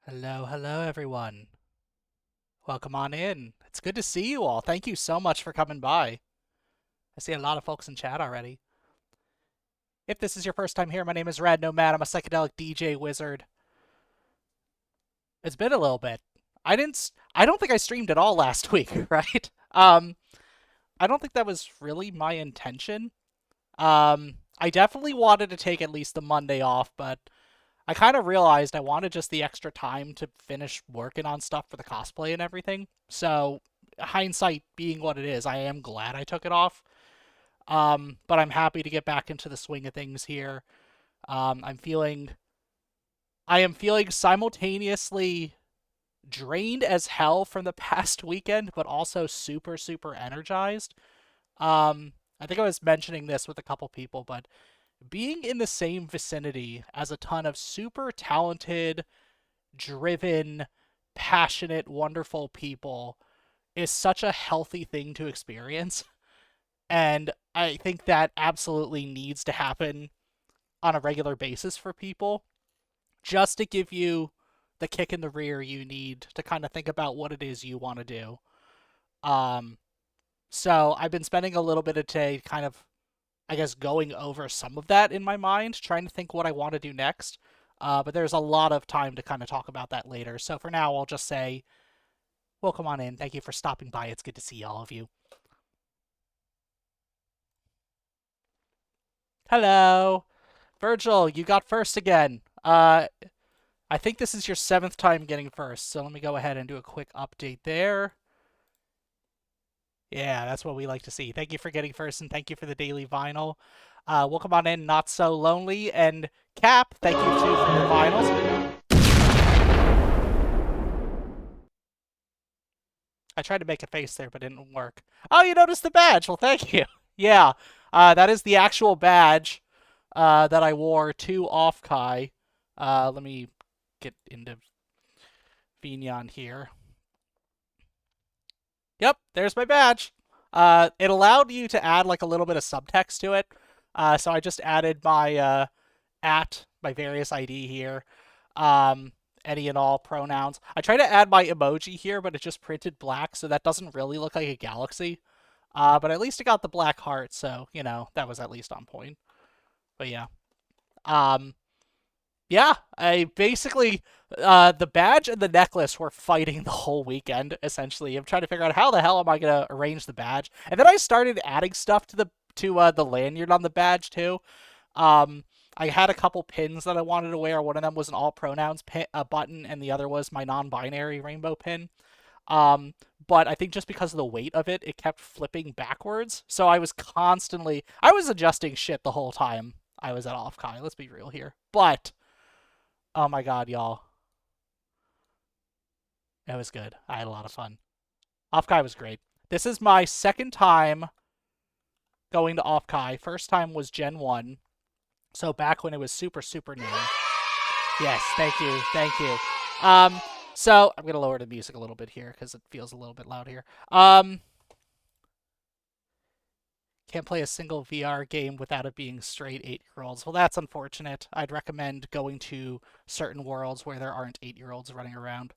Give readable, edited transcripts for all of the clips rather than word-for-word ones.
Hello, hello, everyone. Welcome on in. It's good to see you all. Thank you so much for coming by. I see a lot of folks in chat already. If this is your first time here, my name is Rad Nomad. I'm a psychedelic DJ wizard. It's been a little bit. I don't think I streamed at all last week, right? I don't think that was really my intention. I definitely wanted to take at least the Monday off, but I kind of realized I wanted just the extra time to finish working on stuff for the cosplay and everything. So, hindsight being what it is, I am glad I took it off. But I'm happy to get back into the swing of things here. Um, I'm feeling, I am feeling simultaneously drained as hell from the past weekend, but also super, super energized. I think I was mentioning this with a couple people, but being in the same vicinity as a ton of super talented, driven, passionate, wonderful people is such a healthy thing to experience. And I think that absolutely needs to happen on a regular basis for people just to give you the kick in the rear you need to kind of think about what it is you want to do. Um, so I've been spending a little bit of today kind of, I guess, going over some of that in my mind, trying to think what I want to do next. But there's a lot of time to kind of talk about that later. So for now, I'll just say, welcome on in. Thank you for stopping by. It's good to see all of you. Hello. Virgil, you got first again. I think this is your seventh time getting first, so let me go ahead and do a quick update there. Yeah, that's what we like to see. Thank you for getting first, and thank you for the daily vinyl. Welcome on in, Not So Lonely, and Cap, thank you too for your vinyls. I tried to make a face there, but it didn't work. Oh, you noticed the badge. Well, thank you. Yeah, that is the actual badge that I wore to Offkai. Let me get into Vignon here. Yep, there's my badge. It allowed you to add like a little bit of subtext to it. So I just added my at my various ID here. Any and all pronouns. I tried to add my emoji here, but it just printed black, so that doesn't really look like a galaxy. But at least it got the black heart, so that was at least on point. But yeah. Um, yeah, I basically the badge and the necklace were fighting the whole weekend. Essentially, I'm trying to figure out how the hell am I gonna arrange the badge, and then I started adding stuff to the lanyard on the badge too. Um, I had a couple pins that I wanted to wear. One of them was an all pronouns pin, a button, and the other was my non-binary rainbow pin. Um, but I think just because of the weight of it, it kept flipping backwards. So I was adjusting shit the whole time I was at Offkai. Let's be real here, but. Oh my god, y'all. It was good. I had a lot of fun. Offkai was great. This is my second time going to Offkai. First time was Gen 1. So back when it was super, super new. Yes, thank you. Thank you. Um, so I'm gonna lower the music a little bit here because it feels a little bit loud here. Can't play a single VR game without it being straight 8-year-olds. Well, that's unfortunate. I'd recommend going to certain worlds where there aren't 8-year-olds running around.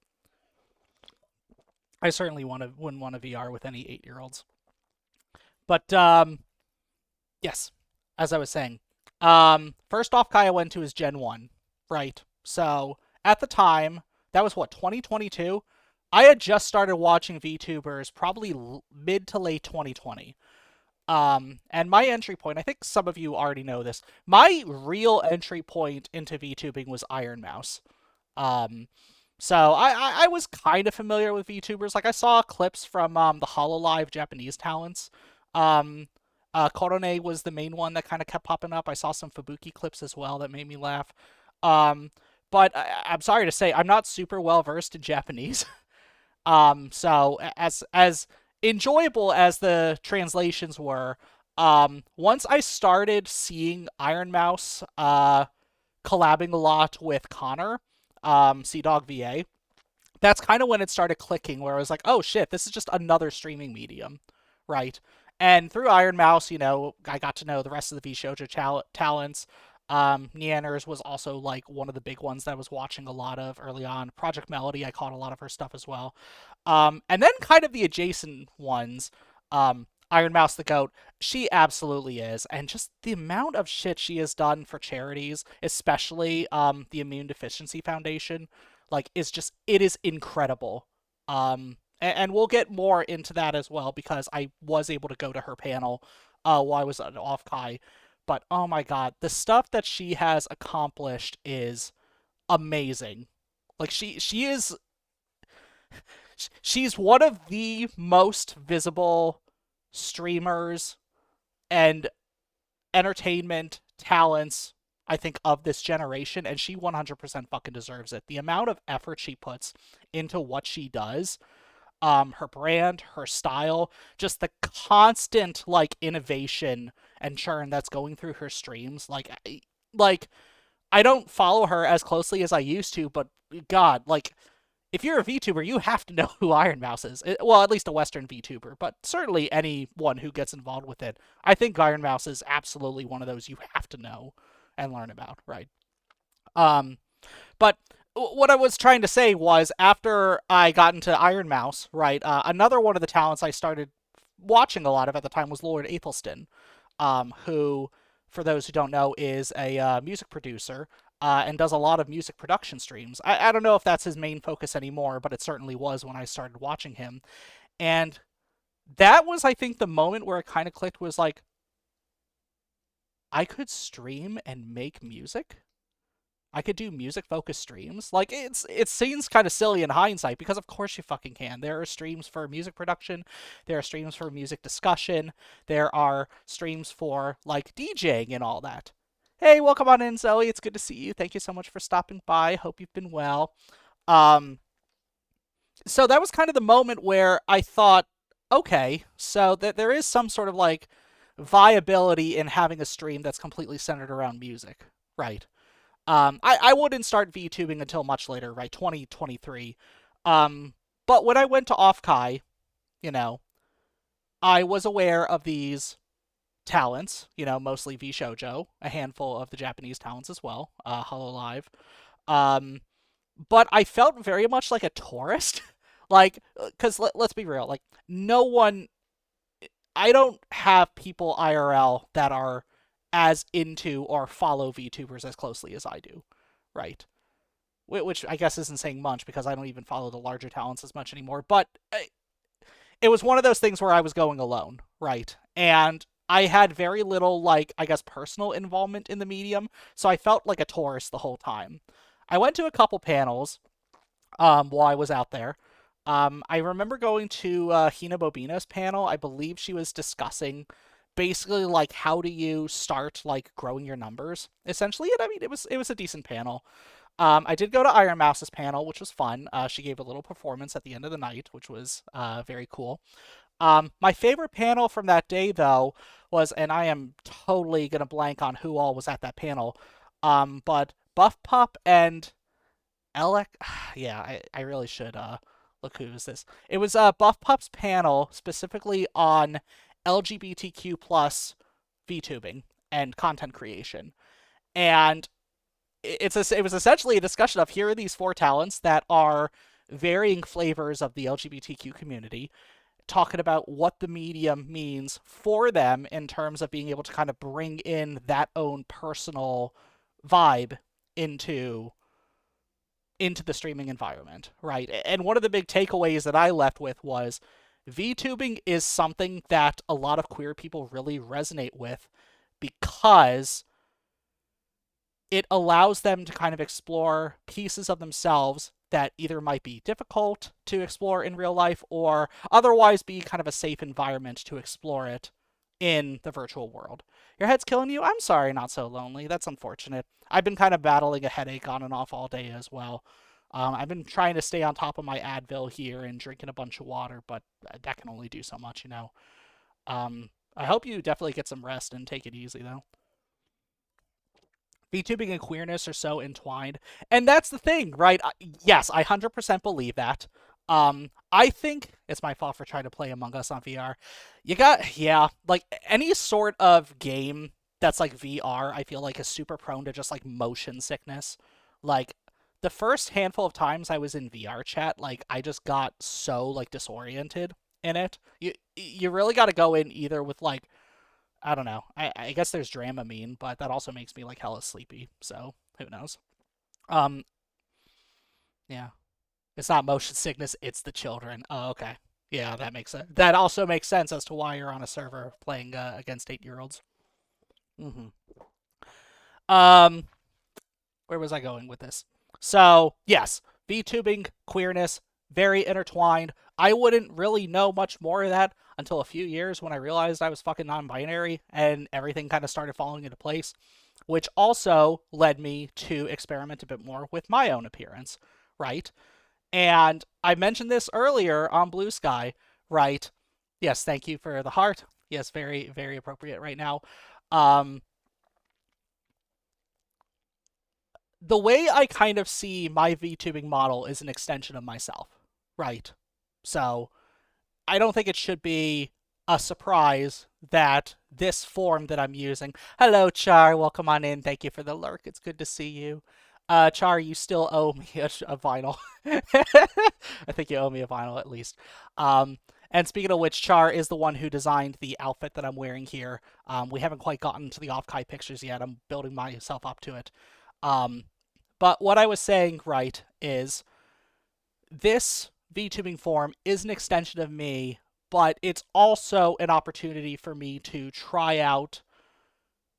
I certainly wouldn't want a VR with any 8-year-olds. But yes, as I was saying, first off, Kai I went to is Gen 1, right? So at the time, that was what 2022. I had just started watching VTubers probably mid to late 2020. And my entry point, I think some of you already know this. My real entry point into VTubing was Iron Mouse. Um, so I was kind of familiar with VTubers. Like I saw clips from the Hololive Japanese talents. Um, Korone was the main one that kind of kept popping up. I saw some Fubuki clips as well that made me laugh. Um, but I'm sorry to say, I'm not super well versed in Japanese. So as enjoyable as the translations were, once I started seeing Iron Mouse collabing a lot with Connor, Sea Dog VA, that's kind of when it started clicking, where I was like, oh shit, this is just another streaming medium, right? And through Iron Mouse, I got to know the rest of the VShojo talents. Neanners was also like one of the big ones that I was watching a lot of early on. Project Melody, I caught a lot of her stuff as well. And then kind of the adjacent ones, Iron Mouse the Goat, she absolutely is. And just the amount of shit she has done for charities, especially the Immune Deficiency Foundation, like is just it is incredible. And we'll get more into that as well because I was able to go to her panel while I was at Offkai. But oh my god, the stuff that she has accomplished is amazing. Like she's one of the most visible streamers and entertainment talents I think of this generation, and she 100% fucking deserves it. The amount of effort she puts into what she does, her brand, her style, just the constant like innovation and churn that's going through her streams. Like I don't follow her as closely as I used to, but God, like if you're a VTuber, you have to know who Iron Mouse is. Well, at least a Western VTuber, but certainly anyone who gets involved with it. I think Iron Mouse is absolutely one of those you have to know and learn about, right? Um, but what I was trying to say was after I got into Iron Mouse, right, another one of the talents I started watching a lot of at the time was Lord Athelston, who, for those who don't know, is a music producer and does a lot of music production streams. I don't know if that's his main focus anymore, but it certainly was when I started watching him. And that was, I think, the moment where it kind of clicked was like, I could stream and make music. I could do music focused streams. Like it seems kind of silly in hindsight because of course you fucking can. There are streams for music production, there are streams for music discussion, there are streams for like DJing and all that. Hey, welcome on in, Zoe. It's good to see you. Thank you so much for stopping by. Hope you've been well. Um so that was kind of the moment where I thought, okay, so that there is some sort of like viability in having a stream that's completely centered around music, right? I wouldn't start VTubing until much later, right? 2023. But when I went to Offkai, you know, I was aware of these talents, mostly V Shoujo, a handful of the Japanese talents as well, Hololive. Um, but I felt very much like a tourist. Like, because let's be real, like, no one, I don't have people IRL that are as into or follow VTubers as closely as I do, right? Which I guess isn't saying much because I don't even follow the larger talents as much anymore. But it was one of those things where I was going alone, right? And I had very little, like, I guess, personal involvement in the medium, so I felt like a tourist the whole time. I went to a couple panels while I was out there. I remember going to Hina Bobina's panel. I believe she was discussing basically like how do you start like growing your numbers essentially. And I mean it was a decent panel. I did go to Iron Mouse's panel, which was fun. She gave a little performance at the end of the night, which was very cool. My favorite panel from that day though was, and I am totally gonna blank on who all was at that panel, but Buff Pup and Elec. Yeah, I really should look who is this. It was Buff Pup's panel specifically on LGBTQ plus VTubing and content creation. And it was essentially a discussion of here are these four talents that are varying flavors of the LGBTQ community, talking about what the medium means for them in terms of being able to kind of bring in that own personal vibe into the streaming environment, right? And one of the big takeaways that I left with was VTubing is something that a lot of queer people really resonate with because it allows them to kind of explore pieces of themselves that either might be difficult to explore in real life or otherwise be kind of a safe environment to explore it in the virtual world. Your head's killing you? I'm sorry, not so lonely. That's unfortunate. I've been kind of battling a headache on and off all day as well. I've been trying to stay on top of my Advil here and drinking a bunch of water, but that can only do so much. I hope you definitely get some rest and take it easy, though. VTubing and queerness are so entwined. And that's the thing, right? Yes, I 100% believe that. I think it's my fault for trying to play Among Us on VR. Yeah, like any sort of game that's like VR, I feel like is super prone to just like motion sickness. Like the first handful of times I was in VR chat, like I just got so like disoriented in it. You really got to go in either with like I don't know. I guess there's Dramamine, but that also makes me like hella sleepy. So who knows? Um, yeah, it's not motion sickness; it's the children. Oh, okay. Yeah, that makes sense. That also makes sense as to why you're on a server playing against 8-year-olds. Mm-hmm. Um, where was I going with this? So, yes, VTubing, queerness, very intertwined. I wouldn't really know much more of that until a few years when I realized I was fucking non binary and everything kind of started falling into place, which also led me to experiment a bit more with my own appearance, right? And I mentioned this earlier on Blue Sky, right? Yes, thank you for the heart. Yes, very, very appropriate right now. Um, the way I kind of see my VTubing model is an extension of myself, right? So I don't think it should be a surprise that this form that I'm using. Hello, Char. Welcome on in. Thank you for the lurk. It's good to see you. Char, you still owe me a vinyl. I think you owe me a vinyl at least. And speaking of which, Char is the one who designed the outfit that I'm wearing here. We haven't quite gotten to the Offkai pictures yet. I'm building myself up to it. Um, but what I was saying, right, is this VTubing form is an extension of me, but it's also an opportunity for me to try out,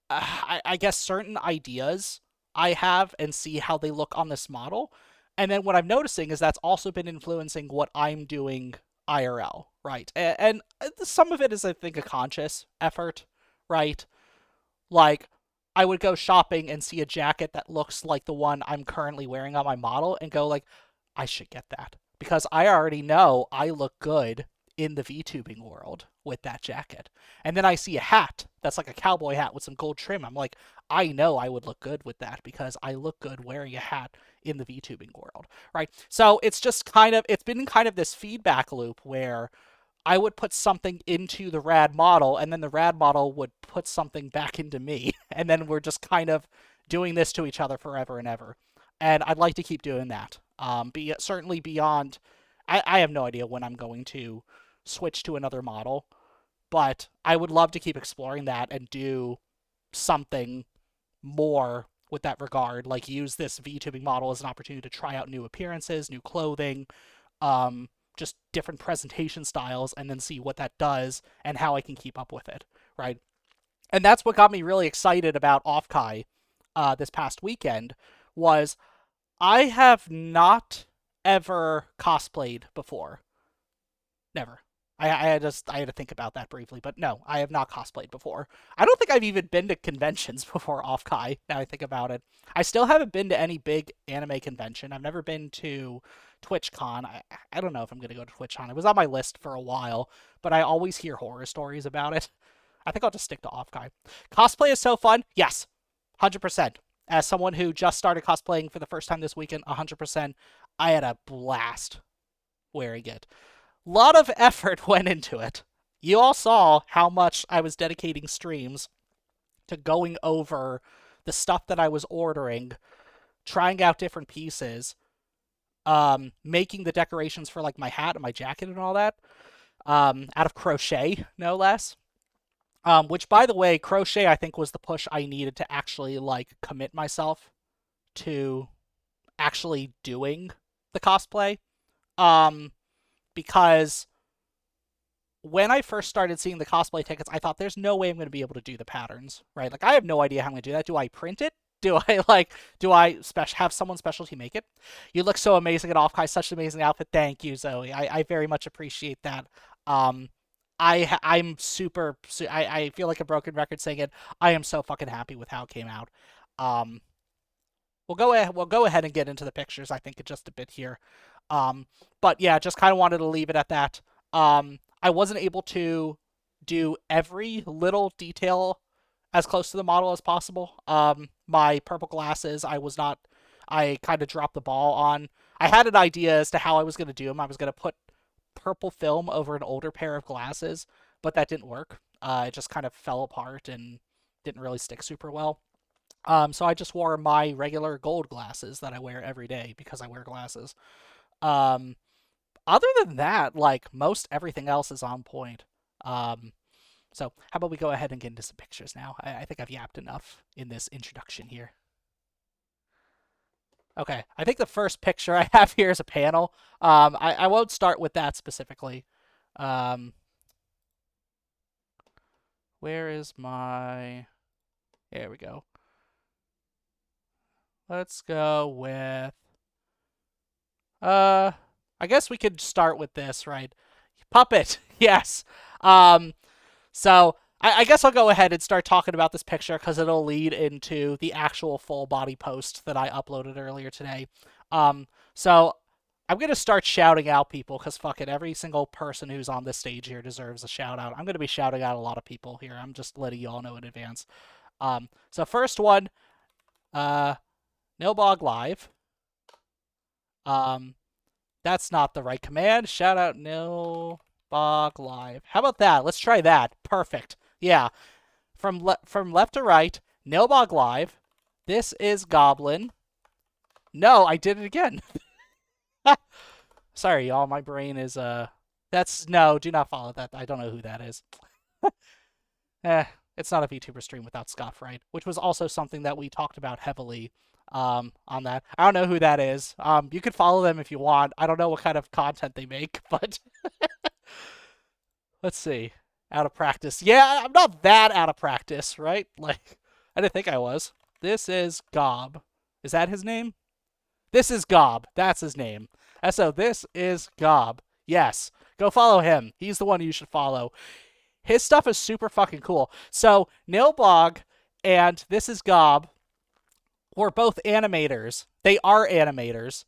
I guess, certain ideas I have and see how they look on this model. And then what I'm noticing is that's also been influencing what I'm doing IRL, right? And some of it is, I think, a conscious effort, right? Like, I would go shopping and see a jacket that looks like the one I'm currently wearing on my model and go like, I should get that because I already know I look good in the VTubing world with that jacket. And then I see a hat that's like a cowboy hat with some gold trim. I'm like, I know I would look good with that because I look good wearing a hat in the VTubing world, right? So it's just kind of it's been kind of this feedback loop where I would put something into the rad model, and then the rad model would put something back into me, and then we're just kind of doing this to each other forever and ever. And I'd like to keep doing that. Be certainly beyond. I have no idea when I'm going to switch to another model, but I would love to keep exploring that and do something more with that regard. Like use this VTubing model as an opportunity to try out new appearances, new clothing, just different presentation styles, and then see what that does and how I can keep up with it, right? And that's what got me really excited about Offkai this past weekend was I have not ever cosplayed before. Never. I had to think about that briefly, but no, I have not cosplayed before. I don't think I've even been to conventions before Offkai. Now I think about it, I still haven't been to any big anime convention. I've never been to TwitchCon. I don't know if I'm gonna go to TwitchCon. It was on my list for a while, but I always hear horror stories about it. I think I'll just stick to Offkai. Cosplay is so fun. Yes, 100%. As someone who just started cosplaying for the first time this weekend, 100%. I had a blast wearing it. Lot of effort went into it. You all saw how much I was dedicating streams to going over the stuff that I was ordering, trying out different pieces, making the decorations for like my hat and my jacket and all that, out of crochet, no less. Which, by the way, crochet I think was the push I needed to actually like commit myself to actually doing the cosplay. Um, because when I first started seeing the cosplay tickets, I thought there's no way I'm going to be able to do the patterns, right? Like I have no idea how I'm going to do that. Do I print it? Do I have someone specialty make it? You look so amazing at Offkai, such an amazing outfit. Thank you, Zoe. I very much appreciate that. Um, I'm super. I feel like a broken record saying it. I am so fucking happy with how it came out. Um, we'll go ahead and get into the pictures. I think in just a bit here. Um, but yeah, just kind of wanted to leave it at that. I wasn't able to do every little detail as close to the model as possible. My purple glasses, I was not. I kind of dropped the ball on. I had an idea as to how I was going to do them. I was going to put purple film over an older pair of glasses, but that didn't work. It just kind of fell apart and didn't really stick super well. So I just wore my regular gold glasses that I wear every day because I wear glasses. Um, Other than that, like most everything else is on point. Um, so how about we go ahead and get into some pictures now? I think I've yapped enough in this introduction here. Okay, I think the first picture I have here is a panel. I won't start with that specifically. Um, where is my... There we go. Let's go with... Uh, I guess we could start with this, right? Puppet, yes. Um, So I guess I'll go ahead and start talking about this picture because it'll lead into the actual full body post that I uploaded earlier today. So I'm gonna start shouting out people because fuck it, every single person who's on this stage here deserves a shout out. I'm gonna be shouting out a lot of people here. I'm just letting you all know in advance. So first one, uh, Nilbog Live. Um, that's not the right command. Shout out Nilbog Live. How about that? Let's try that. Perfect. Yeah. From left to right, Nilbog Live. This is Goblin. No, I did it again. Sorry, y'all. My brain is That's no. Do not follow that. I don't know who that is. eh, it's not a VTuber stream without Scuff, right? Which was also something that we talked about heavily. On that. I don't know who that is. You could follow them if you want. I don't know what kind of content they make, but let's see. Out of practice. Yeah, I'm not that out of practice, right? Like, I didn't think I was. This is Gob. Is that his name? This is Gob. That's his name. So this is Gob. Yes. Go follow him. He's the one you should follow. His stuff is super fucking cool. So, Nilbog and This is Gob were both animators. They are animators.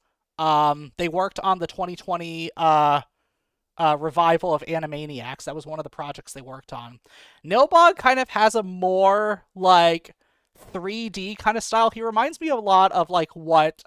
They worked on the 2020 revival of Animaniacs. That was one of the projects they worked on. Nilbog kind of has a more like 3D kind of style. He reminds me a lot of like what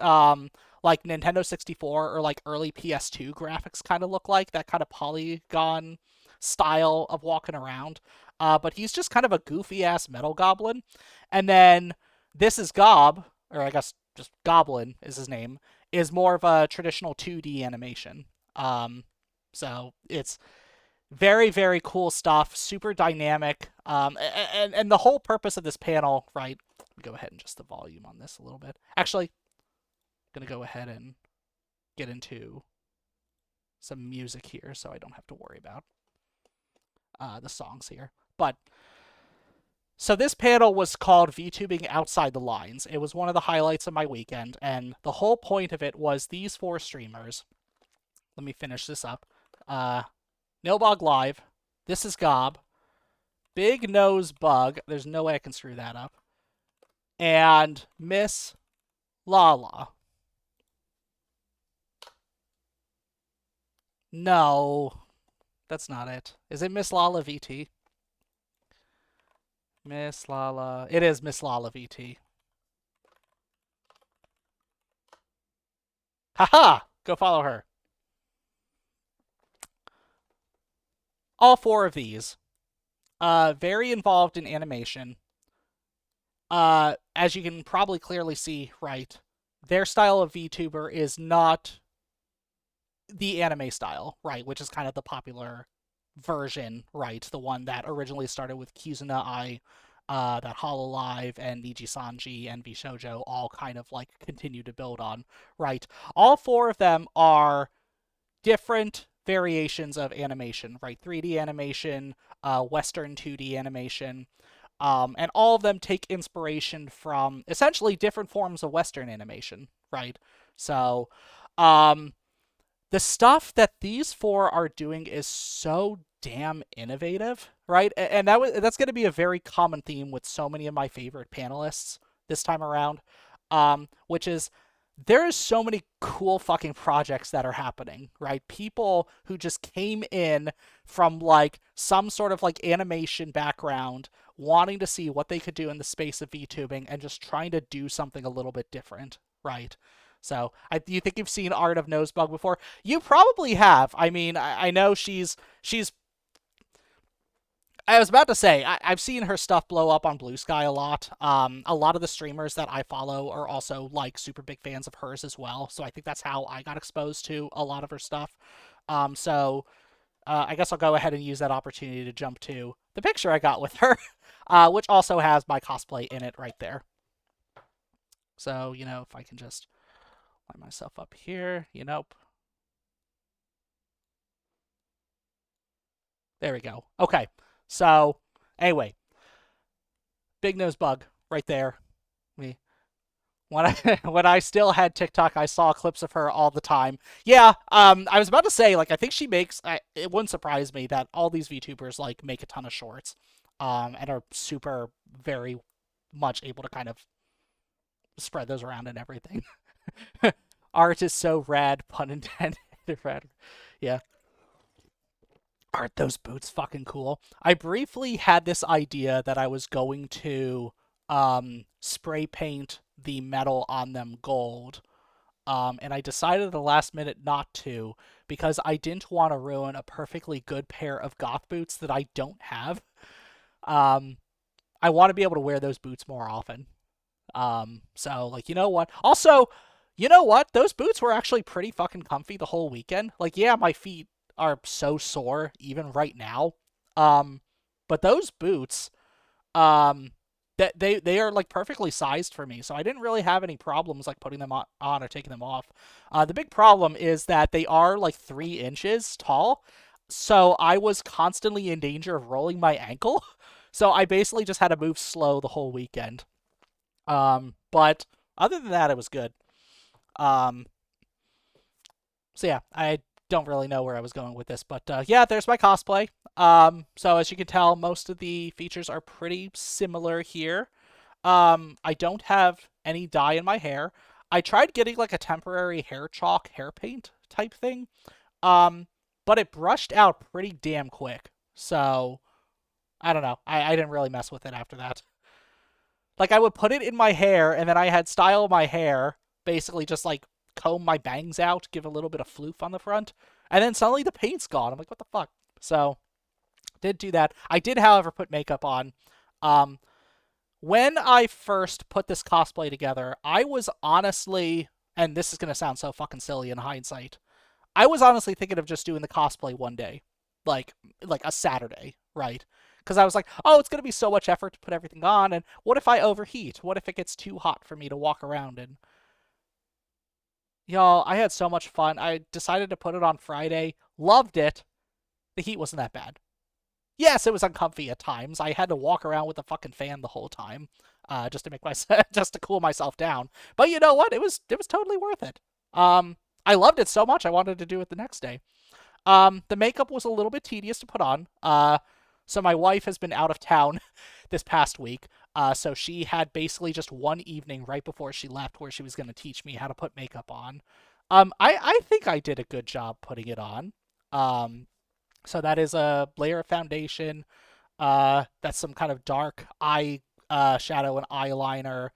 like Nintendo 64 or like early PS2 graphics kind of look like. That kind of polygon style of walking around. But he's just kind of a goofy ass metal goblin. And then This is Gob, or I guess just Goblin is his name, is more of a traditional 2D animation. So it's very, very cool stuff, super dynamic. And the whole purpose of this panel, right? Go ahead and just the volume on this a little bit. Actually, I'm gonna go ahead and get into some music here so I don't have to worry about the songs here. But so this panel was called VTubing Outside the Lines. It was one of the highlights of my weekend, and the whole point of it was these four streamers. Let me finish this up. Nilbog Live. This is Gob. Big Nose Bug. There's no way I can screw that up. And Miss Lala. No, that's not it. Is it Miss Lala VT? Miss Lala. It is Miss Lala VT. Haha! Go follow her. All four of these. Very involved in animation. As you can probably clearly see, right, their style of VTuber is not the anime style, right, which is kind of the popular version, right, the one that originally started with Kizuna Ai, that Hololive and Niji Sanji and Vishojo all kind of like continue to build on, right? All four of them are different variations of animation, right? 3D animation, Western 2D animation, and all of them take inspiration from essentially different forms of Western animation, right? So, the stuff that these four are doing is so damn innovative, right? And that's going to be a very common theme with so many of my favorite panelists this time around, which is there is so many cool fucking projects that are happening, right? People who just came in from like some sort of like animation background, wanting to see what they could do in the space of VTubing and just trying to do something a little bit different, right? So, do you think you've seen Art of Nosebug before? You probably have. I mean, I know she's I was about to say, I've seen her stuff blow up on Blue Sky a lot of the streamers that I follow are also like super big fans of hers as well. So I think that's how I got exposed to a lot of her stuff. I guess I'll go ahead and use that opportunity to jump to the picture I got with her, which also has my cosplay in it right there. So, if I can just line myself up here, there we go. Okay. So, anyway, big nose bug right there. Me. When I when I still had TikTok, I saw clips of her all the time. Yeah, I was about to say, like, I think she makes. It wouldn't surprise me that all these VTubers like make a ton of shorts, and are super very much able to kind of spread those around and everything. Art is so rad, pun intended. Rad. Yeah. Aren't those boots fucking cool? I briefly had this idea that I was going to spray paint the metal on them gold. And I decided at the last minute not to because I didn't want to ruin a perfectly good pair of goth boots that I don't have. Um, I want to be able to wear those boots more often. So like, you know what? Also, you know what? Those boots were actually pretty fucking comfy the whole weekend. Like, yeah, my feet are so sore even right now. Um, but those boots, um, that they are like perfectly sized for me, so I didn't really have any problems like putting them on or taking them off. The big problem is that they are like 3 inches tall, so I was constantly in danger of rolling my ankle. So I basically just had to move slow the whole weekend. But other than that, it was good. Um, so yeah, I don't really know where I was going with this, but yeah, there's my cosplay. So as you can tell, most of the features are pretty similar here. I don't have any dye in my hair. I tried getting like a temporary hair chalk hair paint type thing, um, but it brushed out pretty damn quick. So I don't know. I didn't really mess with it after that. Like I would put it in my hair, and then I had style my hair, basically just like comb my bangs out, give a little bit of floof on the front, and then suddenly the paint's gone. I'm like, what the fuck? So did do that. I did, however, put makeup on. Um, when I first put this cosplay together, I was honestly, and this is gonna sound so fucking silly in hindsight, I was honestly thinking of just doing the cosplay one day, like like a Saturday, right? Because I was like, oh, it's gonna be so much effort to put everything on, and what if I overheat? What if it gets too hot for me to walk around in? Y'all, I had so much fun. I decided to put it on Friday. Loved it. The heat wasn't that bad. Yes, it was uncomfy at times. I had to walk around with a fucking fan the whole time, just to make myself just to cool myself down. But you know what? It was totally worth it. I loved it so much. I wanted to do it the next day. The makeup was a little bit tedious to put on. So my wife has been out of town this past week. So she had basically just one evening right before she left where she was going to teach me how to put makeup on. I think I did a good job putting it on. Um, so that is a layer of foundation. That's some kind of dark eye shadow and eyeliner.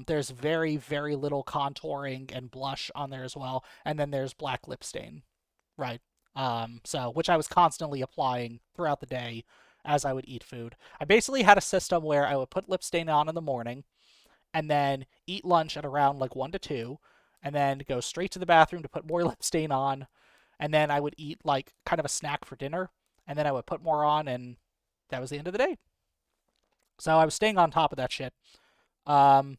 There's very, very little contouring and blush on there as well. And then there's black lip stain. Right. So which I was constantly applying throughout the day as I would eat food. I basically had a system where I would put lip stain on in the morning and then eat lunch at around like 1 to 2 and then go straight to the bathroom to put more lip stain on and then I would eat like kind of a snack for dinner and then I would put more on and that was the end of the day. So I was staying on top of that shit. Um,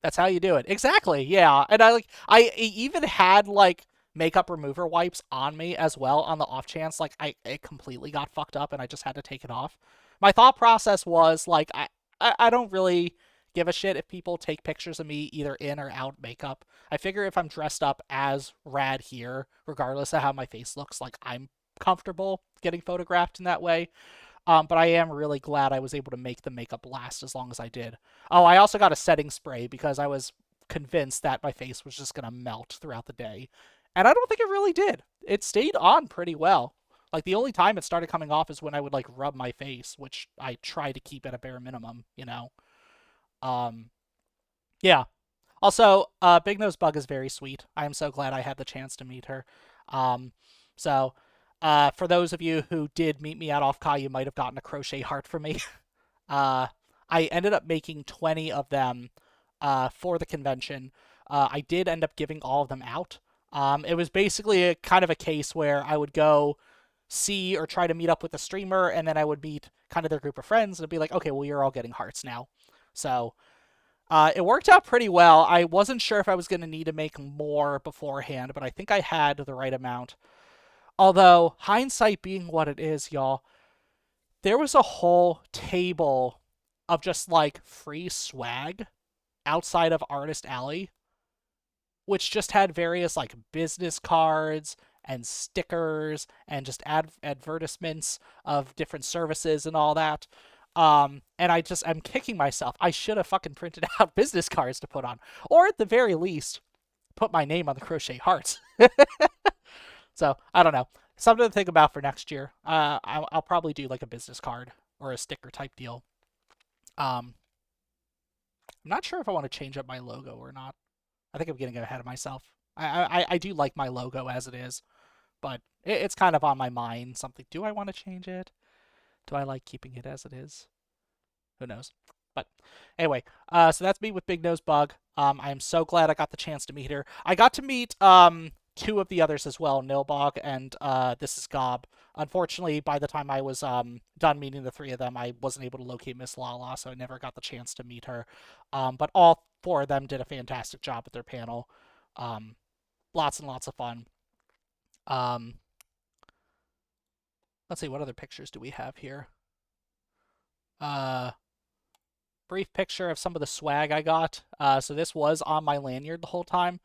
That's how you do it. Exactly. Yeah. And I even had like makeup remover wipes on me as well on the off chance like it completely got fucked up and I just had to take it off. My thought process was like I don't really give a shit if people take pictures of me either in or out makeup. I figure if I'm dressed up as rad here, regardless of how my face looks, like I'm comfortable getting photographed in that way. But I am really glad I was able to make the makeup last as long as I did. Oh, I also got a setting spray because I was convinced that my face was just gonna melt throughout the day. And I don't think it really did. It stayed on pretty well. Like the only time it started coming off is when I would like rub my face, which I try to keep at a bare minimum. Um yeah. Also, Big Nose Bug is very sweet. I am so glad I had the chance to meet her. Um so For those of you who did meet me at Offkai, you might have gotten a crochet heart from me. Uh, I ended up making 20 of them for the convention. I did end up giving all of them out. It was basically a kind of a case where I would go see or try to meet up with a streamer, and then I would meet kind of their group of friends and be like, okay, well, you're all getting hearts now. So it worked out pretty well. I wasn't sure if I was going to need to make more beforehand, but I think I had the right amount. Although, hindsight being what it is, y'all, there was a whole table of just like free swag outside of Artist Alley, which just had various like business cards and stickers and just advertisements of different services and all that. And I'm kicking myself. I should have fucking printed out business cards to put on, or at the very least, put my name on the crochet hearts. So I don't know. Something to think about for next year. I'll probably do like a business card or a sticker type deal. Um, I'm not sure if I want to change up my logo or not. I think I'm getting ahead of myself. I do like my logo as it is, but it's kind of on my mind. Something. Do I want to change it? Do I like keeping it as it is? Who knows? But anyway, so that's me with Big Nose Bug. I am so glad I got the chance to meet her. I got to meet two of the others as well, Nilbog and This is Gob. Unfortunately, by the time I was done meeting the three of them, I wasn't able to locate Miss Lala, so I never got the chance to meet her. But all four of them did a fantastic job at their panel. Um, Lots and lots of fun. Um, let's see, what other pictures do we have here? Uh, Brief picture of some of the swag I got. So this was on my lanyard the whole time.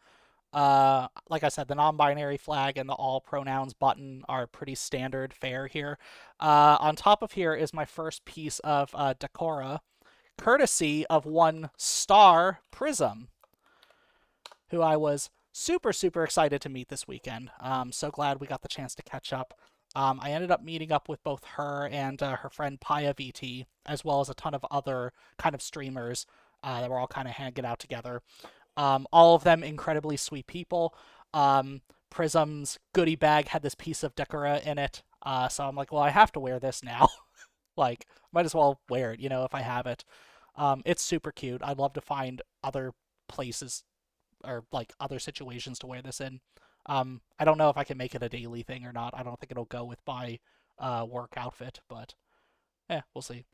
Like I said, the non-binary flag and the all pronouns button are pretty standard fare here. On top of here is my first piece of decora, courtesy of one Star Prism, who I was super, super excited to meet this weekend. So glad we got the chance to catch up. I ended up meeting up with both her and her friend Paya VT, as well as a ton of other kind of streamers that were all kind of hanging out together. All of them incredibly sweet people. Prism's goodie bag had this piece of decora in it, so I'm like, well, I have to wear this now. Like, might as well wear it, if I have it. It's super cute. I'd love to find other places or like other situations to wear this in. I don't know if I can make it a daily thing or not. I don't think it'll go with my work outfit, but we'll see.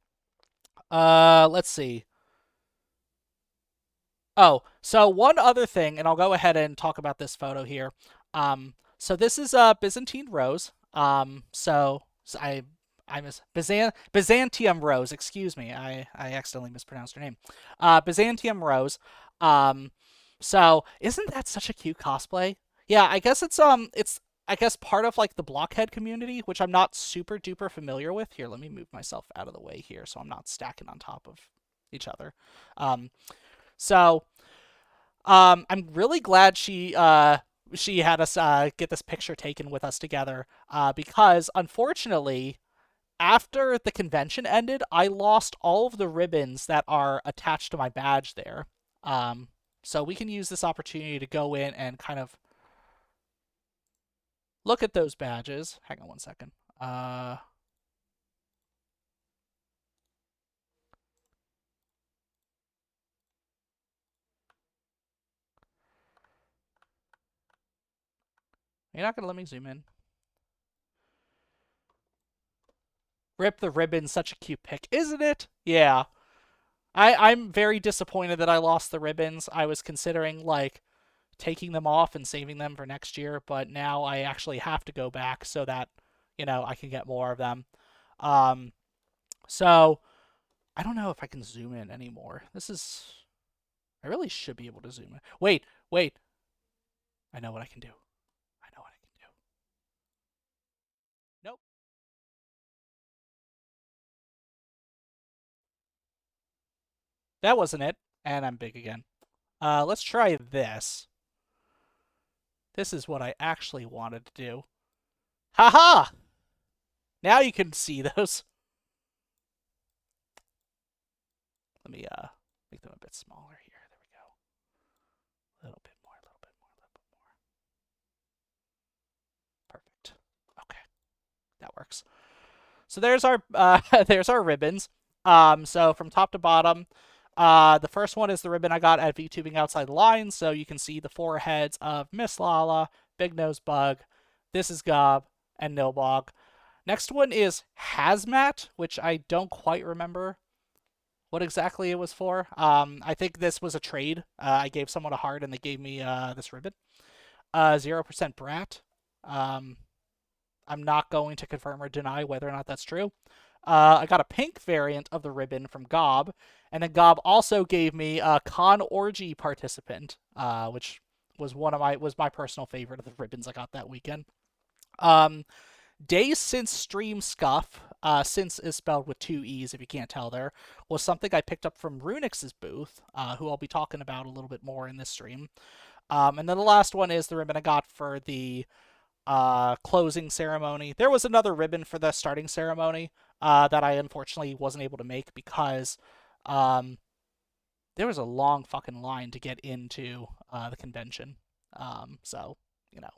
Let's see. Oh, so one other thing, and I'll go ahead and talk about this photo here. So this is Byzantine Rose. So I miss Byzantium Rose. Excuse me, I accidentally mispronounced her name. Byzantium Rose. Um, so isn't that such a cute cosplay? Yeah, I guess it's I guess part of like the blockhead community, which I'm not super duper familiar with. Here, let me move myself out of the way here so I'm not stacking on top of each other. Um, so I'm really glad she had us get this picture taken with us together because unfortunately after the convention ended, I lost all of the ribbons that are attached to my badge there. Um, so we can use this opportunity to go in and kind of look at those badges. Hang on one second. You're not gonna let me zoom in. Rip the ribbon, such a cute pic, isn't it? Yeah. I'm very disappointed that I lost the ribbons. I was considering like taking them off and saving them for next year, but now I actually have to go back so that, I can get more of them. Um, so I don't know if I can zoom in anymore. I really should be able to zoom in. Wait. I know what I can do. I know what I can do. Nope. That wasn't it. And I'm big again. Let's try this. This is what I actually wanted to do. Haha! Now you can see those. Let me make them a bit smaller here. There we go. A little bit more, a little bit more, a little bit more. Perfect. Okay. works. So there's our there's our ribbons. So from top to bottom, the first one is the ribbon I got at VTubing Outside the Lines. So you can see the foreheads of Miss Lala, Big Nose Bug, This is Gob, and Nilbog. Next one is Hazmat, which I don't quite remember what exactly it was for. I think this was a trade. I gave someone a heart and they gave me this ribbon. 0% Brat. I'm not going to confirm or deny whether or not that's true. I got a pink variant of the ribbon from Gob, and then Gob also gave me a Con Orgy Participant, which was my personal favorite of the ribbons I got that weekend. Days Since Stream Scuff, since is spelled with two E's if you can't tell there, was something I picked up from Runix's booth, who I'll be talking about a little bit more in this stream. And then the last one is the ribbon I got for the closing ceremony. There was another ribbon for the starting ceremony that I unfortunately wasn't able to make because there was a long fucking line to get into the convention. So, you know,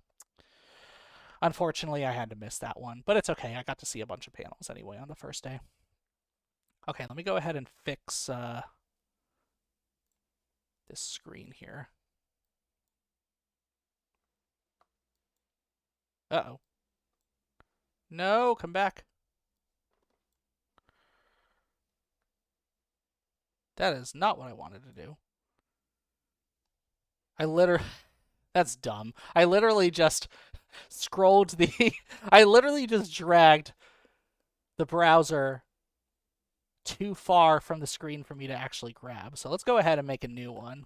unfortunately I had to miss that one, but it's okay. I got to see a bunch of panels anyway on the first day. Okay, let me go ahead and fix this screen here. Uh-oh. No, come back. That is not what I wanted to do. That's dumb. I literally just scrolled the... I literally just dragged the browser too far from the screen for me to actually grab. So let's go ahead and make a new one.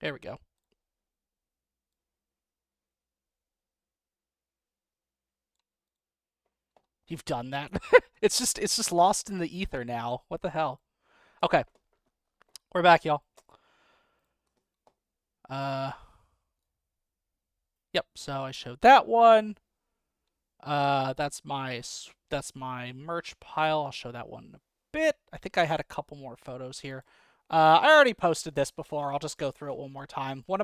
There we go. You've done that. It's just lost in the ether now. What the hell? Okay. We're back, y'all. Yep, so I showed that one. That's my merch pile. I'll show that one in a bit. I think I had a couple more photos here. I already posted this before. I'll just go through it one more time. The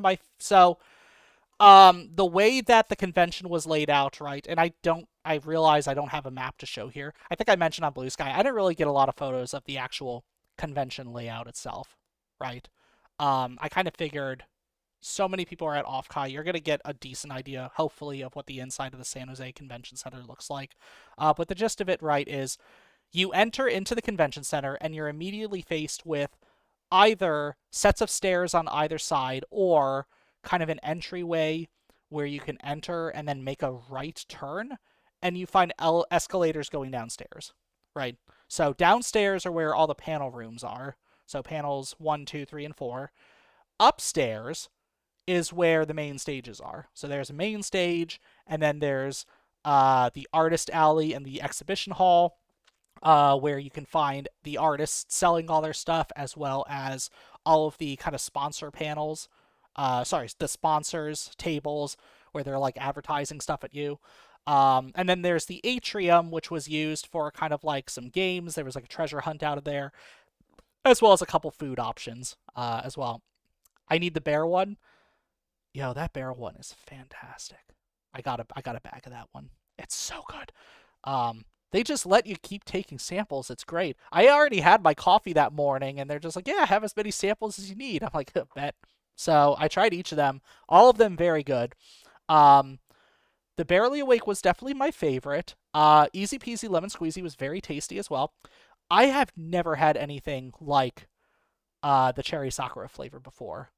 way that the convention was laid out, right? And I realize I don't have a map to show here. I think I mentioned on Blue Sky, I didn't really get a lot of photos of the actual convention layout itself, right? I kind of figured so many people are at Offkai, you're going to get a decent idea, hopefully, of what the inside of the San Jose Convention Center looks like. But the gist of it, right, is you enter into the convention center and you're immediately faced with either sets of stairs on either side or kind of an entryway where you can enter and then make a right turn, and you find escalators going downstairs, right? So downstairs are where all the panel rooms are. So panels 1, 2, 3, and 4. Upstairs is where the main stages are. So there's a main stage, and then there's the artist alley and the exhibition hall, where you can find the artists selling all their stuff, as well as all of the kind of sponsor panels. The sponsors tables where they're like advertising stuff at you. And then there's the atrium, which was used for kind of like some games. There was like a treasure hunt out of there, as well as a couple food options as well. I need the bear one. Yo, that bear one is fantastic. I got a bag of that one. It's so good. They just let you keep taking samples. It's great. I already had my coffee that morning, and they're just like, yeah, have as many samples as you need. I'm like, bet. So I tried each of them. All of them very good. The Barely Awake was definitely my favorite. Easy Peasy Lemon Squeezy was very tasty as well. I have never had anything like the Cherry Sakura flavor before.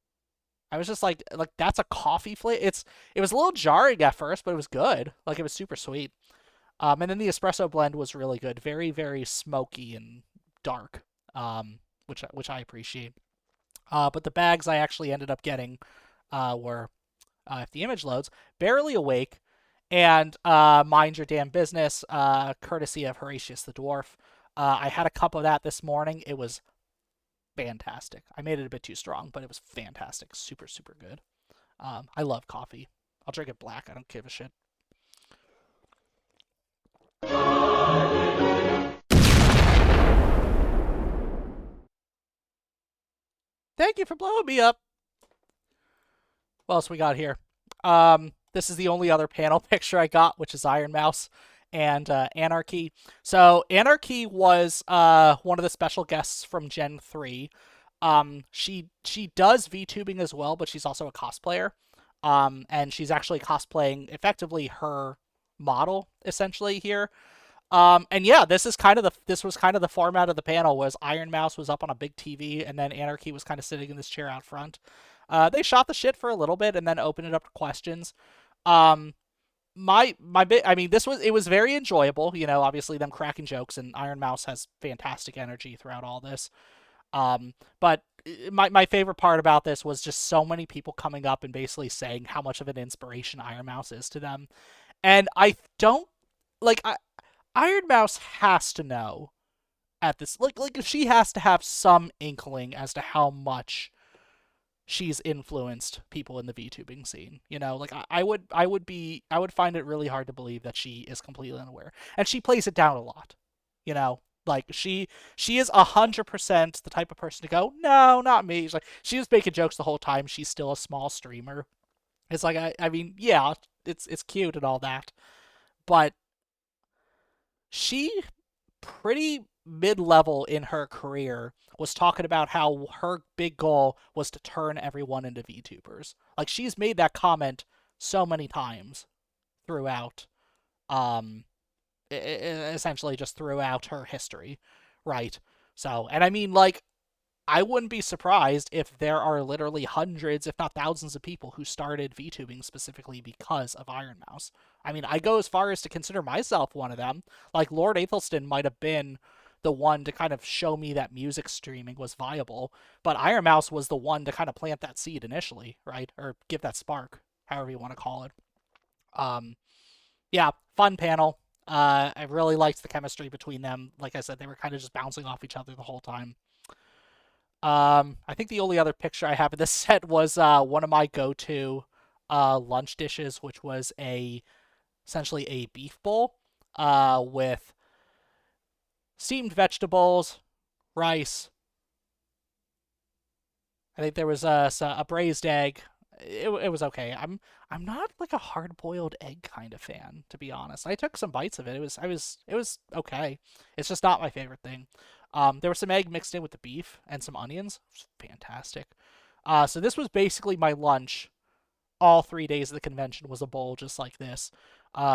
I was just like that's a coffee flavor. It was a little jarring at first, but it was good. Like, it was super sweet. And then the espresso blend was really good. Very, very smoky and dark, which I appreciate. But the bags I actually ended up getting were, if the image loads, Barely Awake and Mind Your Damn Business, courtesy of Horatius the Dwarf. I had a cup of that this morning. It was fantastic. I made it a bit too strong, but it was fantastic. Super, super good. I love coffee. I'll drink it black. I don't give a shit. Thank you for blowing me up. What else we got here? This is the only other panel picture I got, which is Iron Mouse and Anarchy. So Anarchy was one of the special guests from Gen 3. She does VTubing as well, but she's also a cosplayer. And she's actually cosplaying effectively her model essentially here. And yeah, this was kind of the format of the panel was Iron Mouse was up on a big TV and then Anarchy was kind of sitting in this chair out front. They shot the shit for a little bit and then opened it up to questions. Um, my bit, I mean, it was very enjoyable. You know, obviously them cracking jokes and Iron Mouse has fantastic energy throughout all this. But my favorite part about this was just so many people coming up and basically saying how much of an inspiration Iron Mouse is to them. And I don't like Iron Mouse has to know at this like she has to have some inkling as to how much she's influenced people in the VTubing scene. You know, like I would find it really hard to believe that she is completely unaware. And she plays it down a lot. You know, like she is 100% the type of person to go, no, not me. She was making jokes the whole time. She's still a small streamer. It's like I mean, yeah, it's cute and all that, but she pretty mid-level in her career was talking about how her big goal was to turn everyone into VTubers. Like she's made that comment so many times throughout um essentially just throughout her history, right? So, and I mean like I wouldn't be surprised if there are literally hundreds, if not thousands, of people who started VTubing specifically because of Iron Mouse. I mean, I go as far as to consider myself one of them. Like, Lord Athelstan might have been the one to kind of show me that music streaming was viable, but Iron Mouse was the one to kind of plant that seed initially, right? Or give that spark, however you want to call it. Um, yeah, fun panel. I really liked the chemistry between them. Like I said, they were kind of just bouncing off each other the whole time. I think the only other picture I have in this set was one of my go-to lunch dishes, which was a essentially a beef bowl with steamed vegetables, rice. I think there was a braised egg. It was okay. I'm not like a hard-boiled egg kind of fan, to be honest. I took some bites of it. It was okay. It's just not my favorite thing. There was some egg mixed in with the beef and some onions. It was fantastic. So this was basically my lunch. All 3 days of the convention was a bowl just like this.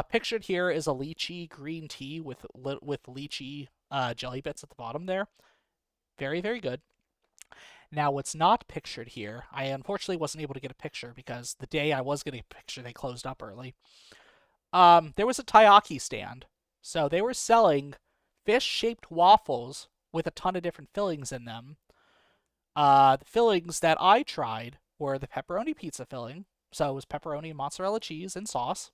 Pictured here is a lychee green tea with lychee jelly bits at the bottom there. Very very good. Now, what's not pictured here, I unfortunately wasn't able to get a picture because the day I was getting a picture, they closed up early. There was a taiyaki stand. So they were selling fish-shaped waffles with a ton of different fillings in them. The fillings that I tried were the pepperoni pizza filling. So it was pepperoni and mozzarella cheese and sauce.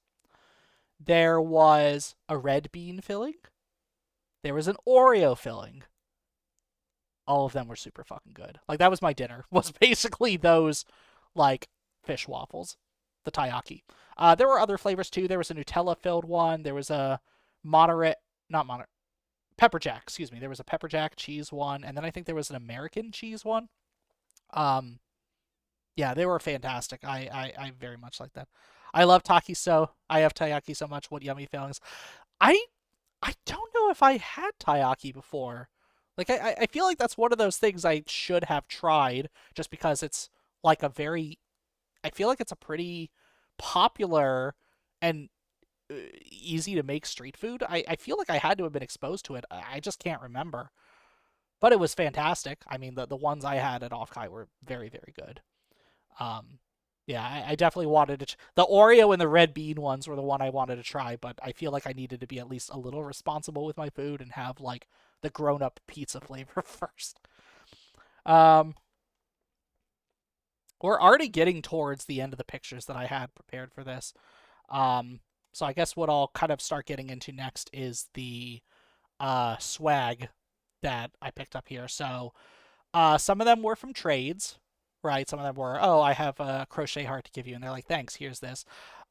There was a red bean filling. There was an Oreo filling. All of them were super fucking good. Like that was my dinner. Was basically those like fish waffles, the taiyaki. There were other flavors too. There was a Nutella filled one. There was a moderate, not moderate, pepper jack. Excuse me. There was a pepper jack cheese one, and then I think there was an American cheese one. Um, yeah, they were fantastic. I very much like that. I love taki so. I have taiyaki so much. What yummy feelings. I I don't know if I had taiyaki before. Like I feel like that's one of those things I should have tried just because it's like a very I feel like it's a pretty popular and easy to make street food. I feel like I had to have been exposed to it. I just can't remember. But it was fantastic. I mean the ones I had at Offkai were very, very good. Um, yeah, I definitely wanted to. The Oreo and the red bean ones were the one I wanted to try, but I feel like I needed to be at least a little responsible with my food and have like the grown-up pizza flavor first. Um, we're already getting towards the end of the pictures that I had prepared for this. So I guess what I'll kind of start getting into next is the swag that I picked up here. So some of them were from trades, right? Some of them were, oh, I have a crochet heart to give you. And they're like, thanks, here's this.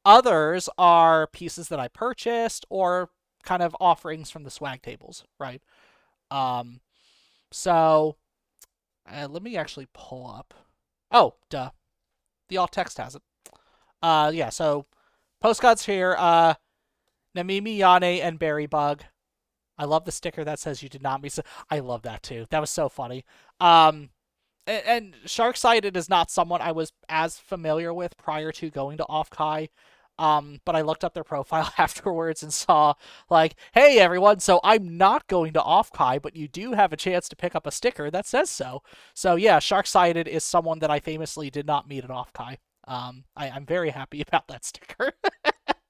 Others are pieces that I purchased or kind of offerings from the swag tables, right? Um, so let me actually pull up. Oh, duh. The alt text has it. Yeah, so postcards here. Namimi Yane and Berry Bug. I love the sticker that says you did not miss. I love that too. That was so funny. Um, and Shark-Sided is not someone I was as familiar with prior to going to Offkai. But I looked up their profile afterwards and saw, like, hey everyone, so I'm not going to Offkai, but you do have a chance to pick up a sticker that says so. So yeah, Shark-Sided is someone that I famously did not meet at Offkai. I'm very happy about that sticker.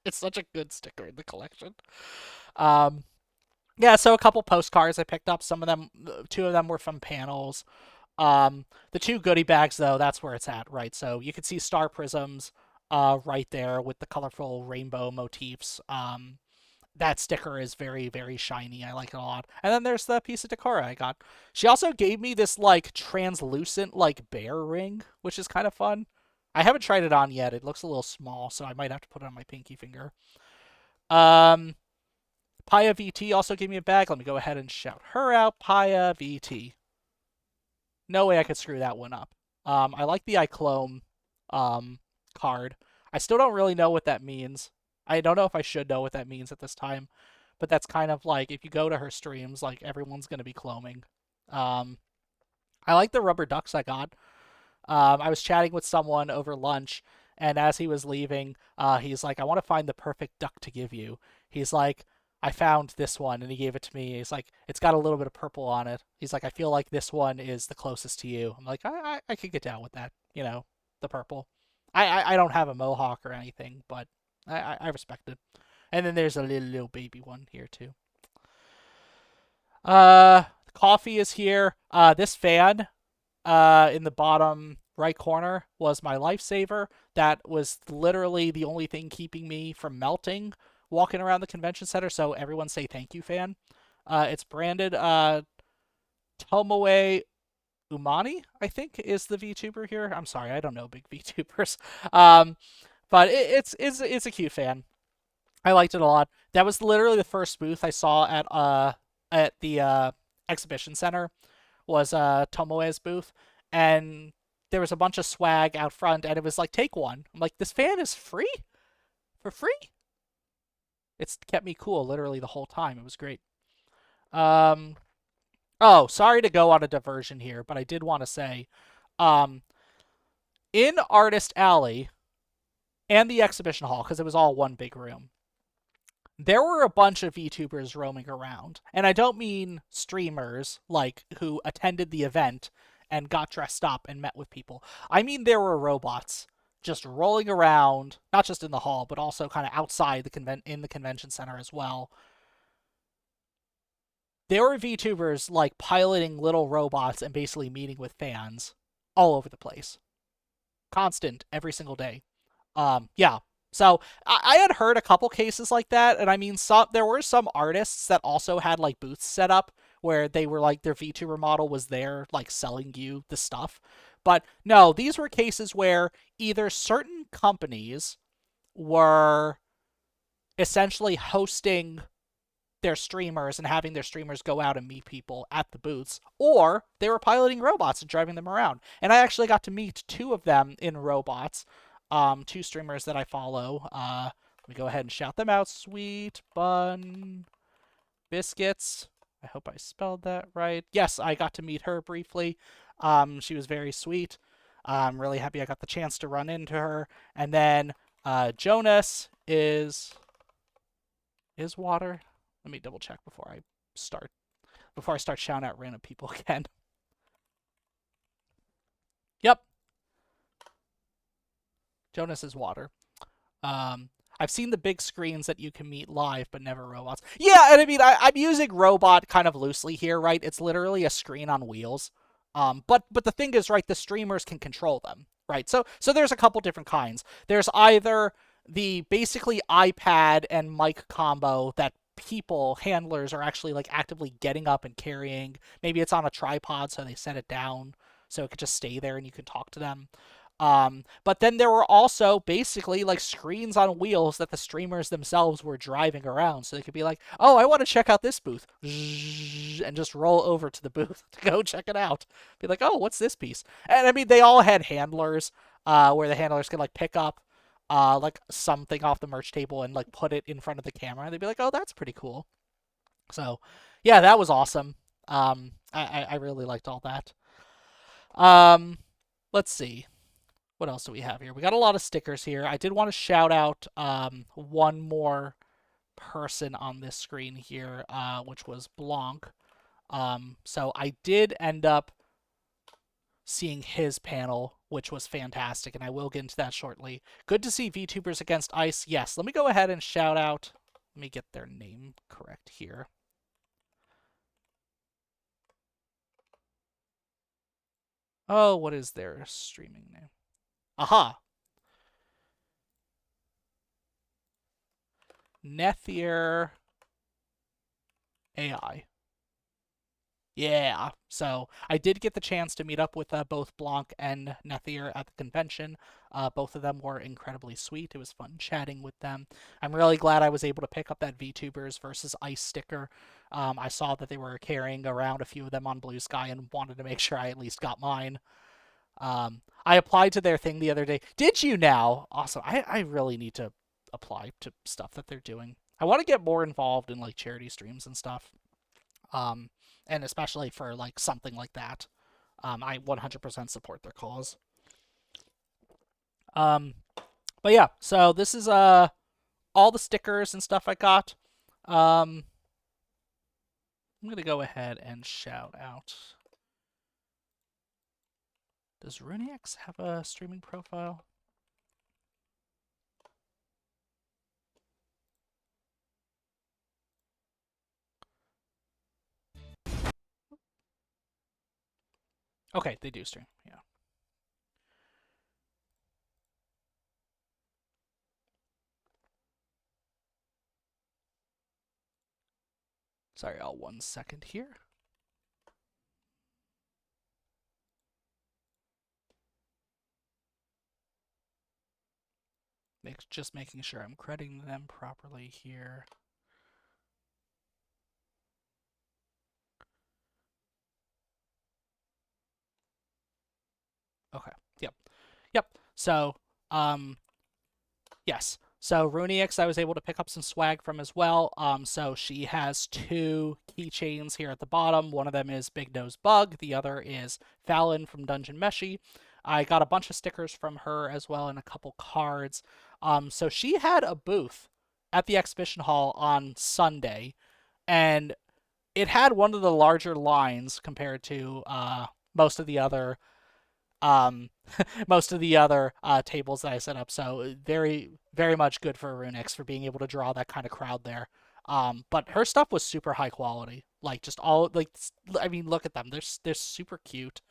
It's such a good sticker in the collection. Um, yeah, so a couple postcards I picked up. Some of them, two of them were from panels. The two goodie bags, though, that's where it's at, right? So you can see star prisms right there with the colorful rainbow motifs. That sticker is very, very shiny. I like it a lot. And then there's the piece of decor I got. She also gave me this, like, translucent, like, bear ring, which is kind of fun. I haven't tried it on yet. It looks a little small, so I might have to put it on my pinky finger. Um, Paya VT also gave me a bag. Let me go ahead and shout her out. Paya VT. No way I could screw that one up. I like the iClone card. I still don't really know what that means. I don't know if I should know what that means at this time, but that's kind of like if you go to her streams, like everyone's gonna be cloning. Um, I like the rubber ducks I got. I was chatting with someone over lunch, and as he was leaving, he's like, "I want to find the perfect duck to give you." He's like, "I found this one," and he gave it to me. He's like, "It's got a little bit of purple on it." He's like, "I feel like this one is the closest to you." I'm like, I could get down with that, the purple. I don't have a mohawk or anything, but I respect it. And then there's a little baby one here too. Coffee is here. This fan in the bottom right corner was my lifesaver. That was literally the only thing keeping me from melting walking around the convention center. So everyone say thank you, fan. It's branded Tomoe Umani, I think, is the VTuber here. I'm sorry, I don't know big VTubers. But it's a cute fan. I liked it a lot. That was literally the first booth I saw at the exhibition center was Tomoe's booth, and there was a bunch of swag out front, and it was like, take one. I'm like, this fan is free? For free? It's kept me cool literally the whole time. It was great. Um, oh, sorry to go on a diversion here, but I did want to say, um, in Artist Alley and the exhibition hall, because it was all one big room, there were a bunch of VTubers roaming around. And I don't mean streamers, like, who attended the event and got dressed up and met with people. I mean there were robots just rolling around, not just in the hall, but also kind of outside in the convention center as well. There were VTubers, like, piloting little robots and basically meeting with fans all over the place. Constant, every single day. Yeah, so I had heard a couple cases like that, and I mean, there were some artists that also had like booths set up where they were like their VTuber model was there, like selling you the stuff. But no, these were cases where either certain companies were essentially hosting their streamers and having their streamers go out and meet people at the booths, or they were piloting robots and driving them around. And I actually got to meet two of them in robots, two streamers that I follow. Let me go ahead and shout them out. Sweet Bun Biscuits. I hope I spelled that right. Yes, I got to meet her briefly. She was very sweet. I'm really happy I got the chance to run into her. And then Jonas is water. Let me double check before I start shouting out random people again. Yep. Jonas is water. I've seen the big screens that you can meet live, but never robots. Yeah, and I mean, I'm using robot kind of loosely here, right? It's literally a screen on wheels. But the thing is, right, the streamers can control them, right? So there's a couple different kinds. There's either the basically iPad and mic combo that handlers are actually like actively getting up and carrying. Maybe it's on a tripod, so they set it down so it could just stay there and you can talk to them. But then there were also basically like screens on wheels that the streamers themselves were driving around, so they could be like, "Oh, I want to check out this booth," and just roll over to the booth to go check it out. Be like, "Oh, what's this piece?" And I mean, they all had handlers, where the handlers could like pick up like something off the merch table and like put it in front of the camera. They'd be like, "Oh, that's pretty cool." So, yeah, that was awesome. I really liked all that. Um, let's see. What else do we have here? We got a lot of stickers here. I did want to shout out one more person on this screen here, which was Blanc. So I did end up seeing his panel, which was fantastic, and I will get into that shortly. Good to see VTubers against Ice. Yes, let me go ahead and shout out. Let me get their name correct here. Oh, what is their streaming name? Aha! Nethier AI. Yeah. So I did get the chance to meet up with both Blanc and Nethier at the convention. Both of them were incredibly sweet. It was fun chatting with them. I'm really glad I was able to pick up that VTubers versus Ice sticker. I saw that they were carrying around a few of them on Blue Sky and wanted to make sure I at least got mine. I applied to their thing the other day. Did you now? Awesome. I really need to apply to stuff that they're doing. I want to get more involved in like charity streams and stuff. Um, and especially for like something like that. I 100% support their cause. Um, but yeah, so this is all the stickers and stuff I got. Um, I'm gonna go ahead and shout out. Does Runix have a streaming profile? Okay, they do stream. Yeah. Sorry, all 1 second here. Just making sure I'm crediting them properly here. Okay. Yep. Yep. So, yes. So Runix, I was able to pick up some swag from as well. So she has two keychains here at the bottom. One of them is Big Nose Bug. The other is Fallon from Dungeon Meshi. I got a bunch of stickers from her as well and a couple cards. So she had a booth at the exhibition hall on Sunday, and it had one of the larger lines compared to most of the other um, most of the other tables that I set up. So very, very much good for Runix for being able to draw that kind of crowd there. But her stuff was super high quality. Like just all like I mean, look at them. They're super cute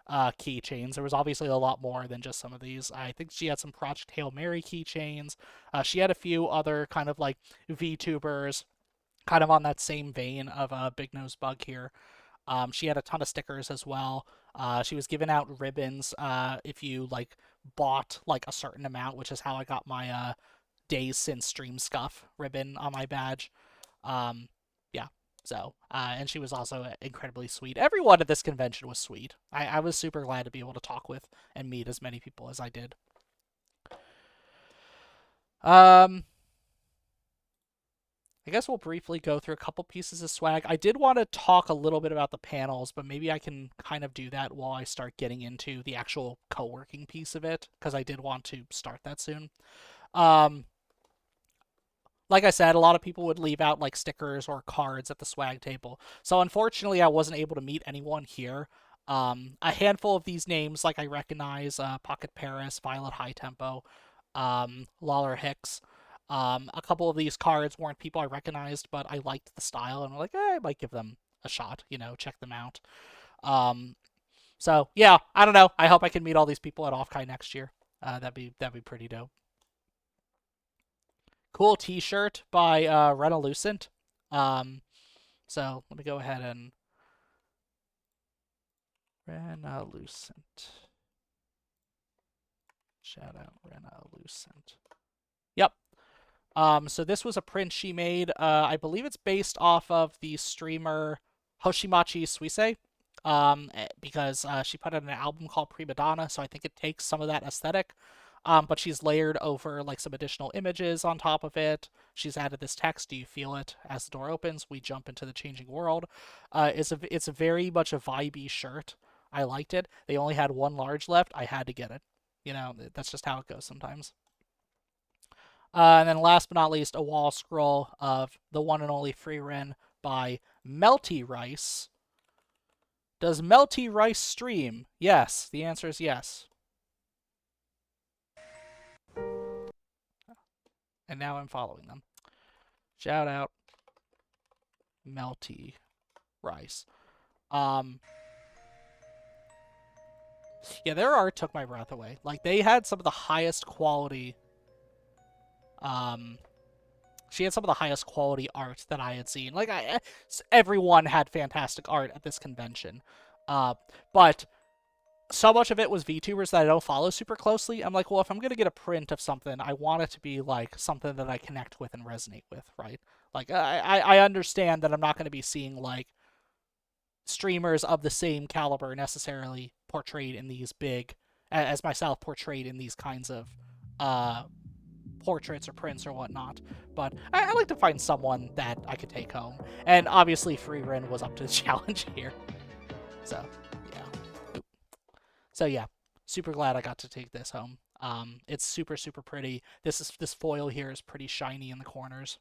keychains. There was obviously a lot more than just some of these. I think she had some Project Hail Mary keychains. She had a few other kind of like VTubers, kind of on that same vein of Big Nose Bug here. She had a ton of stickers as well. She was giving out ribbons if you like bought like a certain amount, which is how I got my days since stream scuff ribbon on my badge. Yeah. So, and she was also incredibly sweet. Everyone at this convention was sweet. I was super glad to be able to talk with and meet as many people as I did. Um, I guess we'll briefly go through a couple pieces of swag. I did want to talk a little bit about the panels, but maybe I can kind of do that while I start getting into the actual co-working piece of it, because I did want to start that soon. Um, like I said, a lot of people would leave out like stickers or cards at the swag table. So unfortunately, I wasn't able to meet anyone here. A handful of these names, like I recognize, Pocket Paris, Violet High Tempo, Lawler Hicks. A couple of these cards weren't people I recognized, but I liked the style and I'm like, I might give them a shot. Check them out. Um, so yeah, I don't know. I hope I can meet all these people at Offkai next year. That'd be pretty dope. Cool T-shirt by Renalucent. Um, so let me go ahead and Renalucent. Shout out Renalucent. Yep. So this was a print she made. I believe it's based off of the streamer Hoshimachi Suisei. Because she put out an album called Prima Donna, so I think it takes some of that aesthetic. But she's layered over like some additional images on top of it. She's added this text. Do you feel it? As the door opens, we jump into the changing world. It's a very much a vibey shirt. I liked it. They only had one large left. I had to get it. You know, that's just how it goes sometimes. And then last but not least, a wall scroll of the one and only free Ren by Melty Rice. Does Melty Rice stream? Yes. The answer is yes. And now I'm following them. Shout out Melty Rice. Um, yeah, their art took my breath away. Like they had some of the highest quality. Um, she had some of the highest quality art that I had seen. Everyone had fantastic art at this convention, uh, but so much of it was VTubers that I don't follow super closely. I'm like, well, if I'm gonna get a print of something, I want it to be like something that I connect with and resonate with, right? Like I understand that I'm not gonna be seeing like streamers of the same caliber necessarily portrayed in these big, as myself portrayed in these kinds of uh portraits or prints or whatnot. But I like to find someone that I could take home, and obviously Freerin was up to the challenge here. So yeah. So yeah, super glad I got to take this home. It's super super pretty. This foil here is pretty shiny in the corners.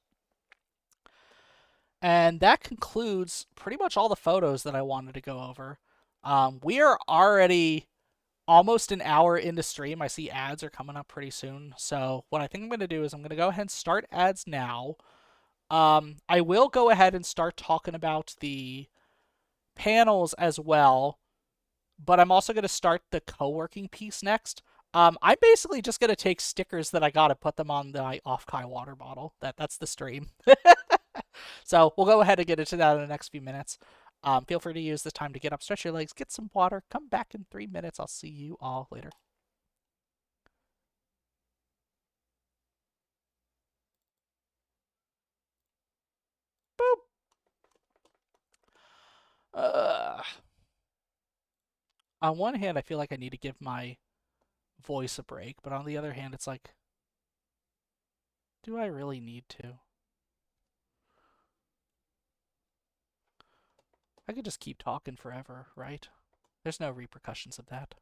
And that concludes pretty much all the photos that I wanted to go over. We are already almost an hour into stream. I see ads are coming up pretty soon. So what I think I'm going to do is I'm going to go ahead and start ads now. I will go ahead and start talking about the panels as well, but I'm also going to start the co-working piece next. I'm basically just going to take stickers that I got and put them on my Offkai water bottle. That's the stream. So we'll go ahead and get into that in the next few minutes. Feel free to use this time to get up, stretch your legs, get some water, come back in 3 minutes. I'll see you all later. Boop. Uh, on one hand, I feel like I need to give my voice a break, but on the other hand, it's like, do I really need to? I could just keep talking forever, right? There's no repercussions of that.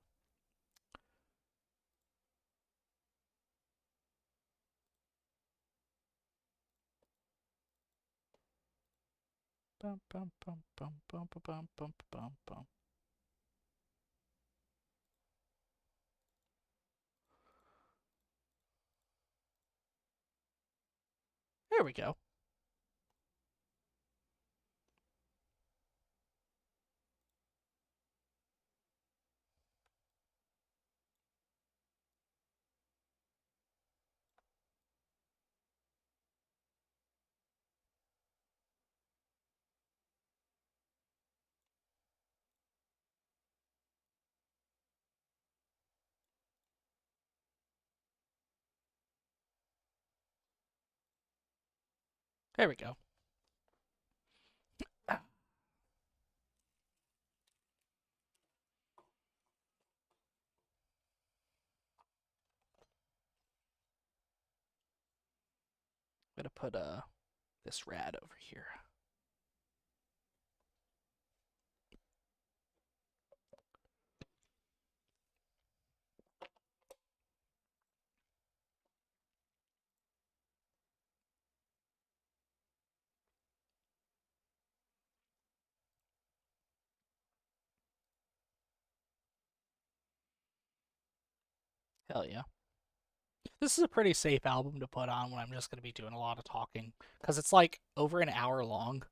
Bum, bum, bum, bum, bum, bum, bum, bum, bum. There we go. There we go. I'm gonna put this rad over here. Hell yeah. This is a pretty safe album to put on when I'm just going to be doing a lot of talking, because it's like over an hour long,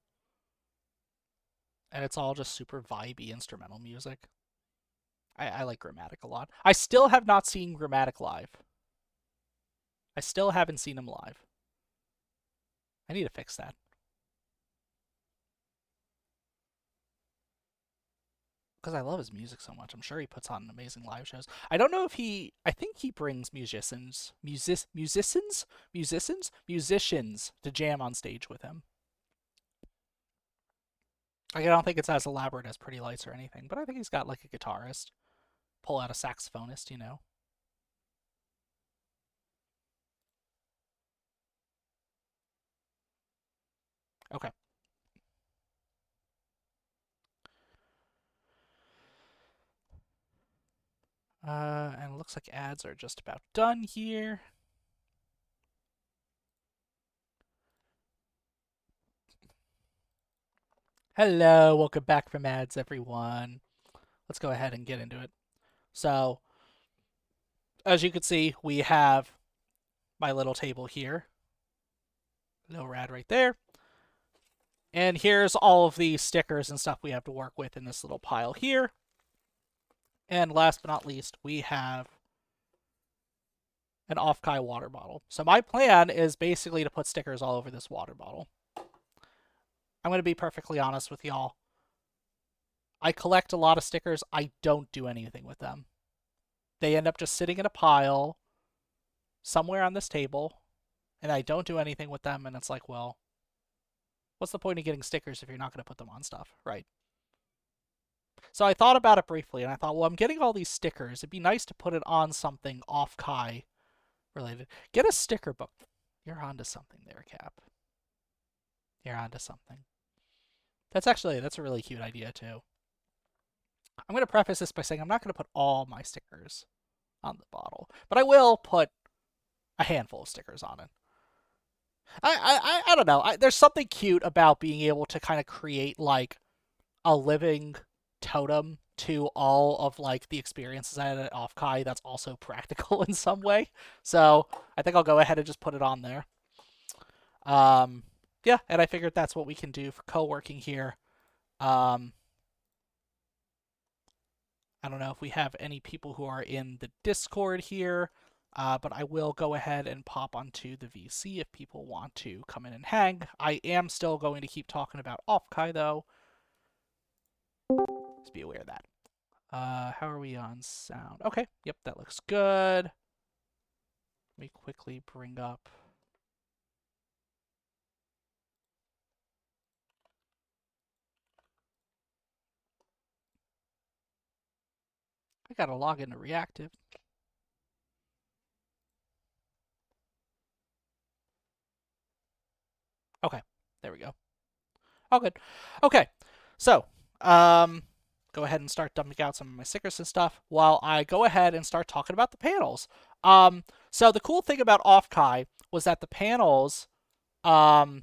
and it's all just super vibey instrumental music. I like Grammatic a lot. I still have not seen Grammatic live. I still haven't seen him live. I need to fix that. Because I love his music so much. I'm sure he puts on amazing live shows. I don't know if he. I think he brings musicians to jam on stage with him. Like, I don't think it's as elaborate as Pretty Lights or anything, but I think he's got like a guitarist, pull out a saxophonist, you know. Okay. And it looks like ads are just about done here. Hello, welcome back from ads, everyone. Let's go ahead and get into it. So, as you can see, we have my little table here. Little rad right there. And here's all of the stickers and stuff we have to work with in this little pile here. And last but not least, we have an Offkai water bottle. So my plan is basically to put stickers all over this water bottle. I'm going to be perfectly honest with y'all. I collect a lot of stickers. I don't do anything with them. They end up just sitting in a pile somewhere on this table, and I don't do anything with them, and it's like, well, what's the point of getting stickers if you're not going to put them on stuff, right? So I thought about it briefly, and I thought, well, I'm getting all these stickers. It'd be nice to put it on something Offkai related. Get a sticker book. You're onto something there, Cap. You're onto something. That's a really cute idea, too. I'm going to preface this by saying I'm not going to put all my stickers on the bottle, but I will put a handful of stickers on it. I don't know. There's something cute about being able to kind of create like a living totem to all of like the experiences I had at Offkai that's also practical in some way. So I think I'll go ahead and just put it on there. Yeah, and I figured that's what we can do for co-working here. I don't know if we have any people who are in the Discord here, but I will go ahead and pop onto the VC if people want to come in and hang. I am still going to keep talking about Offkai, though. Just be aware of that. How are we on sound? Okay, yep, that looks good. Let me quickly bring up... I gotta log into Reactive. Okay, there we go. Oh, good. Okay, so, go ahead and start dumping out some of my stickers and stuff while I go ahead and start talking about the panels. So the cool thing about Offkai was that the panels, um,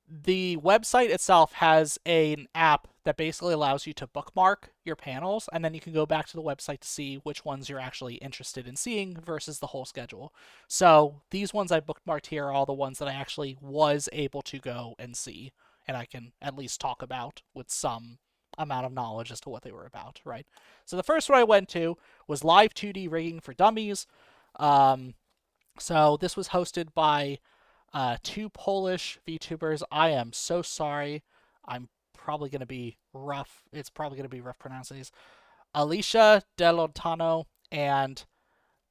the website itself has an app that basically allows you to bookmark your panels, and then you can go back to the website to see which ones you're actually interested in seeing versus the whole schedule. So these ones I bookmarked here are all the ones that I actually was able to go and see, and I can at least talk about with some amount of knowledge as to what they were about, right? So the first one I went to was Live 2D Rigging for Dummies. So this was hosted by two Polish VTubers. I am so sorry. I'm probably going to be rough. It's probably going to be rough pronouncing these. Alicia Delotano and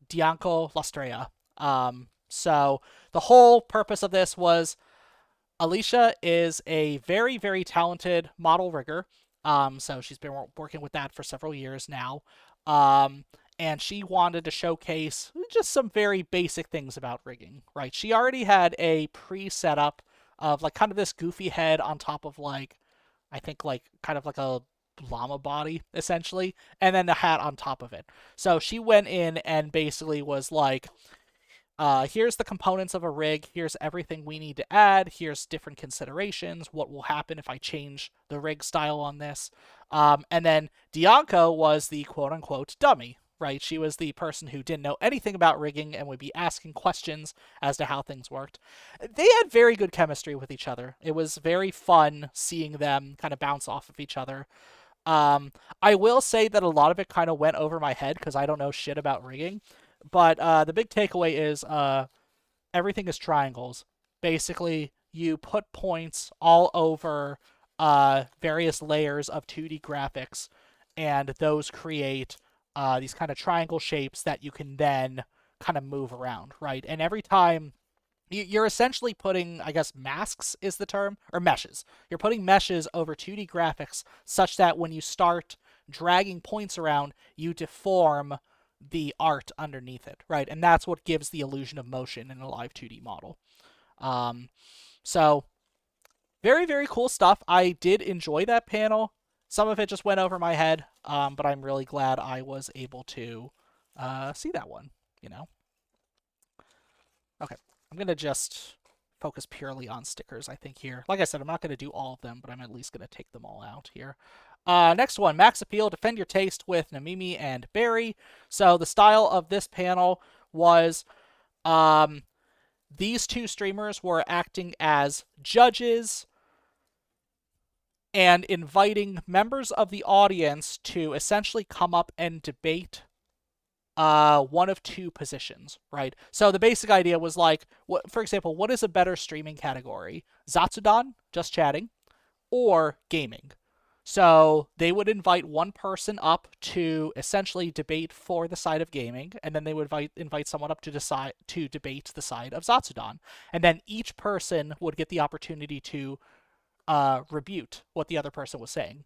Dianco Lastrea. So the whole purpose of this was Alicia is a very, very talented model rigger. So she's been working with that for several years now. Um, and she wanted to showcase just some very basic things about rigging, right? She already had a pre-setup of like kind of this goofy head on top of like, I think like kind of like a llama body essentially, and then a hat on top of it. So she went in and basically was like, here's the components of a rig. Here's everything we need to add. Here's different considerations. What will happen if I change the rig style on this? And then Dianco was the quote unquote dummy, right? She was the person who didn't know anything about rigging and would be asking questions as to how things worked. They had very good chemistry with each other. It was very fun seeing them kind of bounce off of each other. I will say that a lot of it kind of went over my head because I don't know shit about rigging. But the big takeaway is everything is triangles. Basically, you put points all over various layers of 2D graphics, and those create these kind of triangle shapes that you can then kind of move around, right? And every time you're essentially putting, I guess, masks is the term, or meshes. You're putting meshes over 2D graphics such that when you start dragging points around, you deform the art underneath it, right? And that's what gives the illusion of motion in a live 2D model. Um, so Very, very cool stuff. I did enjoy that panel. Some of it just went over my head, but I'm really glad I was able to see that one, you know? Okay, I'm going to just focus purely on stickers, I think, here. Like I said, I'm not going to do all of them, but I'm at least going to take them all out here. Next one, Max Appeal, Defend Your Taste with Namimi and Barry. So the style of this panel was these two streamers were acting as judges and inviting members of the audience to essentially come up and debate one of two positions, right? So the basic idea was like, for example, what is a better streaming category? Zatsudan, just chatting, or gaming? So they would invite one person up to essentially debate for the side of gaming, and then they would invite someone up to debate the side of Zatsudan, and then each person would get the opportunity to rebut what the other person was saying.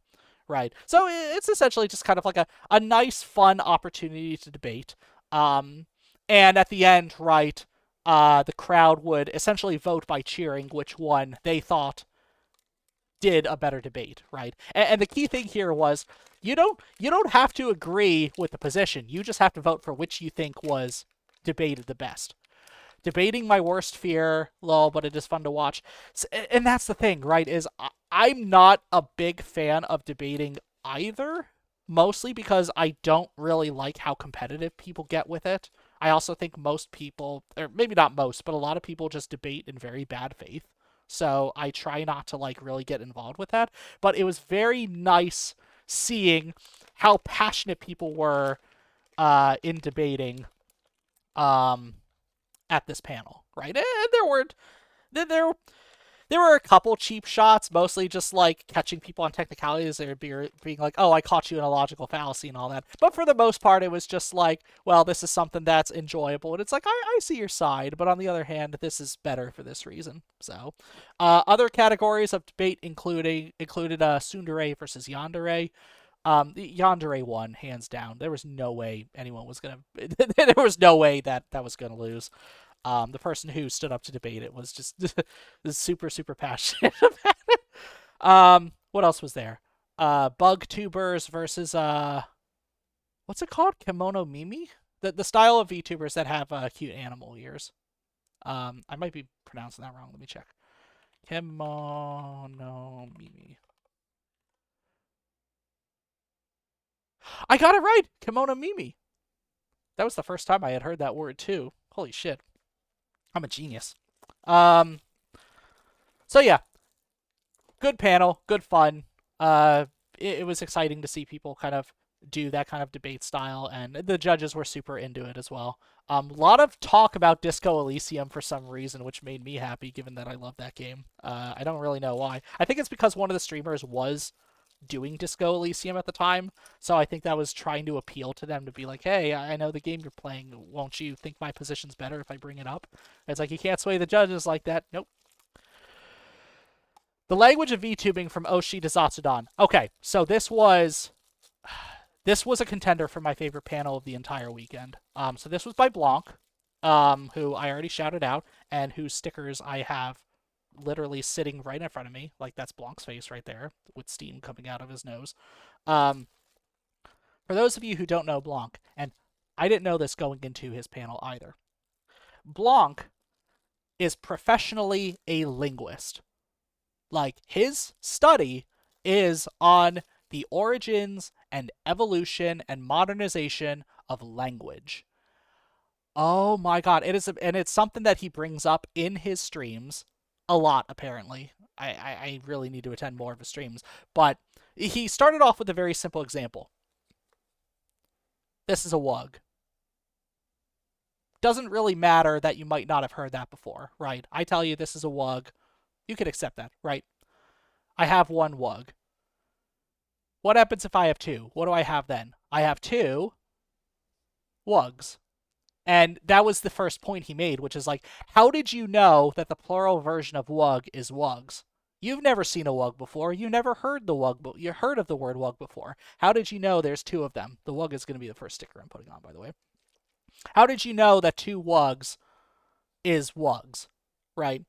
Right. So it's essentially just kind of like a nice, fun opportunity to debate. And at the end, right, the crowd would essentially vote by cheering which one they thought did a better debate, right? And the key thing here was you don't have to agree with the position. You just have to vote for which you think was debated the best. Debating my worst fear, lol, but it is fun to watch. And that's the thing, right? Is I'm not a big fan of debating either, mostly because I don't really like how competitive people get with it. I also think most people, or maybe not most, but a lot of people just debate in very bad faith. So I try not to like really get involved with that. But it was very nice seeing how passionate people were in debating at this panel, right? And there there were a couple cheap shots, mostly just like catching people on technicalities. They were being like, "Oh, I caught you in a logical fallacy" and all that. But for the most part, it was just like, "Well, this is something that's enjoyable," and it's like, I see your side, but on the other hand, this is better for this reason. So, other categories of debate included Tsundere versus Yandere. Yandere won hands down. There was no way anyone was gonna. There was no way that was gonna lose. The person who stood up to debate it was just super, super passionate about it. What else was there? Bug tubers versus what's it called? Kimono Mimi? The style of VTubers that have cute animal ears. I might be pronouncing that wrong. Let me check. Kimono Mimi. I got it right. Kimono Mimi. That was the first time I had heard that word too. Holy shit. I'm a genius. Um, so yeah, good panel, good fun. It was exciting to see people kind of do that kind of debate style, and the judges were super into it as well. A lot of talk about Disco Elysium for some reason, which made me happy, given that I love that game. I don't really know why. I think it's because one of the streamers was doing Disco Elysium at the time, so I think that was trying to appeal to them to be like, hey, I know the game you're playing. Won't you think my position's better if I bring it up? It's like, you can't sway the judges like that. Nope. The language of VTubing from Oshi to Zatsudan. Okay, so this was a contender for my favorite panel of the entire weekend. So this was by Blanc, who I already shouted out, and whose stickers I have literally sitting right in front of me. Like, that's Blanc's face right there, with steam coming out of his nose. Um, for those of you who don't know Blanc, and I didn't know this going into his panel either, Blanc is professionally a linguist. Like, his study is on the origins and evolution and modernization of language. Oh my god, and it's something that he brings up in his streams a lot, apparently. I really need to attend more of his streams. But he started off with a very simple example. This is a wug. Doesn't really matter that you might not have heard that before, right? I tell you this is a wug. You could accept that, right? I have one wug. What happens if I have two? What do I have then? I have two wugs. And that was the first point he made, which is like, how did you know that the plural version of wug is wugs? You've never seen a wug before. You never heard the wug, but you heard of the word wug before. How did you know there's two of them? The wug is going to be the first sticker I'm putting on, by the way. How did you know that two wugs is wugs, right?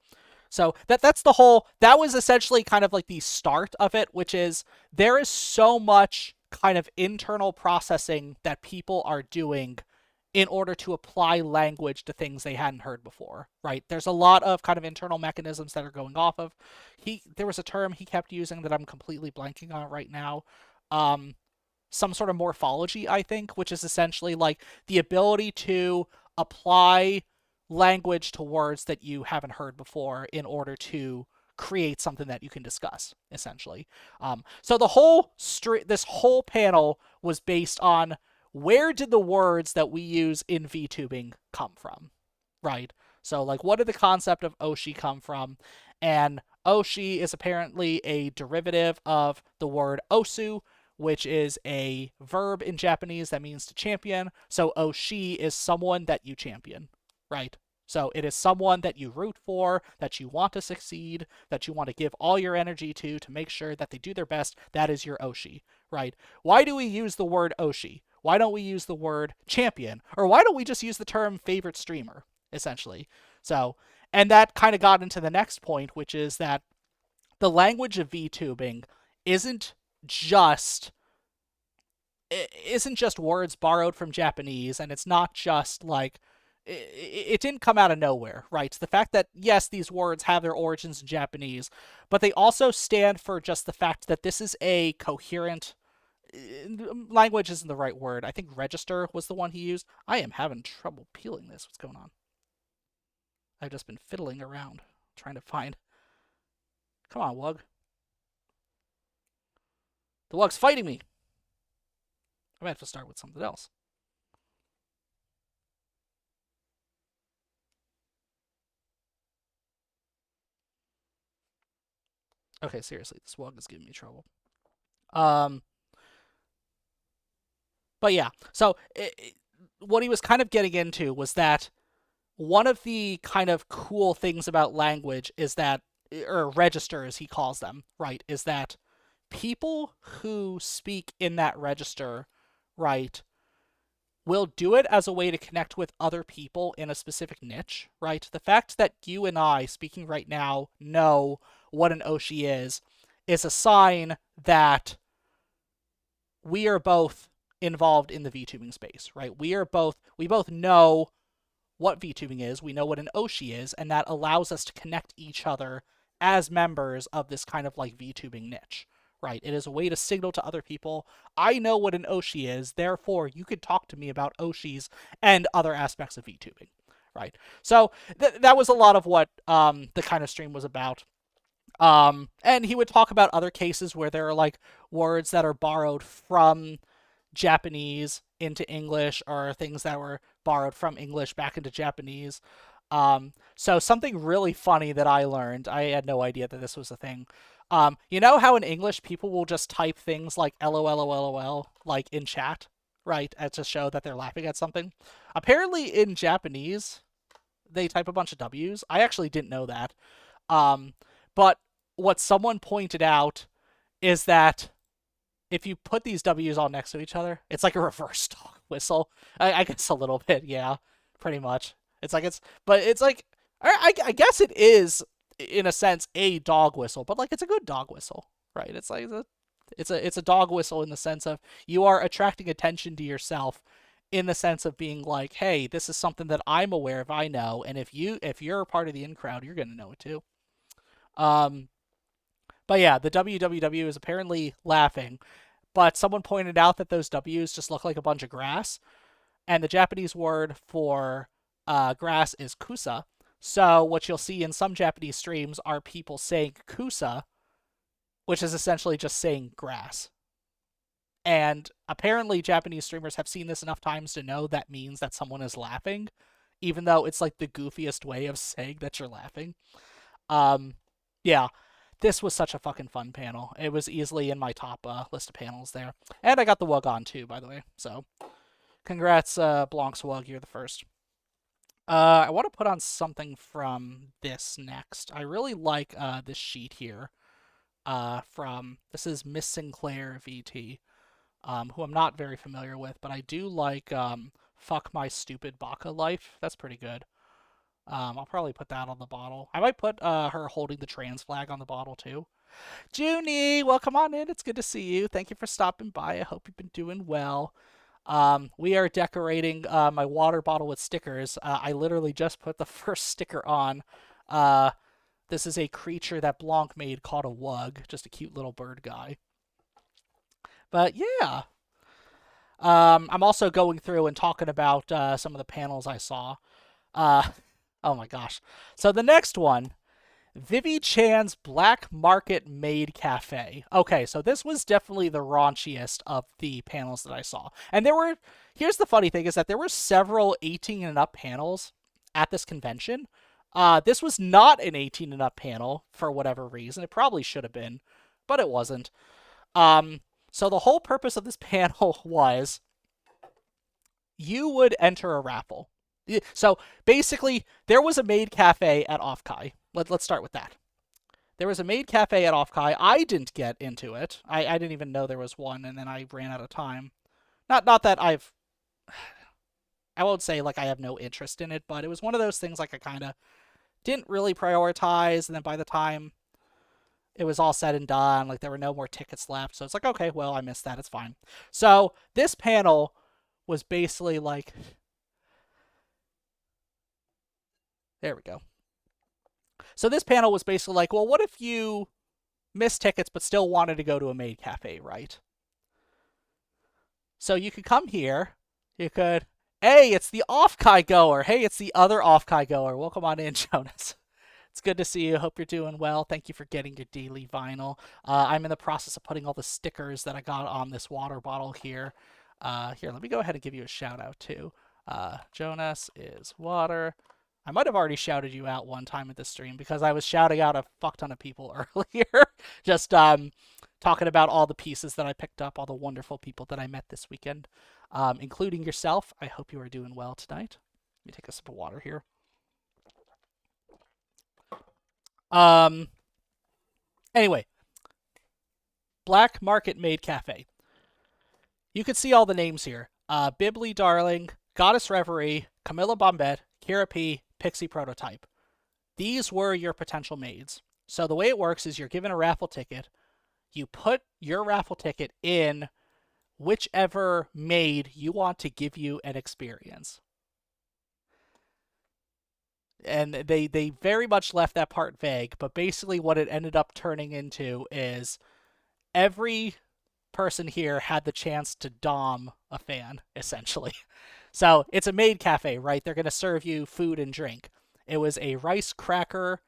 So that's the whole. That was essentially kind of like the start of it, which is there is so much kind of internal processing that people are doing in order to apply language to things they hadn't heard before, right? There's a lot of kind of internal mechanisms that are going off of. There was a term he kept using that I'm completely blanking on right now. Um, some sort of morphology, I think, which is essentially like the ability to apply language to words that you haven't heard before in order to create something that you can discuss, essentially. So this whole panel was based on where did the words that we use in VTubing come from, right? So like, what did the concept of Oshi come from? And Oshi is apparently a derivative of the word osu, which is a verb in Japanese that means to champion. So Oshi is someone that you champion, right? So it is someone that you root for, that you want to succeed, that you want to give all your energy to make sure that they do their best. That is your Oshi, right? Why do we use the word Oshi? Why don't we use the word champion? Or why don't we just use the term favorite streamer, essentially? So, and that kind of got into the next point, which is that the language of VTubing isn't just isn't just words borrowed from Japanese, and it's not just like it didn't come out of nowhere, right? The fact that yes, these words have their origins in Japanese, but they also stand for just the fact that this is a coherent language isn't the right word. I think register was the one he used. I am having trouble peeling this. What's going on? I've just been fiddling around trying to find. Come on, Wug. The Wug's fighting me. I might have to start with something else. Okay, seriously, this Wug is giving me trouble. Um, but yeah, so what he was kind of getting into was that one of the kind of cool things about language is that, or register as he calls them, right, is that people who speak in that register, right, will do it as a way to connect with other people in a specific niche, right? The fact that you and I, speaking right now, know what an Oshi is a sign that we are both involved in the VTubing space, right? We both know what VTubing is, we know what an Oshi is, and that allows us to connect each other as members of this kind of like VTubing niche, right? It is a way to signal to other people, I know what an Oshi is, therefore you could talk to me about Oshis and other aspects of VTubing, right? So that was a lot of what the kind of stream was about. And he would talk about other cases where there are like words that are borrowed from Japanese into English or things that were borrowed from English back into Japanese. So something really funny that I learned, I had no idea that this was a thing. You know how in English people will just type things like LOL like in chat, right? To show that they're laughing at something. Apparently in Japanese, they type a bunch of W's. I actually didn't know that. Um, but what someone pointed out is that if you put these W's all next to each other, it's like a reverse dog whistle. I guess a little bit, yeah, pretty much. But it's like, I guess it is in a sense a dog whistle, but like it's a good dog whistle, right? It's a dog whistle in the sense of you are attracting attention to yourself, in the sense of being like, hey, this is something that I'm aware of, I know, and if you're a part of the in crowd, you're gonna know it too. Um, but yeah, the WWW is apparently laughing, but someone pointed out that those W's just look like a bunch of grass, and the Japanese word for grass is kusa. So what you'll see in some Japanese streams are people saying kusa, which is essentially just saying grass. And apparently Japanese streamers have seen this enough times to know that means that someone is laughing, even though it's like the goofiest way of saying that you're laughing. Um, yeah, this was such a fucking fun panel. It was easily in my top list of panels there. And I got the Wug on too, by the way. So congrats, Blancs Wug, you're the first. I want to put on something from this next. I really like this sheet here. This is Miss Sinclair VT, who I'm not very familiar with, but I do like Fuck My Stupid Baka Life. That's pretty good. I'll probably put that on the bottle. I might put her holding the trans flag on the bottle too. Junie, welcome on in. It's good to see you. Thank you for stopping by. I hope you've been doing well. We are decorating my water bottle with stickers. I literally just put the first sticker on. Uh, this is a creature that Blanc made called a wug, just a cute little bird guy. But yeah, I'm also going through and talking about some of the panels I saw. Uh, oh my gosh. So the next one, Vivi Chan's Black Market Maid Cafe. Okay, so this was definitely the raunchiest of the panels that I saw. And here's the funny thing is that there were several 18 and up panels at this convention. This was not an 18 and up panel for whatever reason. It probably should have been, but it wasn't. Um, so the whole purpose of this panel was you would enter a raffle. So basically, there was a maid cafe at Offkai. Let's start with that. There was a maid cafe at Offkai. I didn't get into it. I didn't even know there was one, and then I ran out of time. Not that I won't say like I have no interest in it, but it was one of those things like I kind of didn't really prioritize, and then by the time it was all said and done, like there were no more tickets left. So it's like, okay, well, I missed that. It's fine. So this panel was basically like, there we go. So this panel was basically like, well, what if you missed tickets but still wanted to go to a maid cafe, right? So you could come here. You could, hey, it's the Offkai goer. Hey, it's the other Offkai goer. Welcome on in, Jonas. It's good to see you. Hope you're doing well. Thank you for getting your daily vinyl. I'm in the process of putting all the stickers that I got on this water bottle here. Here, let me go ahead and give you a shout out too. Jonas is water. I might have already shouted you out one time at this stream because I was shouting out a fuck ton of people earlier. Just talking about all the pieces that I picked up, all the wonderful people that I met this weekend, including yourself. I hope you are doing well tonight. Let me take a sip of water here. Anyway, Black Market Maid Cafe. You can see all the names here. Bibli Darling, Goddess Reverie, Camilla Bombette, Kira P, Pixie Prototype. These were your potential maids. So the way it works is you're given a raffle ticket. You put your raffle ticket in whichever maid you want to give you an experience. And they very much left that part vague, but basically what it ended up turning into is every person here had the chance to dom a fan, essentially. So it's a maid cafe, right? They're going to serve you food and drink. It was a rice cracker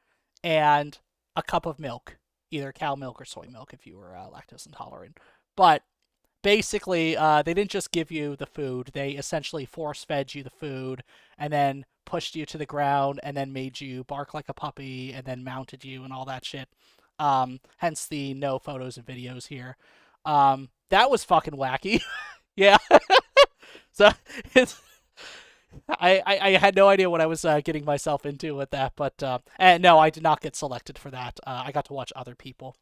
and a cup of milk, either cow milk or soy milk if you were lactose intolerant. But basically, they didn't just give you the food, they essentially force fed you the food and then pushed you to the ground and then made you bark like a puppy and then mounted you and all that shit. Hence the no photos and videos here. That was fucking wacky. Yeah. So it's I had no idea what I was getting myself into with that, but and no, I did not get selected for that. I got to watch other people.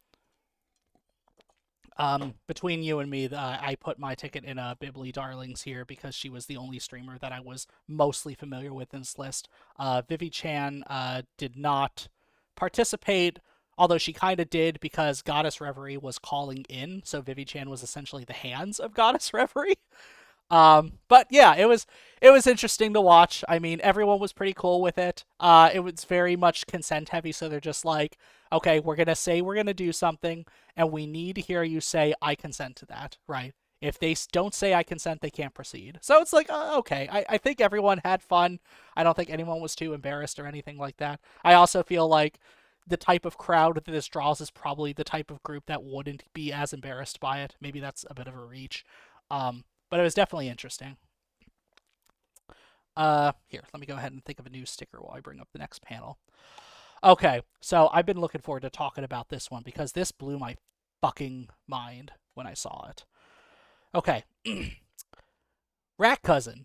Between you and me, I put my ticket in Bibli Darlings here because she was the only streamer that I was mostly familiar with in this list. Vivi Chan did not participate, although she kind of did because Goddess Reverie was calling in, so Vivi Chan was essentially the hands of Goddess Reverie. But yeah, it was interesting to watch. I mean, everyone was pretty cool with it. It was very much consent heavy, so they're just like, okay, we're gonna say we're gonna do something, and we need to hear you say I consent to that, right? If they don't say I consent, they can't proceed. So it's like, okay, I think everyone had fun. I don't think anyone was too embarrassed or anything like that. I also feel like the type of crowd that this draws is probably the type of group that wouldn't be as embarrassed by it. Maybe that's a bit of a reach. But it was definitely interesting. Here, let me go ahead and think of a new sticker while I bring up the next panel. Okay, so I've been looking forward to talking about this one because this blew my fucking mind when I saw it. Okay. Rat Cousin.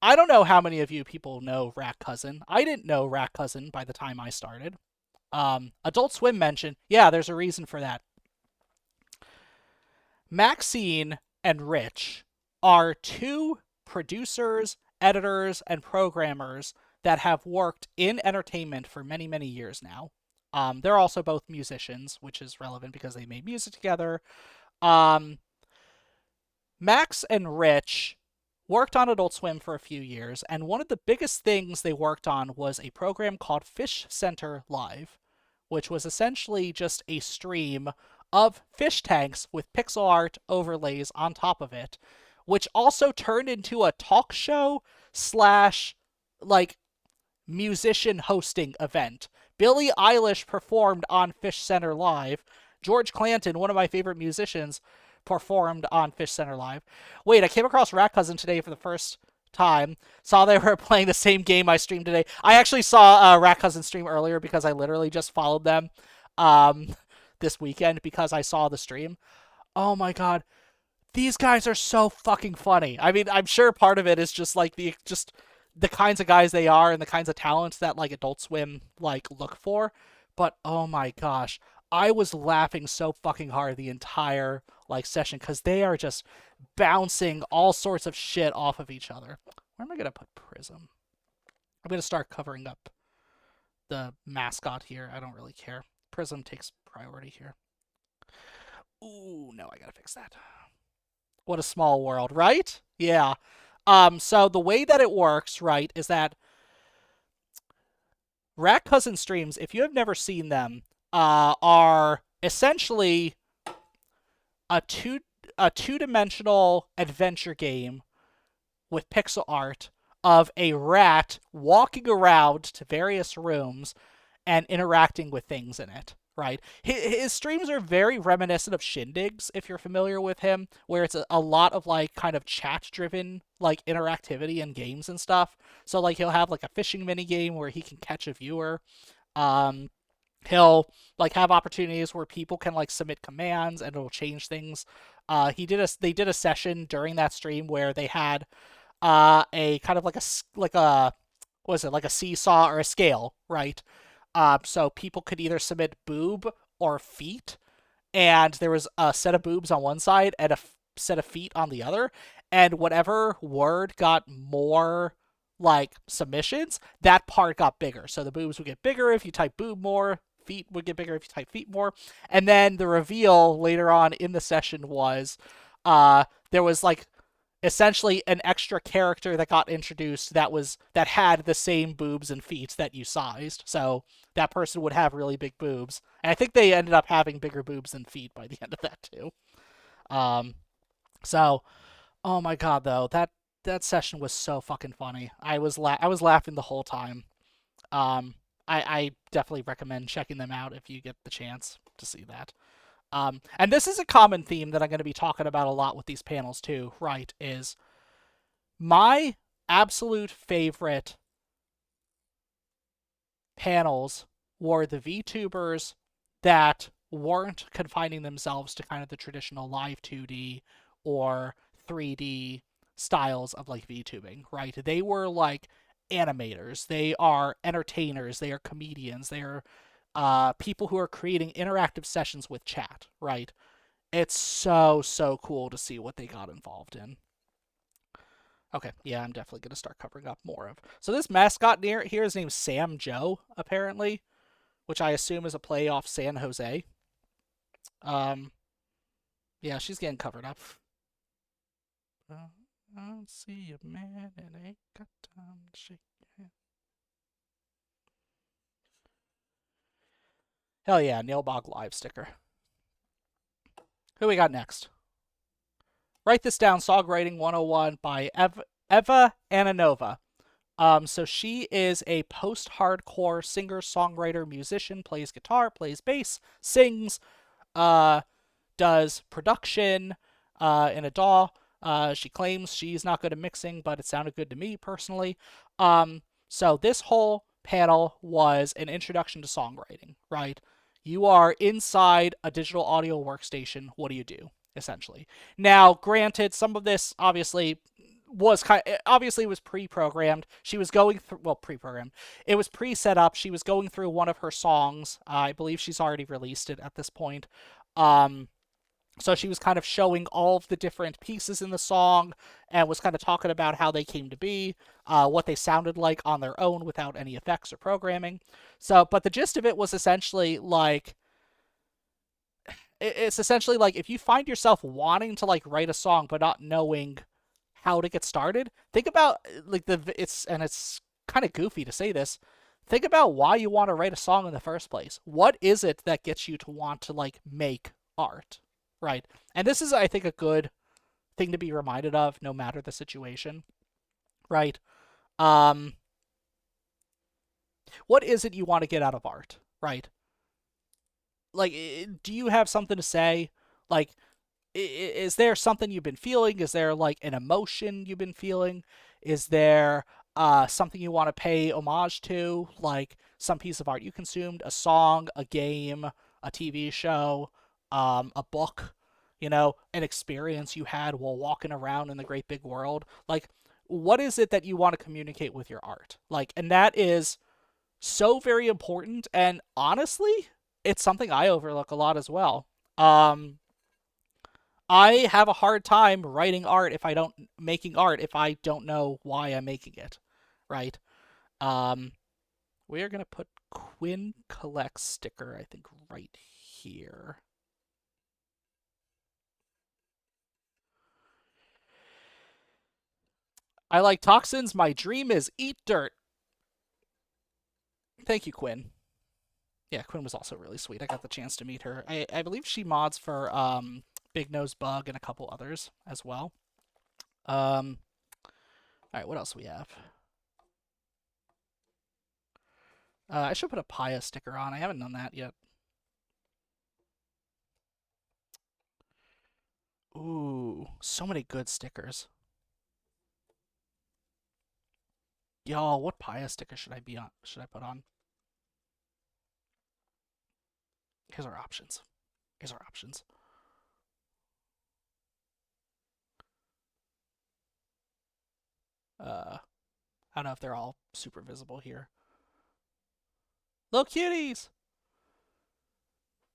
I don't know how many of you people know Rat Cousin. I didn't know Rat Cousin by the time I started. Adult Swim mentioned, yeah, there's a reason for that. Maxine and Rich are two producers, editors, and programmers that have worked in entertainment for many, many years now. They're also both musicians, which is relevant because they made music together. Um, Max and Rich worked on Adult Swim for a few years, and one of the biggest things they worked on was a program called Fish Center Live, which was essentially just a stream of fish tanks with pixel art overlays on top of it, which also turned into a talk show slash like musician hosting event. Billie Eilish performed on Fish Center Live. George Clanton, one of my favorite musicians, performed on Fish Center Live. Wait, I came across Rat Cousin today for the first time. Saw they were playing the same game I streamed today. I actually saw Rat Cousin stream earlier because I literally just followed them um, this weekend because I saw the stream. Oh my god, these guys are so fucking funny. I mean, I'm sure part of it is just like the kinds of guys they are and the kinds of talents that like Adult Swim like look for. But oh my gosh, I was laughing so fucking hard the entire like session because they are just bouncing all sorts of shit off of each other. Where am I gonna put Prism? I'm gonna start covering up the mascot here. I don't really care. Prism takes priority here. Ooh, no, I gotta fix that. What a small world, right? Yeah. So the way that it works, right, is that Rat Cousin streams, if you have never seen them, are essentially a two-dimensional adventure game with pixel art of a rat walking around to various rooms and interacting with things in it. Right, his streams are very reminiscent of Shindig's, if you're familiar with him, where it's a lot of like kind of chat-driven like interactivity and games and stuff. So like he'll have like a fishing mini game where he can catch a viewer. Um, he'll like have opportunities where people can like submit commands and it'll change things. They did a session during that stream where they had a kind of like a what is it, like a seesaw or a scale, right? So people could either submit boob or feet, and there was a set of boobs on one side and a set of feet on the other, and whatever word got more like submissions, that part got bigger. So the boobs would get bigger if you type boob more, feet would get bigger if you type feet more, and then the reveal later on in the session was there was like essentially an extra character that got introduced that had the same boobs and feet that you sized. So that person would have really big boobs. And I think they ended up having bigger boobs than feet by the end of that too. Um so oh my god though, that session was so fucking funny. I was laughing the whole time. I definitely recommend checking them out if you get the chance to see that. And this is a common theme that I'm going to be talking about a lot with these panels too, right? Is my absolute favorite panels were the VTubers that weren't confining themselves to kind of the traditional live 2D or 3D styles of like VTubing, right? They were like animators, they are entertainers, they are comedians, they are people who are creating interactive sessions with chat, right? It's so cool to see what they got involved in. Okay, yeah, I'm definitely going to start covering up more of. So this mascot near here is named Sam Joe, apparently, which I assume is a play off San Jose. Um, yeah, she's getting covered up. I don't see a man and ain't got time to shake your hand. Hell yeah, Nailbog Live sticker. Who we got next? Write this down, Songwriting 101 by Eva Ananova. So she is a post-hardcore singer, songwriter, musician, plays guitar, plays bass, sings, does production in a DAW. She claims she's not good at mixing, but it sounded good to me personally. So this whole panel was an introduction to songwriting, right? You are inside a digital audio workstation. What do? Essentially. Now, granted, some of this obviously was pre-programmed. She was going through pre-programmed. It was pre-set up. She was going through one of her songs. I believe she's already released it at this point. So she was kind of showing all of the different pieces in the song and was kind of talking about how they came to be, what they sounded like on their own without any effects or programming. So, but the gist of it was essentially like it's essentially like if you find yourself wanting to like write a song but not knowing how to get started, think about like it's kind of goofy to say this. Think about why you want to write a song in the first place. What is it that gets you to want to like make art, right? And this is, I think, a good thing to be reminded of, no matter the situation, right? Um, what is it you want to get out of art, right? Like, do you have something to say? Like, is there something you've been feeling? Is there like an emotion you've been feeling? Is there something you want to pay homage to, like some piece of art you consumed, a song, a game, a TV show, a book, an experience you had while walking around in the great big world? Like, what is it that you want to communicate with your art? Like, and that is so very important. And honestly, it's something I overlook a lot as well. I have a hard time writing art if I don't making art if I don't know why I'm making it, right? Um, we are gonna put Quinn collects sticker, I think, right here. I like toxins. My dream is eat dirt. Thank you, Quinn. Yeah, Quinn was also really sweet. I got the chance to meet her. I believe she mods for Big Nose Bug and a couple others as well. Um, all right, what else we have? I should put a Paya sticker on. I haven't done that yet. Ooh, so many good stickers. Yo, what Paya sticker should I be on? Should I put on? Here's our options. Here's our options. I don't know if they're all super visible here. Little cuties.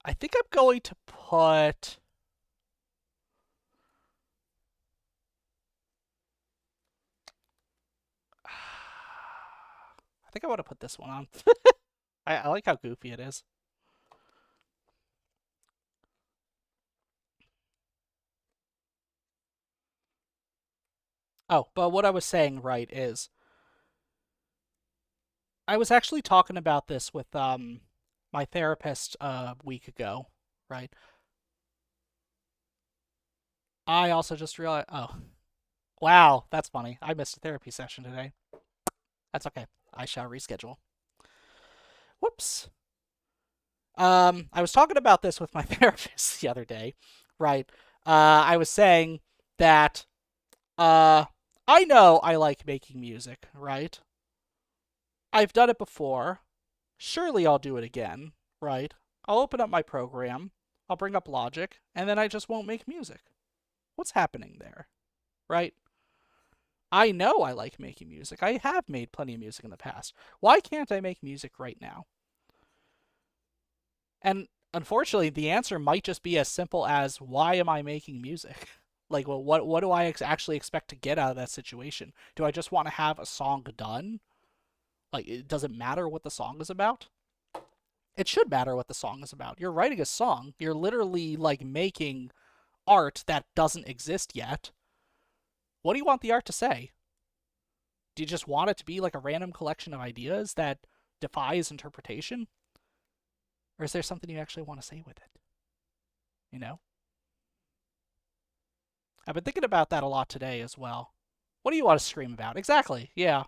I think I'm going to put. I think I want to put this one on. I like how goofy it is. Oh, but what I was saying right is I was actually talking about this with my therapist a week ago, right? I also just realized. Oh, wow, that's funny. I missed a therapy session today. That's okay. I shall reschedule. Whoops. I was talking about this with my therapist the other day, right? I was saying that uh, I know I like making music, right? I've done it before. Surely I'll do it again, right? I'll open up my program, I'll bring up Logic, and then I just won't make music. What's happening there, right? I know I like making music. I have made plenty of music in the past. Why can't I make music right now? And unfortunately, the answer might just be as simple as why am I making music? Like, well, what do I actually expect to get out of that situation? Do I just want to have a song done? Like, does it matter what the song is about? It should matter what the song is about. You're writing a song. You're literally like making art that doesn't exist yet. What do you want the art to say? Do you just want it to be like a random collection of ideas that defies interpretation? Or is there something you actually want to say with it? You know? I've been thinking about that a lot today as well. What do you want to scream about? Exactly. Yeah.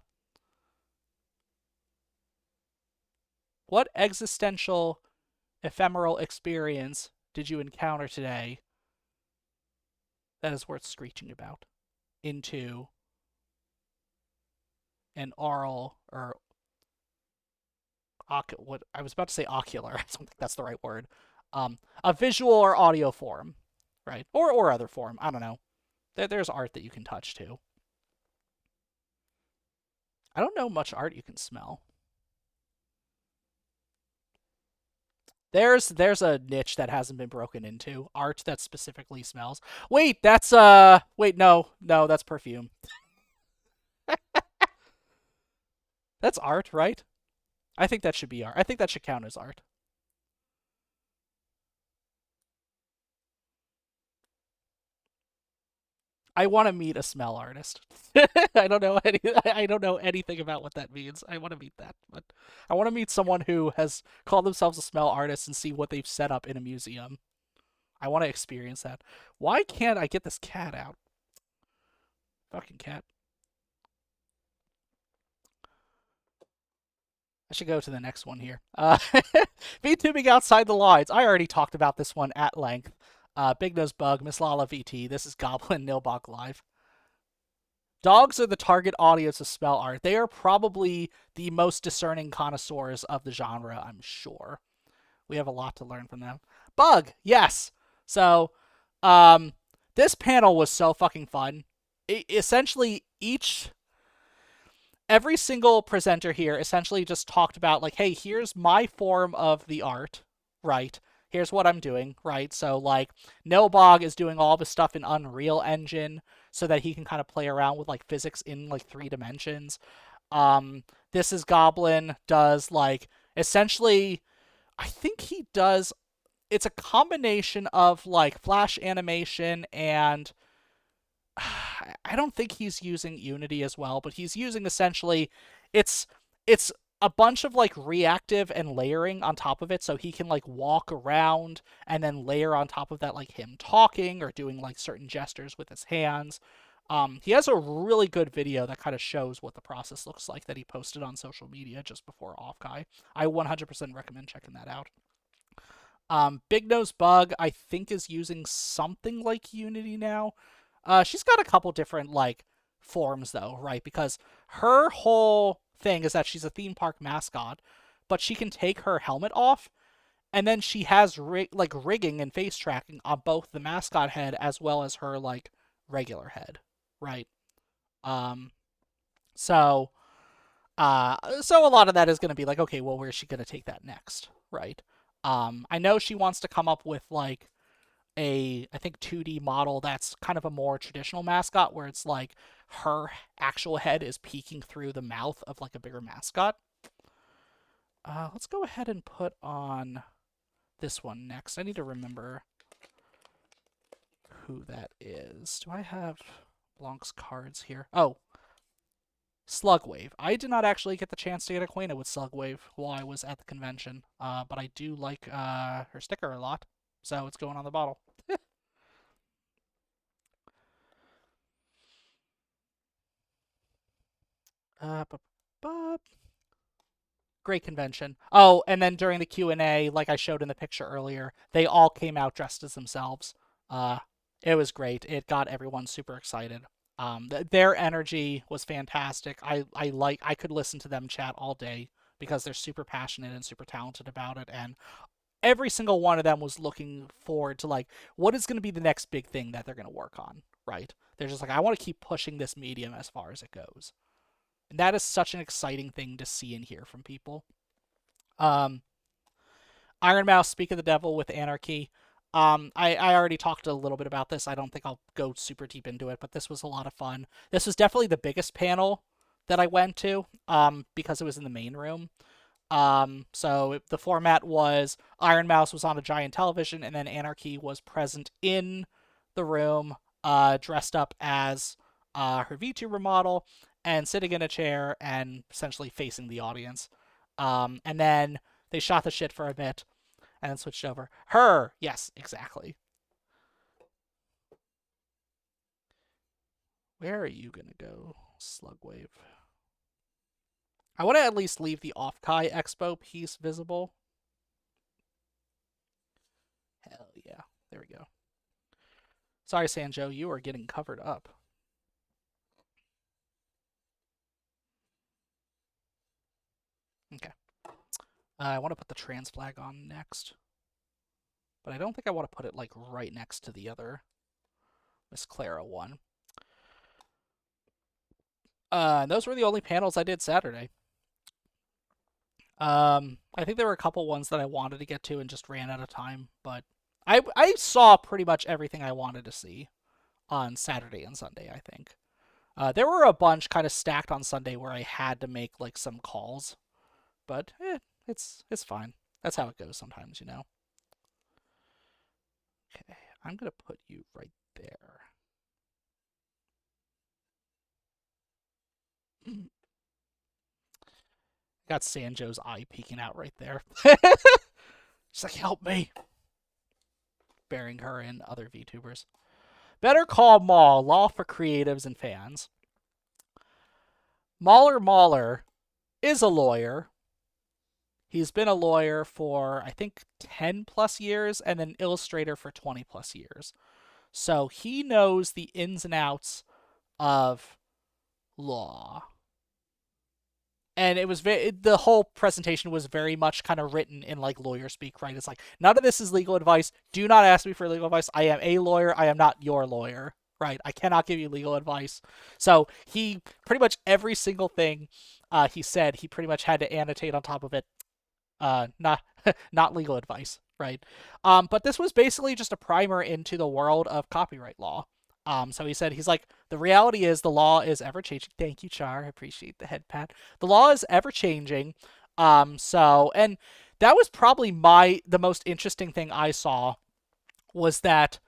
What existential, ephemeral experience did you encounter today that is worth screeching about into an oral or what I was about to say ocular. I don't think that's the right word. A visual or audio form, right? Or other form. I don't know. There's art that you can touch too. I don't know much art you can smell. There's a niche that hasn't been broken into. Art that specifically smells. Wait, that's wait, no, that's perfume. That's art, right? I think that should be art. I think that should count as art. I want to meet a smell artist. I don't know anything about what that means. I want to meet that, but I want to meet someone who has called themselves a smell artist and see what they've set up in a museum. I want to experience that. Why can't I get this cat out? Fucking cat. I should go to the next one here. VTubing outside the lines. I already talked about this one at length. Big Nose Bug, Miss Lala VT. This is Goblin Nilbog Live. Dogs are the target audience of smell art. They are probably the most discerning connoisseurs of the genre, I'm sure. We have a lot to learn from them. Bug, yes. So, um, this panel was so fucking fun. Essentially, every single presenter here essentially just talked about like, hey, here's my form of the art, right? Here's what I'm doing, right? So like Nilbog is doing all the stuff in Unreal Engine so that he can kind of play around with like physics in like 3 dimensions. This is Goblin does like essentially I think he does it's a combination of like flash animation and I don't think he's using Unity as well, but he's using essentially it's it's a bunch of like reactive and layering on top of it so he can like walk around and then layer on top of that like him talking or doing like certain gestures with his hands. He has a really good video that kind of shows what the process looks like that he posted on social media just before Offkai. I 100% recommend checking that out. Big Nose Bug, I think, is using something like Unity now. She's got a couple different like forms though, right? Because her whole thing is that she's a theme park mascot, but she can take her helmet off, and then she has like rigging and face tracking on both the mascot head as well as her like regular head, right? Um, so so a lot of that is going to be like, okay, well, where's she going to take that next, right? I know she wants to come up with like I think 2D model that's kind of a more traditional mascot where it's like her actual head is peeking through the mouth of like a bigger mascot. Let's go ahead and put on this one next. I need to remember who that is. Do I have Blanc's cards here? Oh, Slugwave. I did not actually get the chance to get acquainted with Slugwave while I was at the convention, but I do like her sticker a lot, so it's going on the bottle. uh, Great convention. Oh, and then during the Q&A, like I showed in the picture earlier, they all came out dressed as themselves. Uh, it was great. It got everyone super excited. Their energy was fantastic. I could listen to them chat all day because they're super passionate and super talented about it. And every single one of them was looking forward to like what is going to be the next big thing that they're going to work on. Right? They're just like, I want to keep pushing this medium as far as it goes. And that is such an exciting thing to see and hear from people. Um, Iron Mouse, Speak of the Devil with Anarchy. I already talked a little bit about this. I don't think I'll go super deep into it, but this was a lot of fun. This was definitely the biggest panel that I went to because it was in the main room. So the format was Iron Mouse was on a giant television, and then Anarchy was present in the room, dressed up as her VTuber model, and sitting in a chair and essentially facing the audience. And then they shot the shit for a bit, and then switched over. Her, yes, exactly. Where are you gonna go, Slugwave? I want to at least leave the Offkai Expo piece visible. Hell yeah. There we go. Sorry, Sanjo, you are getting covered up. Okay. I want to put the trans flag on next. But I don't think I want to put it like right next to the other Miss Clara one. Those were the only panels I did Saturday. I think there were a couple ones that I wanted to get to and just ran out of time, but I saw pretty much everything I wanted to see on Saturday and Sunday, I think. There were a bunch kind of stacked on Sunday where I had to make like some calls, but it's fine. That's how it goes sometimes, you know. Okay, I'm gonna put you right there. Got Sanjo's eye peeking out right there. She's like, "Help me!" Bearing her and other VTubers. Better Call Maul, Law for Creatives and Fans. Mauler is a lawyer. He's been a lawyer for, I think, 10 plus years and an illustrator for 20 plus years. So he knows the ins and outs of law. And it was the whole presentation was very much kind of written in like lawyer speak, right? It's like, none of this is legal advice. Do not ask me for legal advice. I am a lawyer. I am not your lawyer, right? I cannot give you legal advice. So he pretty much every single thing he said, he pretty much had to annotate on top of it. Not not legal advice, right? But this was basically just a primer into the world of copyright law. So he said, he's like, the reality is the law is ever changing. Thank you, Char. I appreciate the head pat. The law is ever changing. And that was probably the most interesting thing I saw was that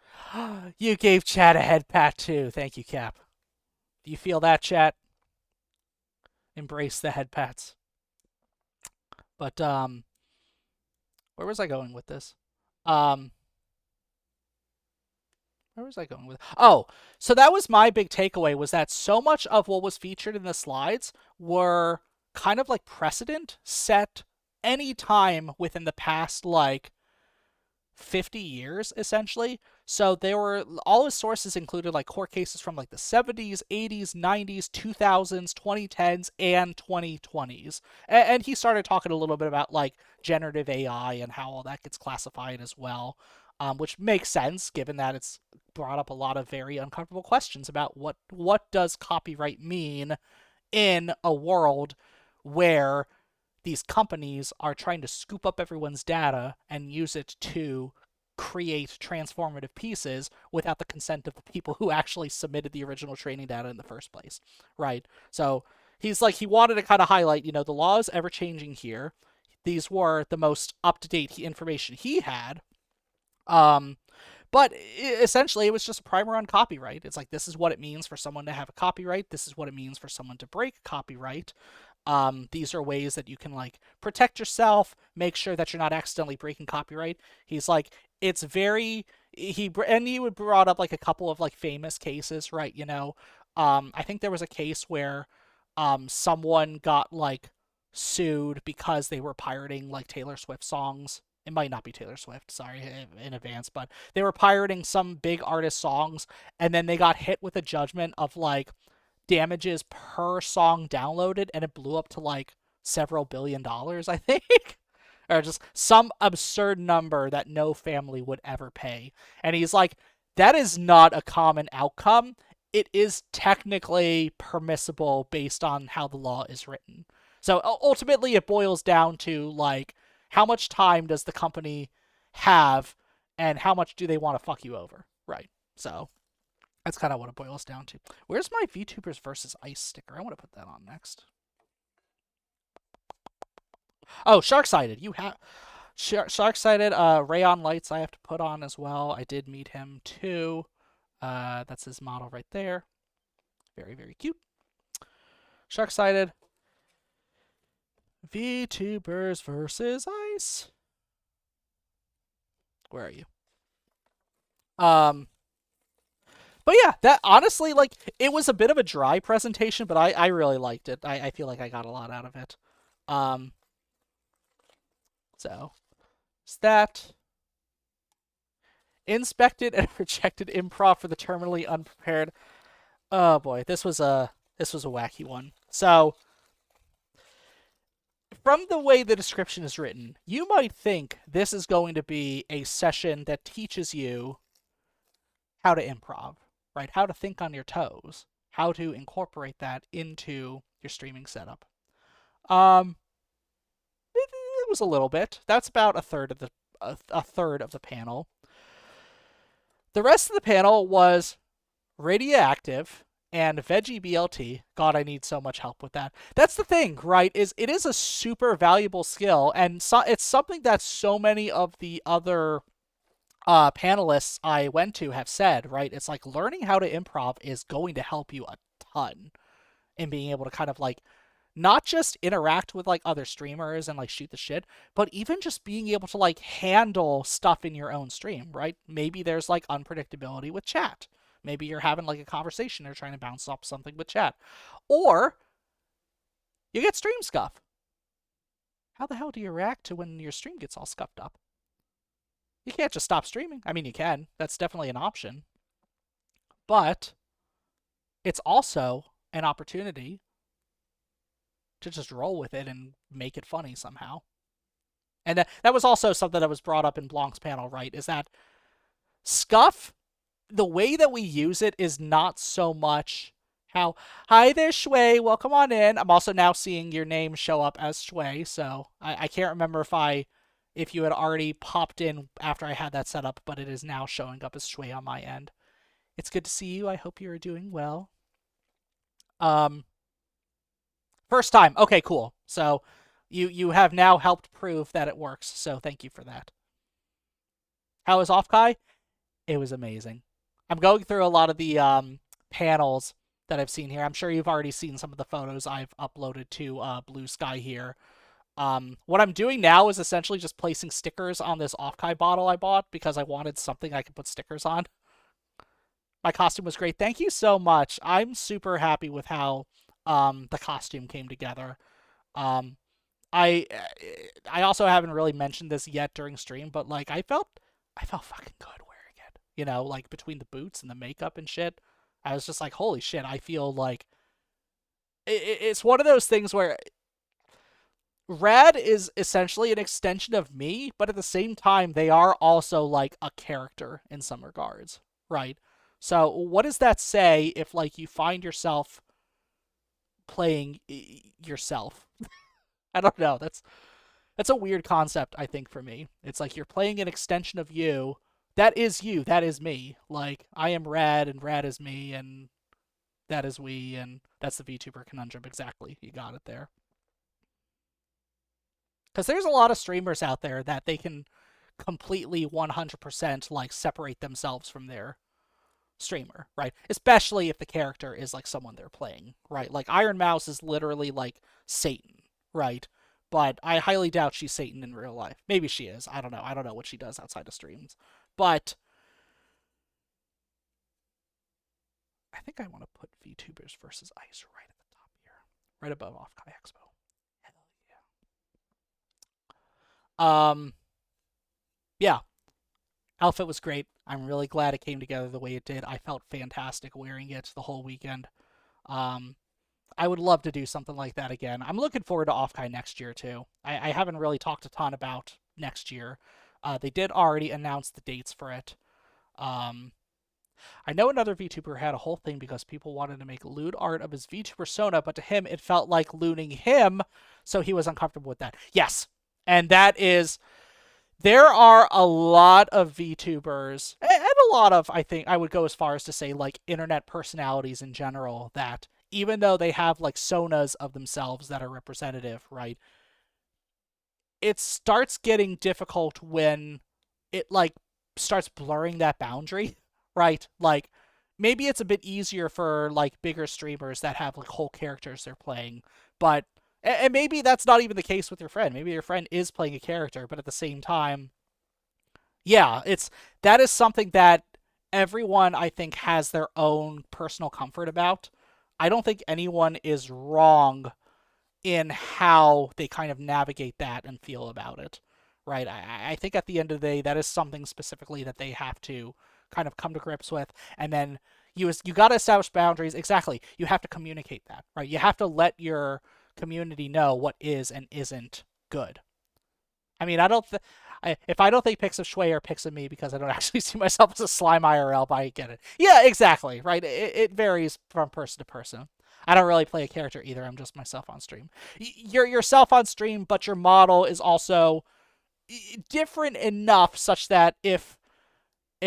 you gave Chad a head pat too. Thank you, Cap. Do you feel that, chat? Embrace the head pats. But where was I going with this? Um, where was I going with? Oh, so that was my big takeaway was that so much of what was featured in the slides were kind of like precedent set any time within the past like 50 years essentially. So there were all his sources included like court cases from like the 70s, 80s, 90s, 2000s, 2010s and 2020s. And he started talking a little bit about like generative AI and how all that gets classified as well. Which makes sense given that it's brought up a lot of very uncomfortable questions about what does copyright mean in a world where these companies are trying to scoop up everyone's data and use it to create transformative pieces without the consent of the people who actually submitted the original training data in the first place, right? So he's like, he wanted to kind of highlight, the law is ever changing here. These were the most up to date information he had. But essentially, it was just a primer on copyright. It's like, this is what it means for someone to have a copyright. This is what it means for someone to break copyright. These are ways that you can like protect yourself, make sure that you're not accidentally breaking copyright. He's like, it's very he would brought up like a couple of like famous cases, right? I think there was a case where someone got like sued because they were pirating like Taylor Swift songs. It might not be Taylor Swift, sorry in advance, but they were pirating some big artist songs, and then they got hit with a judgment of like damages per song downloaded, and it blew up to like several $billion, I think. Or just some absurd number that no family would ever pay. And he's like, that is not a common outcome. It is technically permissible based on how the law is written. So ultimately, it boils down to like, how much time does the company have, and how much do they want to fuck you over, right? So that's kind of what it boils down to. Where's my VTubers versus Ice sticker? I want to put that on next. Oh, Shark-Sided. You have Shark-Sided. Rayon Lights I have to put on as well. I did meet him too. That's his model right there. Very, very cute. Shark-Sided. VTubers versus Ice. Where are you? But yeah, that honestly, like, it was a bit of a dry presentation, but I really liked it. I feel like I got a lot out of it. Um, so it's that. Inspected and rejected improv for the terminally unprepared. Oh boy, this was a wacky one. So from the way the description is written, you might think this is going to be a session that teaches you how to improv, right? How to think on your toes, how to incorporate that into your streaming setup. Um, was a little bit. That's about a third of the panel. The rest of the panel was radioactive and veggie BLT. God, I need so much help with that. That's the thing, right? Is it is a super valuable skill, and it's something that so many of the other panelists I went to have said, right? It's like learning how to improv is going to help you a ton in being able to kind of like not just interact with like other streamers and like shoot the shit, but even just being able to like handle stuff in your own stream, right? Maybe there's like unpredictability with chat. Maybe you're having like a conversation or trying to bounce off something with chat. Or you get stream scuff. How the hell do you react to when your stream gets all scuffed up? You can't just stop streaming. I mean, you can. That's definitely an option. But it's also an opportunity to just roll with it and make it funny somehow. And that was also something that was brought up in Blanc's panel, right? Is that scuff, the way that we use it is not so much how, hi there, Shui, welcome on in. I'm also now seeing your name show up as Shui, so I can't remember if you had already popped in after I had that set up, but it is now showing up as Shui on my end. It's good to see you. I hope you're doing well. First time. Okay, cool. So you have now helped prove that it works, so thank you for that. How was Offkai? It was amazing. I'm going through a lot of the panels that I've seen here. I'm sure you've already seen some of the photos I've uploaded to Blue Sky here. What I'm doing now is essentially just placing stickers on this Offkai bottle I bought because I wanted something I could put stickers on. My costume was great. Thank you so much. I'm super happy with how the costume came together. Um, I I also haven't really mentioned this yet during stream, but like I felt fucking good wearing it. You know, like between the boots and the makeup and shit, I was just like, holy shit! I feel like it's one of those things where Rad is essentially an extension of me, but at the same time, they are also like a character in some regards, right? So, what does that say if like you find yourself playing yourself? I don't know. That's a weird concept, I think, for me. It's like you're playing an extension of you. That is you. That is me. Like I am Rad, and Rad is me, and that is we, and that's the VTuber conundrum. Exactly. You got it there. Because there's a lot of streamers out there that they can completely 100% like separate themselves from their streamer, right? Especially if the character is like someone they're playing, right? Like Iron Mouse is literally like Satan, right? But I highly doubt she's Satan in real life. Maybe she is. I don't know. I don't know what she does outside of streams. But I think I want to put VTubers versus Ice right at the top here, right above Offkai Expo. Hell yeah. Yeah. Outfit was great. I'm really glad it came together the way it did. I felt fantastic wearing it the whole weekend. Um, I would love to do something like that again. I'm looking forward to Offkai next year too. I haven't really talked a ton about next year. They did already announce the dates for it. Um, I know another VTuber had a whole thing because people wanted to make lewd art of his VTuber persona, but to him it felt like lewding him, so he was uncomfortable with that. Yes, and that is there are a lot of VTubers and a lot of, I think I would go as far as to say like internet personalities in general that even though they have like sonas of themselves that are representative, right? It starts getting difficult when it like starts blurring that boundary, right? Like maybe it's a bit easier for like bigger streamers that have like whole characters they're playing, but and maybe that's not even the case with your friend. Maybe your friend is playing a character, but at the same time, yeah, that is something that everyone I think has their own personal comfort about. I don't think anyone is wrong in how they kind of navigate that and feel about it, right? I think at the end of the day, that is something specifically that they have to kind of come to grips with, and then you got to establish boundaries. Exactly, you have to communicate that, right? You have to let your community know what is and isn't good. I mean, if I don't think pics of Shui are pics of me because I don't actually see myself as a slime IRL, but I get it. Yeah, exactly, right? It varies from person to person. I don't really play a character either. I'm just myself on stream. You're yourself on stream, but your model is also different enough such that if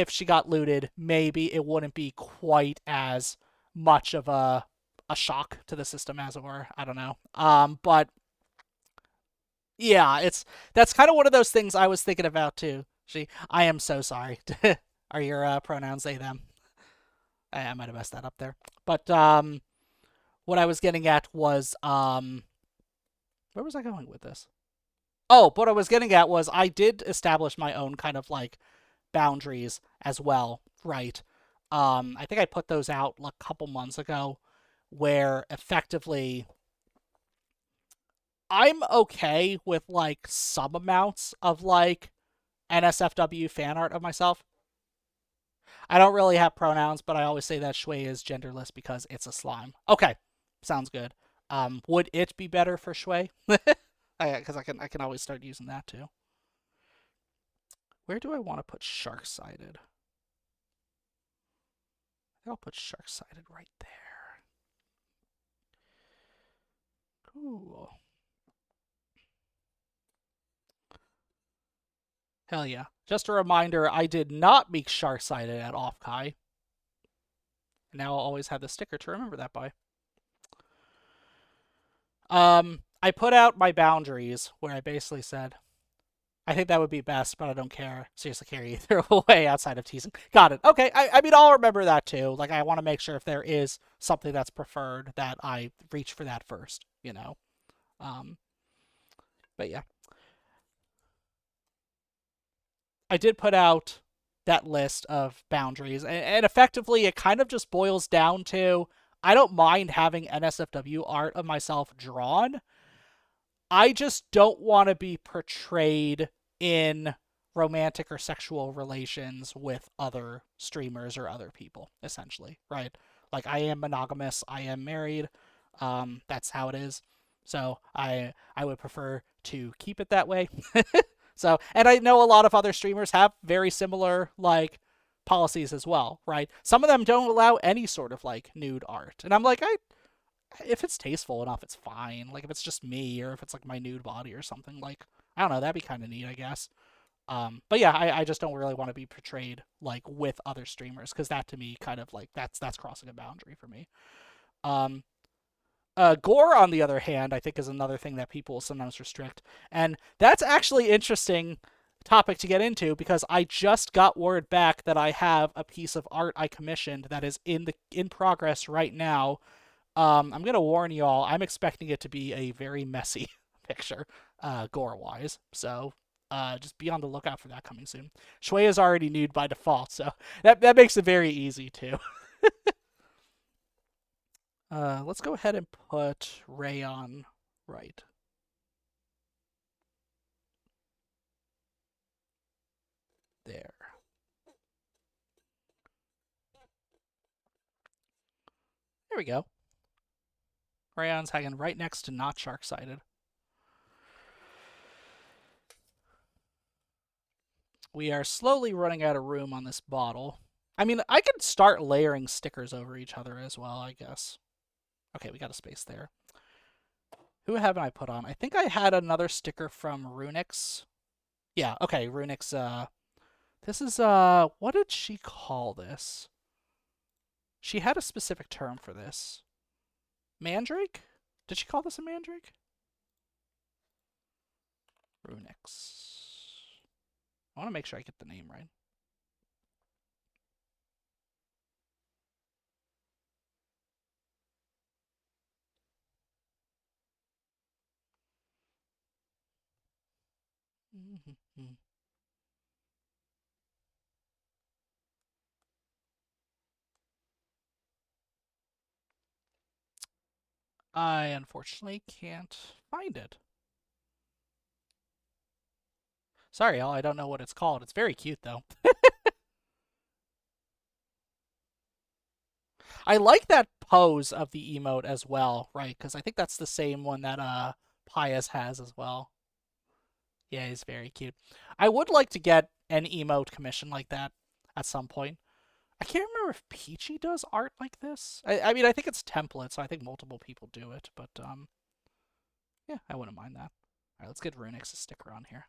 she got looted, maybe it wouldn't be quite as much of a shock to the system, as it were. I don't know. But yeah, that's kind of one of those things I was thinking about too. I am so sorry. Are your pronouns they them? I might have messed that up there. But what I was getting at was where was I going with this? Oh, what I was getting at was I did establish my own kind of like boundaries as well, right? I think I put those out a couple months ago, where effectively I'm okay with like some amounts of like NSFW fan art of myself. I don't really have pronouns, but I always say that Shui is genderless because it's a slime. Okay, sounds good. Would it be better for Shui? Because I can always start using that too. Where do I want to put shark-sided? I think I'll put shark-sided right there. Cool. Hell yeah. Just a reminder, I did not make shark-sided at Offkai. Now I'll always have the sticker to remember that by. I put out my boundaries where I basically said, I think that would be best, but I don't care. Seriously, care either way outside of teasing. Got it. Okay, I mean, I'll remember that too. Like, I want to make sure if there is something that's preferred that I reach for that first, you know? Um, but yeah. I did put out that list of boundaries, and effectively it kind of just boils down to I don't mind having NSFW art of myself drawn. I just don't want to be portrayed in romantic or sexual relations with other streamers or other people, essentially, right? Like I am monogamous, I am married. That's how it is. So I would prefer to keep it that way. So, and I know a lot of other streamers have very similar like policies as well, right? Some of them don't allow any sort of like nude art. And I'm like, if it's tasteful enough, it's fine. Like if it's just me or if it's like my nude body or something, like I don't know, that'd be kind of neat, I guess. But yeah, I just don't really want to be portrayed like with other streamers because that to me kind of like that's crossing a boundary for me. Um, Gore, on the other hand, I think is another thing that people sometimes restrict, and that's actually interesting topic to get into because I just got word back that I have a piece of art I commissioned that is in progress right now. I'm gonna warn you all. I'm expecting it to be a very messy picture, gore wise. So, just be on the lookout for that coming soon. Shui is already nude by default, so that makes it very easy too. Let's go ahead and put Rayon right there. There we go. Rayon's hanging right next to not shark-sided. We are slowly running out of room on this bottle. I mean, I could start layering stickers over each other as well, I guess. Okay, we got a space there. Who haven't I put on? I think I had another sticker from Runix. Yeah, okay, Runix, this is, what did she call this? She had a specific term for this. Mandrake? Did she call this a mandrake? Runix. I want to make sure I get the name right. I unfortunately can't find it. Sorry, y'all, I don't know what it's called. It's very cute, though. I like that pose of the emote as well, right? Because I think that's the same one that Pius has as well. Yeah, he's very cute. I would like to get an emote commission like that at some point. I can't remember if Peachy does art like this. I mean, I think it's template, so I think multiple people do it. But yeah, I wouldn't mind that. All right, let's get Runix a sticker on here.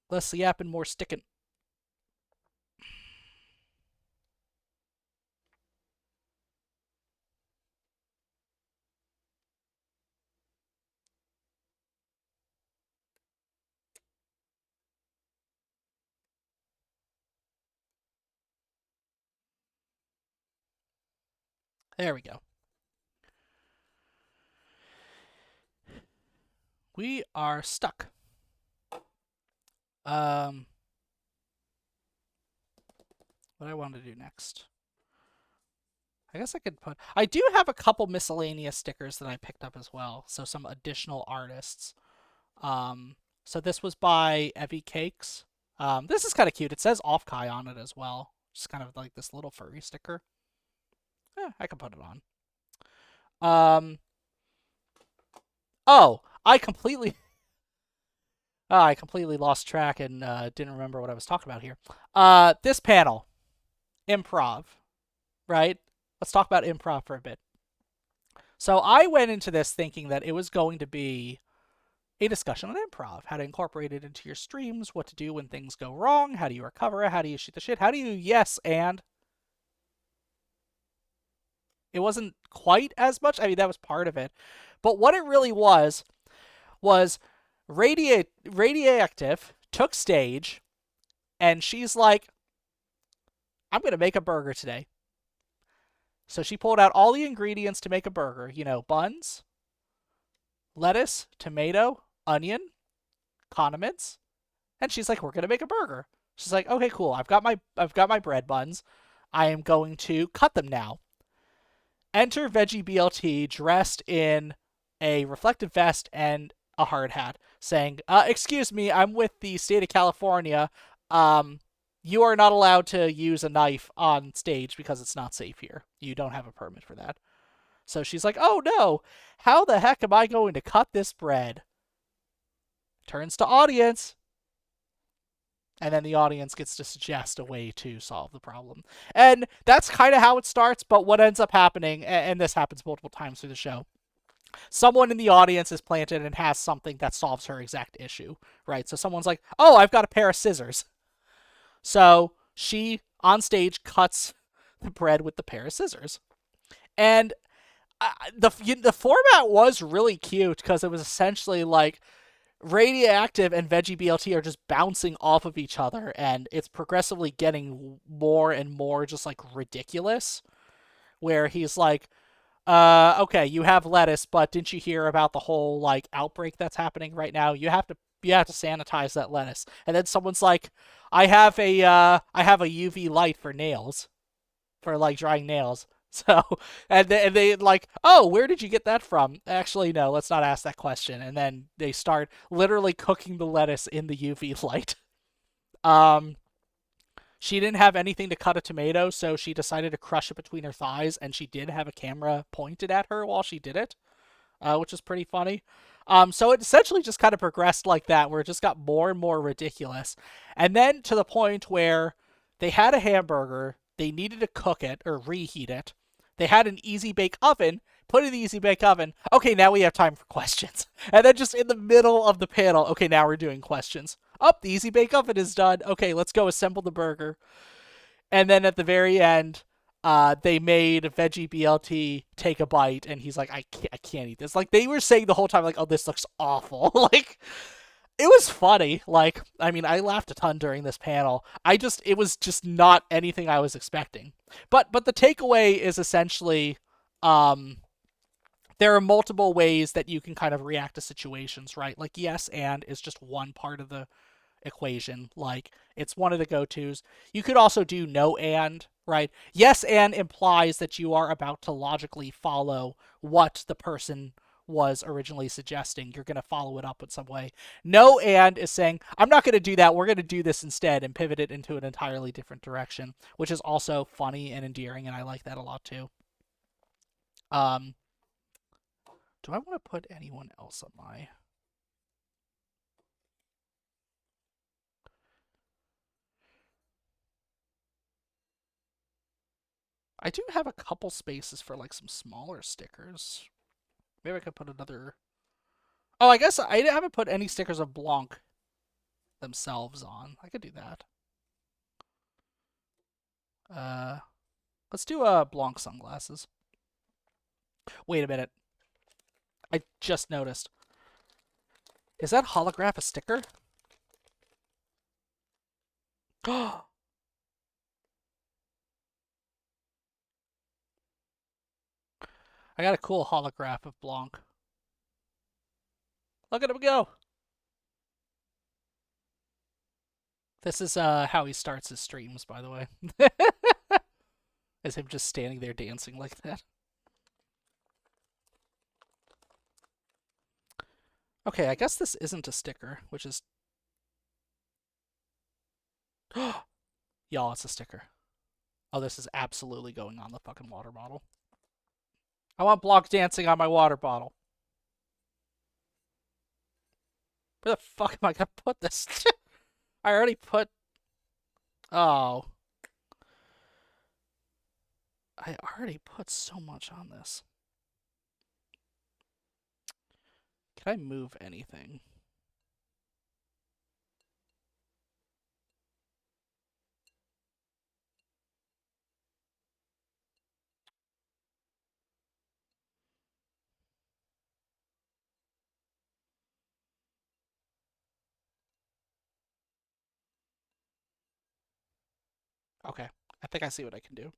Less yapping, more sticking. There we go. We are stuck. What I want to do next? I guess I could put. I do have a couple miscellaneous stickers that I picked up as well. So some additional artists. Um, so this was by Evie Cakes. This is kind of cute. It says Offkai on it as well. Just kind of like this little furry sticker. Yeah, I can put it on. Um, oh, I completely lost track and didn't remember what I was talking about here. This panel, improv, right? Let's talk about improv for a bit. So I went into this thinking that it was going to be a discussion on improv, how to incorporate it into your streams, what to do when things go wrong, how do you recover it, how do you shoot the shit, how do you yes and. It wasn't quite as much. I mean, that was part of it. But what it really was Radioactive took stage and she's like, I'm going to make a burger today. So she pulled out all the ingredients to make a burger, buns, lettuce, tomato, onion, condiments, and she's like, "We're gonna make a burger." She's like, "Okay, cool. I've got my bread buns. I am going to cut them now." Enter Veggie BLT dressed in a reflective vest and a hard hat, saying, "Excuse me, I'm with the state of California. You are not allowed to use a knife on stage because it's not safe here. You don't have a permit for that." So she's like, "Oh no, how the heck am I going to cut this bread?" Turns to audience, and then the audience gets to suggest a way to solve the problem. And that's kind of how it starts, but what ends up happening, and this happens multiple times through the show, someone in the audience is planted and has something that solves her exact issue, right? So someone's like, "Oh, I've got a pair of scissors." So she, on stage, cuts the bread with the pair of scissors. And the format was really cute because it was essentially like Radioactive and Veggie BLT are just bouncing off of each other, and it's progressively getting more and more just like ridiculous. Where he's like, okay, you have lettuce, but didn't you hear about the whole like outbreak that's happening right now? You have to sanitize that lettuce." And then someone's like, I have a UV light for nails, for like drying nails." So, and they like, "Oh, where did you get that from?" Actually, no, let's not ask that question. And then they start literally cooking the lettuce in the UV light. Um, she didn't have anything to cut a tomato, so she decided to crush it between her thighs, and she did have a camera pointed at her while she did it, which is pretty funny. So it essentially just kind of progressed like that, where it just got more and more ridiculous. And then to the point where they had a hamburger, they needed to cook it or reheat it. They had an easy bake oven, put it in the easy bake oven. Okay, now we have time for questions. And then just in the middle of the panel, okay, now we're doing questions. Oh, the easy bake oven is done. Okay, let's go assemble the burger. And then at the very end, they made Veggie BLT take a bite, and he's like, I can't eat this." Like they were saying the whole time, like, "Oh, this looks awful." Like it was funny. Like, I mean, I laughed a ton during this panel. It was just not anything I was expecting. But the takeaway is essentially, um, there are multiple ways that you can kind of react to situations, right? Like yes, and is just one part of the equation. Like it's one of the go-tos. You could also do no and, right? Yes and implies that you are about to logically follow what the person was originally suggesting. You're going to follow it up in some way. No and is saying, I'm not going to do that. We're going to do this instead and pivot it into an entirely different direction, which is also funny and endearing, and I like that a lot too. Um, do I want to put anyone else on my I do have a couple spaces for like some smaller stickers. Maybe I could put another. Oh, I guess I haven't put any stickers of Blanc themselves on. I could do that. Uh, let's do Blanc sunglasses. Wait a minute. I just noticed. Is that holograph a sticker? I got a cool holograph of Blanc. Look at him go. This is how he starts his streams, by the way. Is him just standing there dancing like that. Okay, I guess this isn't a sticker, which is... Y'all, it's a sticker. Oh, this is absolutely going on the fucking water bottle. I want Blanc dancing on my water bottle. Where the fuck am I gonna put this? I already put... Oh. I already put so much on this. Can I move anything? Okay. I think I see what I can do.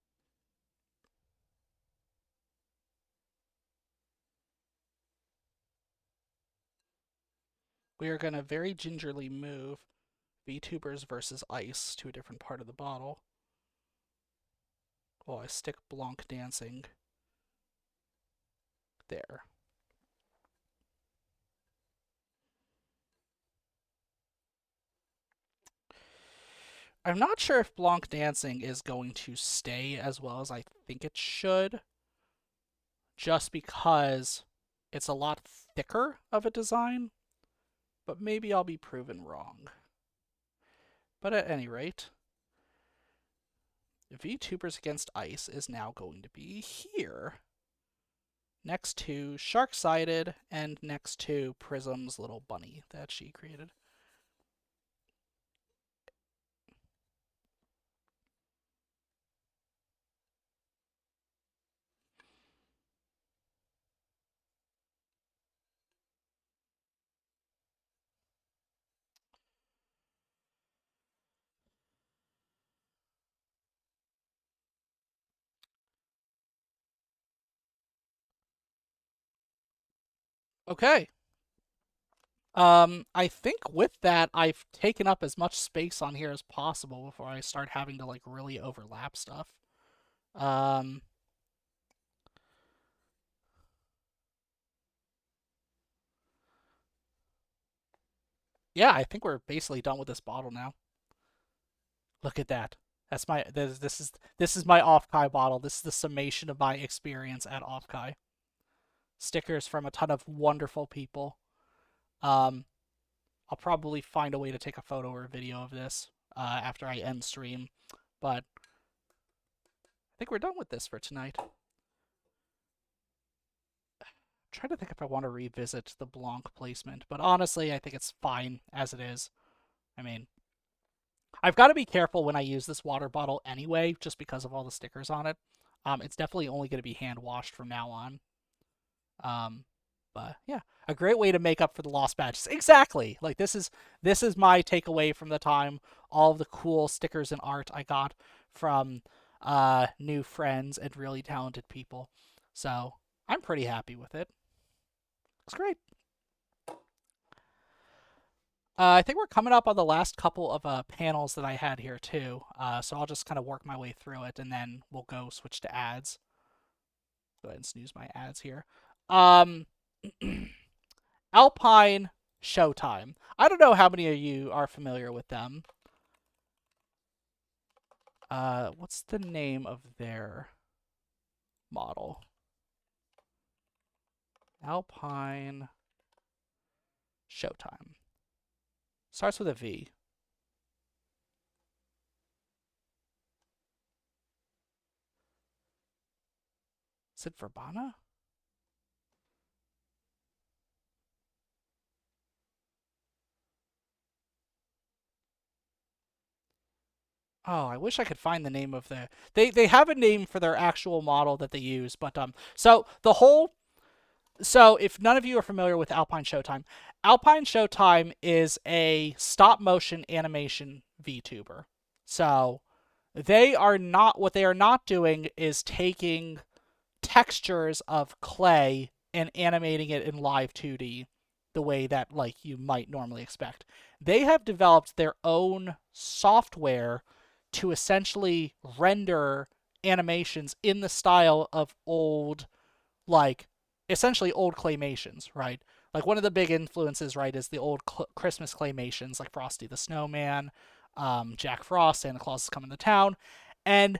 We are gonna very gingerly move VTubers versus Ice to a different part of the bottle. Oh, I stick Blanc dancing there. I'm not sure if Blanc dancing is going to stay as well as I think it should, just because it's a lot thicker of a design, but maybe I'll be proven wrong. But at any rate, VTubers against Ice is now going to be here, next to Shark-Sided and next to Prism's little bunny that she created. Okay. I think with that, I've taken up as much space on here as possible before I start having to like really overlap stuff. Um, yeah, I think we're basically done with this bottle now. Look at that. That's my this is my Offkai bottle. This is the summation of my experience at Offkai. Stickers from a ton of wonderful people. Um, I'll probably find a way to take a photo or a video of this after I end stream, but I think we're done with this for tonight. Trying to think if I want to revisit the Blanc placement, but honestly, I think it's fine as it is. I mean, I've got to be careful when I use this water bottle anyway, just because of all the stickers on it. It's definitely only going to be hand washed from now on. Um, but yeah, a great way to make up for the lost badges. Exactly. Like this is my takeaway from the time. All of the cool stickers and art I got from new friends and really talented people. So I'm pretty happy with it. It's great. I think we're coming up on the last couple of panels that I had here too. So I'll just kind of work my way through it, and then we'll go switch to ads. Go ahead and snooze my ads here. Um, Alpine Showtime. I don't know how many of you are familiar with them. What's the name of their model? Alpine Showtime. Starts with a V. Is it Verbana? Oh, I wish I could find the name of the. They have a name for their actual model that they use, but so the whole so if none of you are familiar with Alpine Showtime, Alpine Showtime is a stop motion animation VTuber. So they are not what they are not doing is taking textures of clay and animating it in live 2D the way that like you might normally expect. They have developed their own software to essentially render animations in the style of old like essentially old claymations, right? Like one of the big influences, right, is the old Christmas claymations like Frosty the Snowman, Jack Frost, Santa Claus is coming to town, and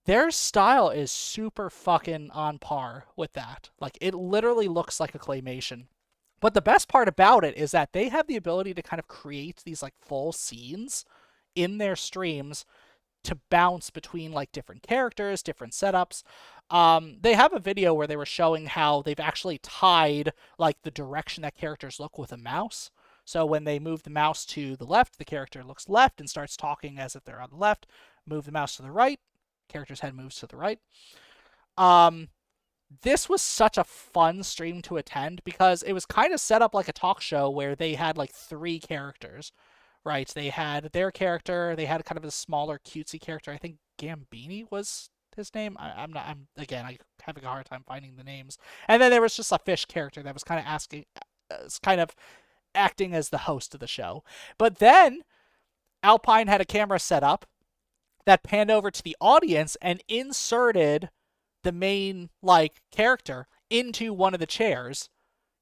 their style is super fucking on par with that. Like it literally looks like a claymation. But the best part about it is that they have the ability to kind of create these like full scenes in their streams to bounce between like different characters, different setups. They have a video where they were showing how they've actually tied like the direction that characters look with a mouse. So when they move the mouse to the left, the character looks left and starts talking as if they're on the left. Move the mouse to the right, character's head moves to the right. Um, this was such a fun stream to attend because it was kind of set up like a talk show where they had like three characters, right? They had their character, they had kind of a smaller cutesy character. I think Gambini was his name. I'm not. I'm again. I having a hard time finding the names. And then there was just a fish character that was kind of asking, kind of acting as the host of the show. But then Alpine had a camera set up that panned over to the audience and inserted the main like character into one of the chairs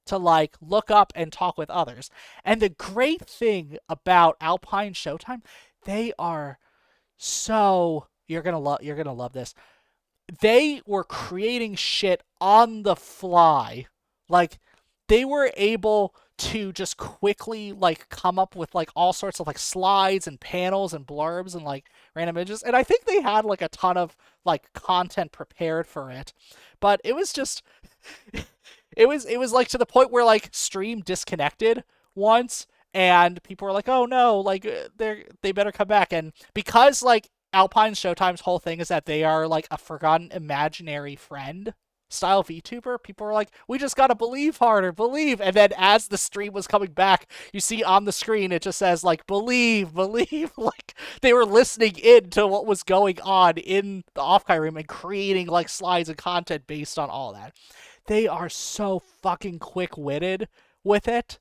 to like look up and talk with others. And the great thing about Alpine Showtime, they are so you're gonna love this. They were creating shit on the fly. Like they were able to just quickly like come up with like all sorts of like slides and panels and blurbs and like random images. And I think they had like a ton of like content prepared for it. But it was just it was like to the point where like stream disconnected once and people were like, "Oh no, like they better come back." And because like Alpine Showtime's whole thing is that they are like a forgotten imaginary friend style VTuber, people were like, "We just gotta believe harder, believe." And then as the stream was coming back, you see on the screen it just says like, "Believe, believe." Like they were listening in to what was going on in the Offkai room and creating like slides and content based on all that. They are so fucking quick witted with it,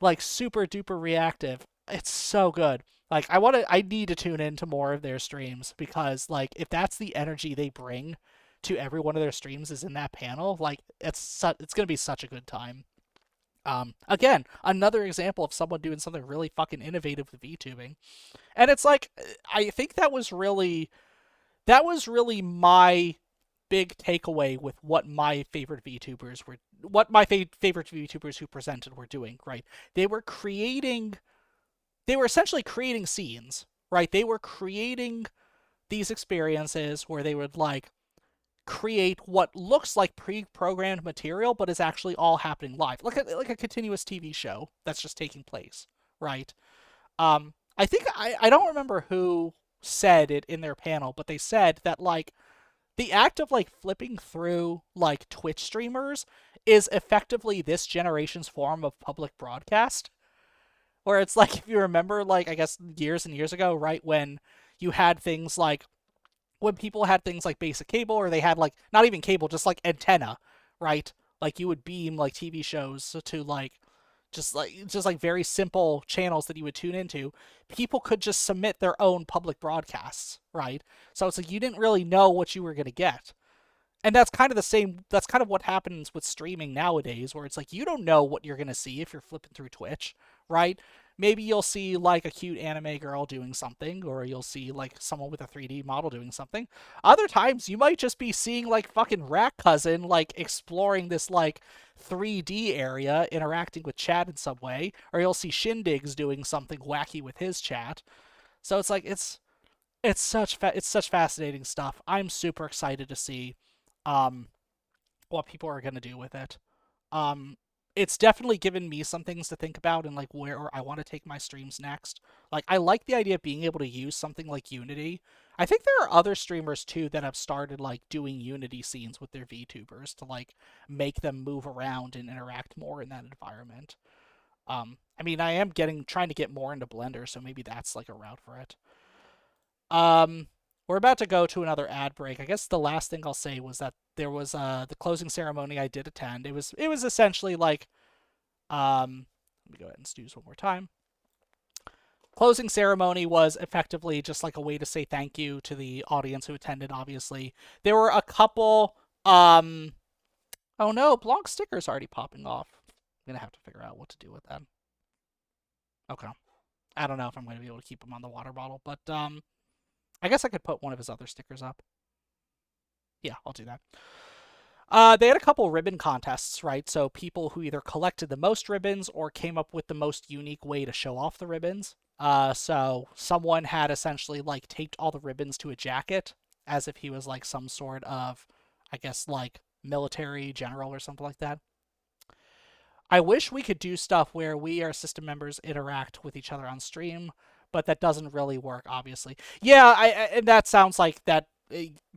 like super duper reactive. It's so good. Like I need to tune into more of their streams because like if that's the energy they bring to every one of their streams is in that panel, like it's gonna be such a good time. Again, another example of someone doing something really fucking innovative with VTubing, and it's like I think that was really my big takeaway with what my favorite VTubers were, what my favorite VTubers who presented were doing. Right, they were creating, they were essentially creating scenes. Right, they were creating these experiences where they would like create what looks like pre-programmed material, but is actually all happening live, like a continuous TV show that's just taking place. Right. I think I don't remember who said it in their panel, but they said that like the act of like flipping through like Twitch streamers is effectively this generation's form of public broadcast. Where it's like if you remember like I guess years and years ago, right, when you had things like when people had things like basic cable or they had like not even cable, just like antenna, right? Like you would beam like TV shows to like just like very simple channels that you would tune into. People could just submit their own public broadcasts, right? So it's like you didn't really know what you were going to get. And that's kind of the same, that's kind of what happens with streaming nowadays, where it's like you don't know what you're going to see if you're flipping through Twitch, right? Maybe you'll see like a cute anime girl doing something, or you'll see like someone with a 3D model doing something. Other times you might just be seeing like fucking Rat Cousin like exploring this like 3D area, interacting with chat in some way, or you'll see Shindigs doing something wacky with his chat. So it's like it's such fascinating stuff. I'm super excited to see um, what people are going to do with it. Um, it's definitely given me some things to think about and like where I want to take my streams next. Like I like the idea of being able to use something like Unity. I think there are other streamers too that have started like doing Unity scenes with their VTubers to like make them move around and interact more in that environment. I mean, I am getting trying to get more into Blender, so maybe that's like a route for it. We're about to go to another ad break. I guess the last thing I'll say was that there was the closing ceremony I did attend. It was essentially like let me go ahead and snooze one more time. Closing ceremony was effectively just like a way to say thank you to the audience who attended. Obviously, there were a couple. Oh no, Blanc stickers already popping off. I'm gonna have to figure out what to do with them. Okay, I don't know if I'm going to be able to keep him on the water bottle, but I guess I could put one of his other stickers up. Yeah, I'll do that. They had a couple ribbon contests, right? So people who either collected the most ribbons or came up with the most unique way to show off the ribbons. So someone had essentially like taped all the ribbons to a jacket as if he was like some sort of, I guess, like military general or something like that. I wish we could do stuff where we, our system members, interact with each other on stream, but that doesn't really work, obviously. Yeah, and that sounds like that.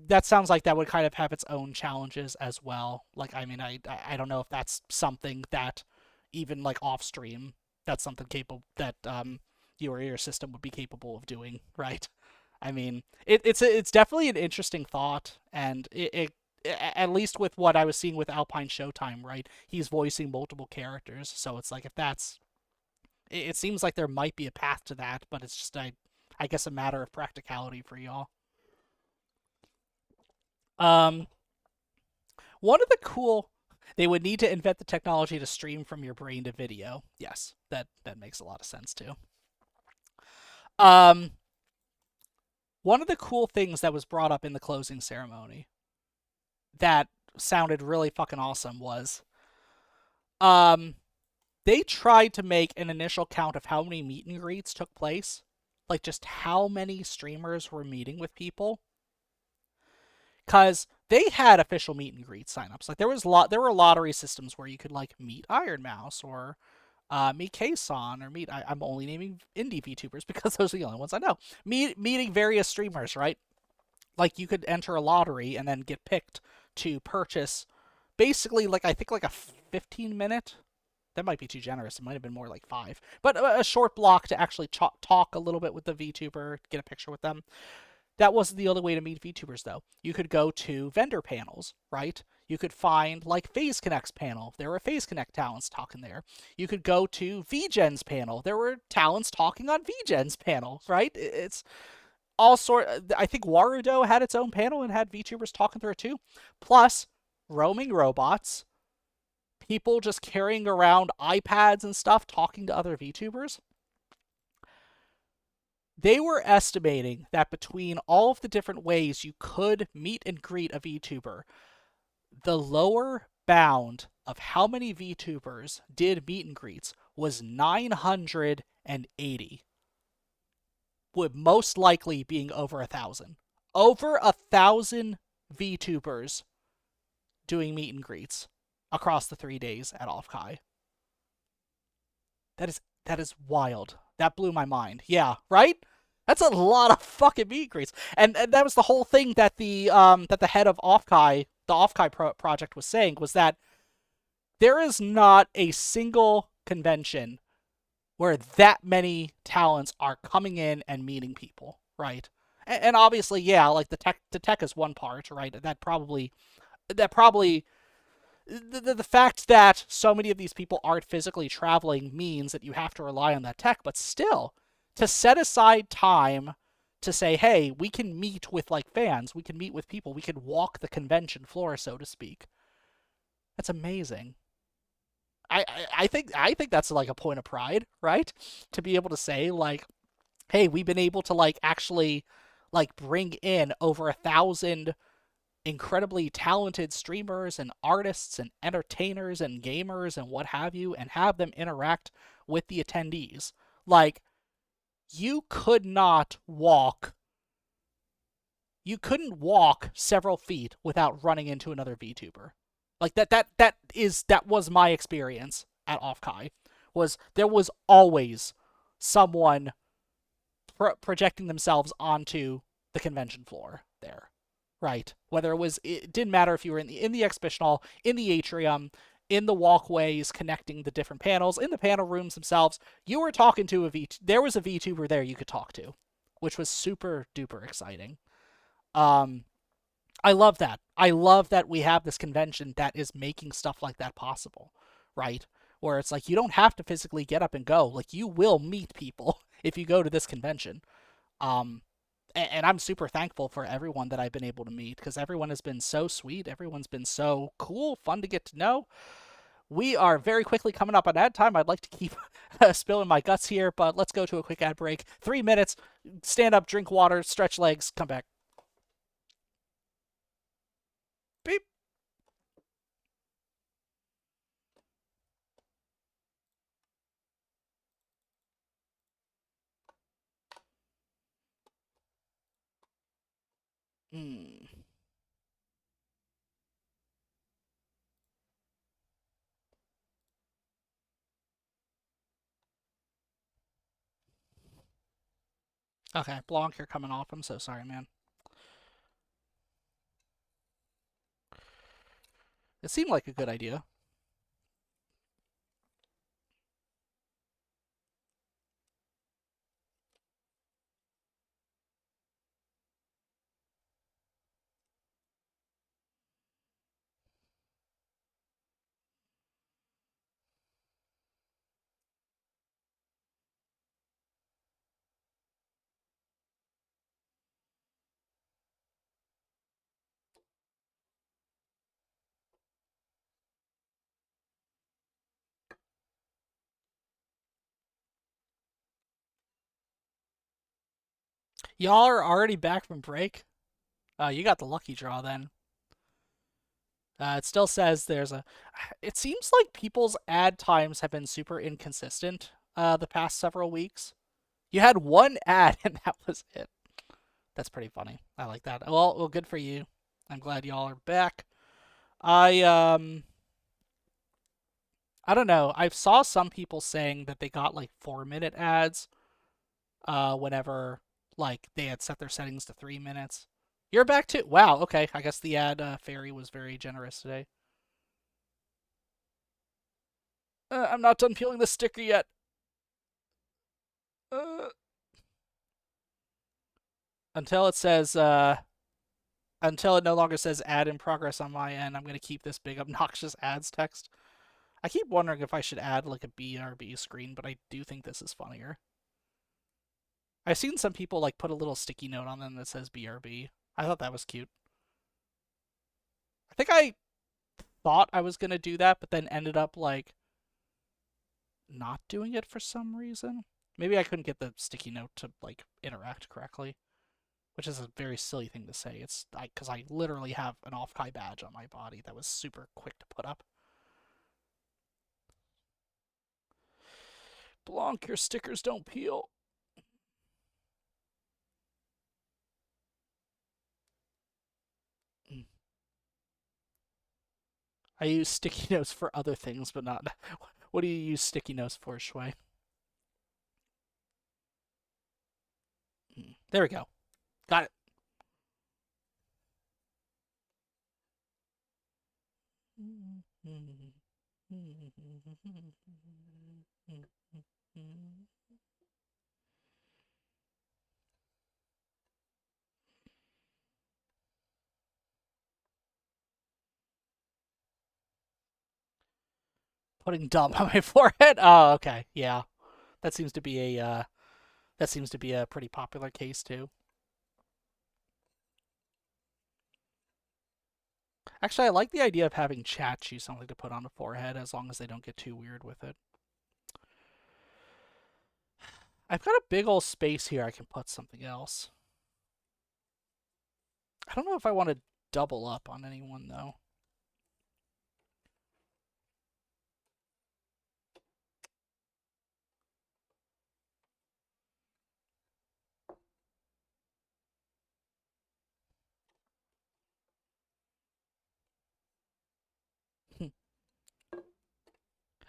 That sounds like that would kind of have its own challenges as well. Like, I mean, I don't know if that's something that even like off stream, that's something capable that you or your system would be capable of doing, right? I mean, it's definitely an interesting thought, and it at least with what I was seeing with Alpine Showtime, right? He's voicing multiple characters, so it's like if that's, it seems like there might be a path to that, but it's just I guess a matter of practicality for y'all. Um, one of the cool, they would need to invent the technology to stream from your brain to video. Yes, that makes a lot of sense too. Um, one of the cool things that was brought up in the closing ceremony that sounded really fucking awesome was um they tried to make an initial count of how many meet and greets took place, like just how many streamers were meeting with people, because they had official meet and greet signups. Like there were lottery systems where you could like meet Iron Mouse or meet Kason or meet. I'm only naming indie VTubers because those are the only ones I know. Meeting various streamers, right? Like you could enter a lottery and then get picked to purchase basically like I think like a 15-minute, that might be too generous. It might have been more like 5, but a short block to actually talk a little bit with the VTuber, get a picture with them. That wasn't the only way to meet VTubers, though. You could go to vendor panels, right? You could find like FaZe Connect's panel. There were FaZe Connect talents talking there. You could go to VGen's panel. There were talents talking on VGen's panel, right? It's all sort. I think Warudo had its own panel and had VTubers talking through it too. Plus, roaming robots, people just carrying around iPads and stuff talking to other VTubers. They were estimating that between all of the different ways you could meet and greet a VTuber, the lower bound of how many VTubers did meet and greets was 980, with most likely being over 1,000. Over 1,000 VTubers doing meet and greets across the 3 days at Offkai. That is wild. That blew my mind. Yeah, right? That's a lot of fucking meat grease. And that was the whole thing that the head of Offkai, the Offkai project was saying, was that there is not a single convention where that many talents are coming in and meeting people, right? And obviously, yeah, like the tech is one part, right? That probably the fact that so many of these people aren't physically traveling means that you have to rely on that tech, but still, to set aside time to say, hey, we can meet with like fans, we can meet with people, we can walk the convention floor, so to speak. That's amazing. I think that's like a point of pride, right? To be able to say like, hey, we've been able to like actually like bring in over 1,000 incredibly talented streamers and artists and entertainers and gamers and what have you, and have them interact with the attendees. Like, you could not walk you couldn't walk several feet without running into another VTuber. Like that was my experience at Offkai. Was there was always someone projecting themselves onto the convention floor there, right? Whether it didn't matter if you were in the exhibition hall, in the atrium, in the walkways connecting the different panels, in the panel rooms themselves, you were talking to there was a VTuber there you could talk to, which was super duper exciting. Um, I love that. I love that we have this convention that is making stuff like that possible, right? Where it's like you don't have to physically get up and go. Like you will meet people if you go to this convention. Um, and I'm super thankful for everyone that I've been able to meet because everyone has been so sweet. Everyone's been so cool, fun to get to know. We are very quickly coming up on ad time. I'd like to keep spilling my guts here, but let's go to a quick ad break. 3 minutes. Stand up, drink water, stretch legs, come back. Beep. Hmm. Okay, Blanc, you're coming off. I'm so sorry, man. It seemed like a good idea. Y'all are already back from break. You got the lucky draw then. It still says there's a. It seems like people's ad times have been super inconsistent the past several weeks. You had one ad and that was it. That's pretty funny. I like that. Well, good for you. I'm glad y'all are back. I I don't know. I saw some people saying that they got like 4 minute ads whenever like they had set their settings to 3 minutes. You're back to wow. Okay, I guess the ad fairy was very generous today. I'm not done peeling the sticker yet. Uh, until it says until it no longer says ad in progress on my end, I'm gonna keep this big obnoxious ads text. I keep wondering if I should add like a BRB screen, but I do think this is funnier. I've seen some people like put a little sticky note on them that says BRB. I thought that was cute. I think I thought I was gonna do that, but then ended up like not doing it for some reason. Maybe I couldn't get the sticky note to like interact correctly, which is a very silly thing to say. It's because I literally have an Offkai badge on my body that was super quick to put up. Blanc, your stickers don't peel. I use sticky notes for other things, but not. What do you use sticky notes for, Shui? There we go. Got it. Putting dumb on my forehead. Oh, okay. Yeah, that seems to be a pretty popular case too. Actually, I like the idea of having chat choose something to put on the forehead as long as they don't get too weird with it. I've got a big old space here I can put something else. I don't know if I want to double up on anyone though.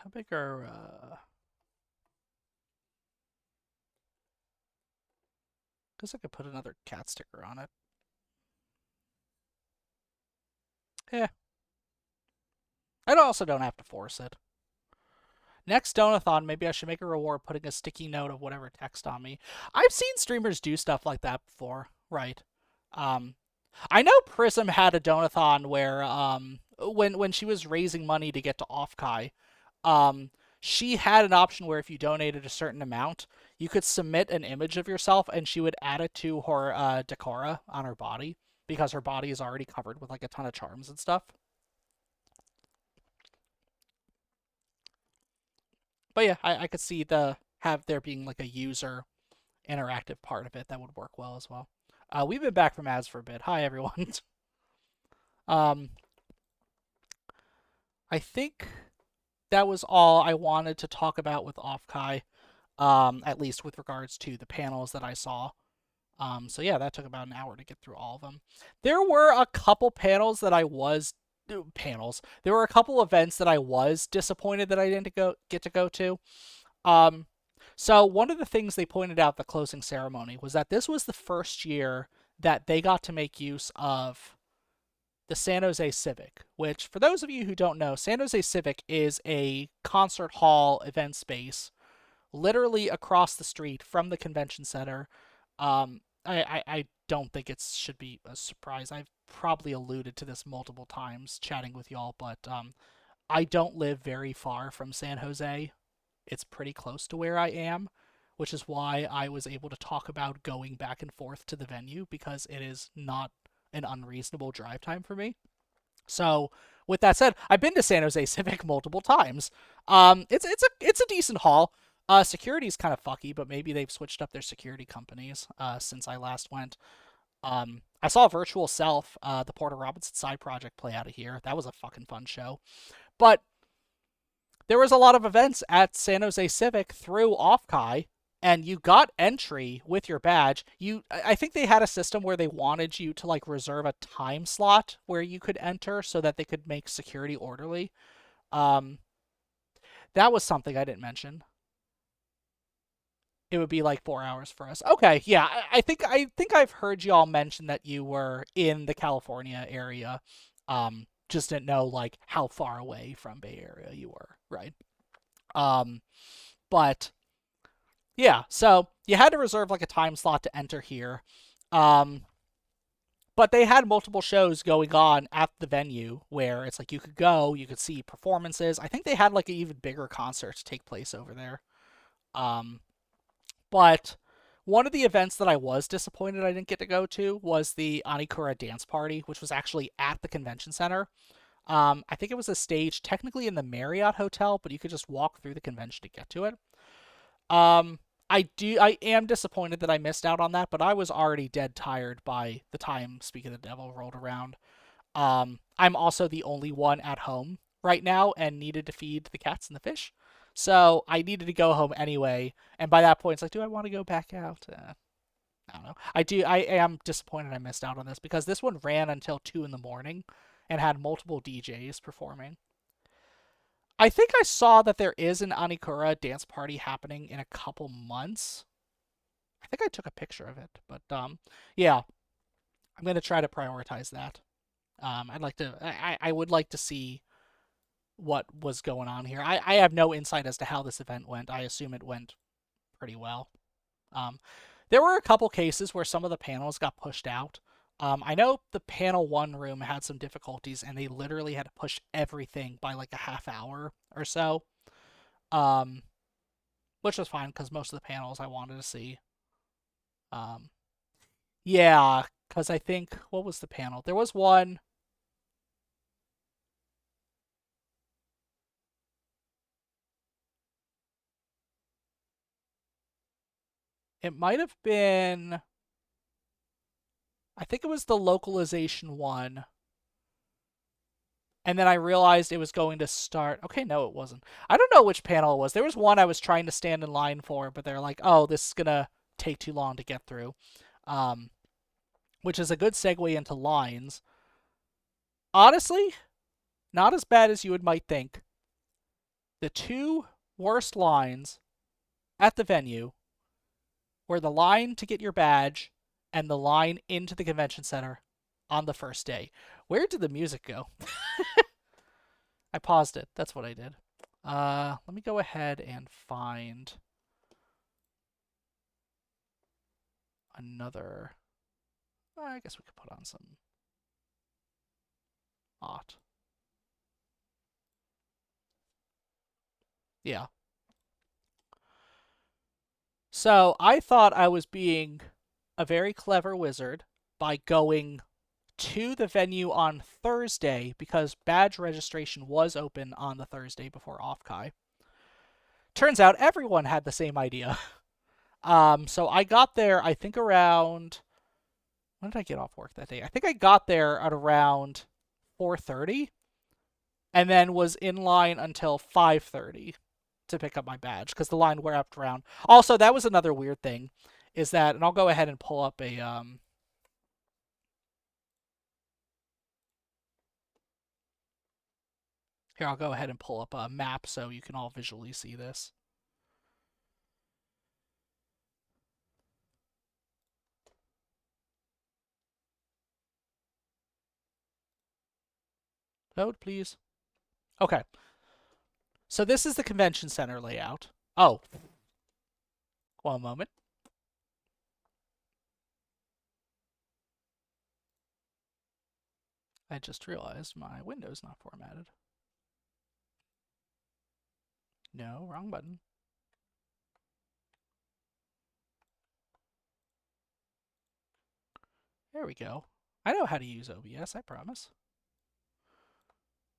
How big are guess I could put another cat sticker on it. Yeah. I also don't have to force it. Next donathon, maybe I should make a reward putting a sticky note of whatever text on me. I've seen streamers do stuff like that before, right? Um, I know Prism had a donathon where when she was raising money to get to Offkai, um she had an option where if you donated a certain amount, you could submit an image of yourself and she would add it to her decora on her body because her body is already covered with like a ton of charms and stuff. But yeah, I could see have there being like a user interactive part of it that would work well as well. We've been back from ads for a bit. Hi everyone. um, I think that was all I wanted to talk about with Offkai, at least with regards to the panels that I saw. So yeah, that took about an hour to get through all of them. There were a couple panels that I was panels. There were a couple events that I was disappointed that I didn't get to go to. Um, so one of the things they pointed out at the closing ceremony was that this was the first year that they got to make use of the San Jose Civic, which, for those of you who don't know, San Jose Civic is a concert hall event space literally across the street from the convention center. I don't think it should be a surprise. I've probably alluded to this multiple times chatting with y'all, but I don't live very far from San Jose. It's pretty close to where I am, which is why I was able to talk about going back and forth to the venue because it is not an unreasonable drive time for me. So, with that said, I've been to San Jose Civic multiple times. It's a decent hall. Security's kind of fucky, but maybe they've switched up their security companies since I last went. I saw Virtual Self, the Porter Robinson side project, play out of here. That was a fucking fun show. But there was a lot of events at San Jose Civic through Offkai, and you got entry with your badge. I think they had a system where they wanted you to like reserve a time slot where you could enter so that they could make security orderly. Um, that was something I didn't mention. It would be like 4 hours for us. Okay, yeah, I think I've heard y'all mention that you were in the California area. Just didn't know like how far away from Bay Area you were, right? Um, but yeah, so you had to reserve like a time slot to enter here. Um, but they had multiple shows going on at the venue where it's like you could go, you could see performances. I think they had like an even bigger concert take place over there. Um, but one of the events that I was disappointed I didn't get to go to was the Anikura dance party, which was actually at the convention center. I think it was a stage technically in the Marriott Hotel, but you could just walk through the convention to get to it. Um, I am disappointed that I missed out on that, but I was already dead tired by the time Speak of the Devil rolled around. I'm also the only one at home right now and needed to feed the cats and the fish. So I needed to go home anyway, and by that point, it's like, do I want to go back out? I don't know. I am disappointed I missed out on this because this one ran until 2 in the morning, and had multiple DJs performing. I think I saw that there is an Anikura dance party happening in a couple months. I think I took a picture of it, but yeah, I'm gonna try to prioritize that. I'd like to. I would like to see what was going on here. I have no insight as to how this event went. I assume it went pretty well. Um, there were a couple cases where some of the panels got pushed out. I know the panel one room had some difficulties, and they literally had to push everything by like a half hour or so. Um, which was fine because most of the panels I wanted to see. Um, yeah, because I think what was the panel? There was one. It might have been. I think it was the localization one. And then I realized it was going to start. Okay, no, it wasn't. I don't know which panel it was. There was one I was trying to stand in line for, but they're like, "Oh, this is gonna take too long to get through," um, which is a good segue into lines. Honestly, not as bad as you would might think. The two worst lines at the venue were the line to get your badge and the line into the convention center on the first day. Where did the music go? I paused it. That's what I did. Let me go ahead and find another. I guess we could put on some art. Yeah. So I thought I was being a very clever wizard by going to the venue on Thursday because badge registration was open on the Thursday before Offkai. Turns out everyone had the same idea. So I got there, I think around. When did I get off work that day? I think I got there at around 4:30, and then was in line until 5:30 to pick up my badge because the line wrapped around. Also, that was another weird thing, is that, and I'll go ahead and pull up a Here, I'll go ahead and pull up a map so you can all visually see this. Load, please. Okay. So this is the convention center layout. Oh. One moment. I just realized my window's not formatted. No, wrong button. There we go. I know how to use OBS, I promise.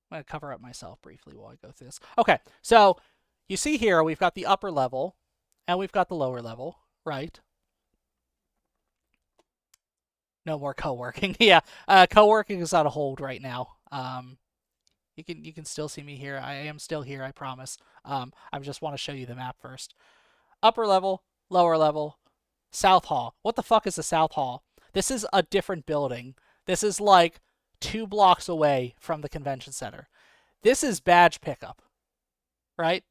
I'm going to cover up myself briefly while I go through this. Okay, so you see here we've got the upper level and we've got the lower level, right? No more co-working. Yeah, co-working is on a hold right now. You can still see me here. I am still here, I promise. I just want to show you the map first. Upper level, lower level, South Hall. What the fuck is the South Hall? This is a different building. This is like 2 blocks away from the convention center. This is badge pickup, right?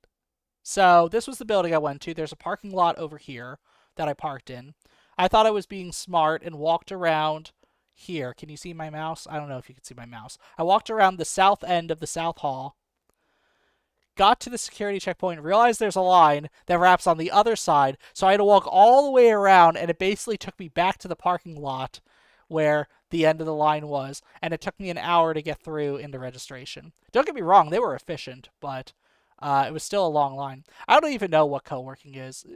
So this was the building I went to. There's a parking lot over here that I parked in. I thought I was being smart and walked around here. Can you see my mouse? I don't know if you can see my mouse. I walked around the south end of the South Hall, got to the security checkpoint, realized there's a line that wraps on the other side, so I had to walk all the way around, and it basically took me back to the parking lot where the end of the line was, and it took me an hour to get through into registration. Don't get me wrong, they were efficient, but it was still a long line. I don't even know what co-working is.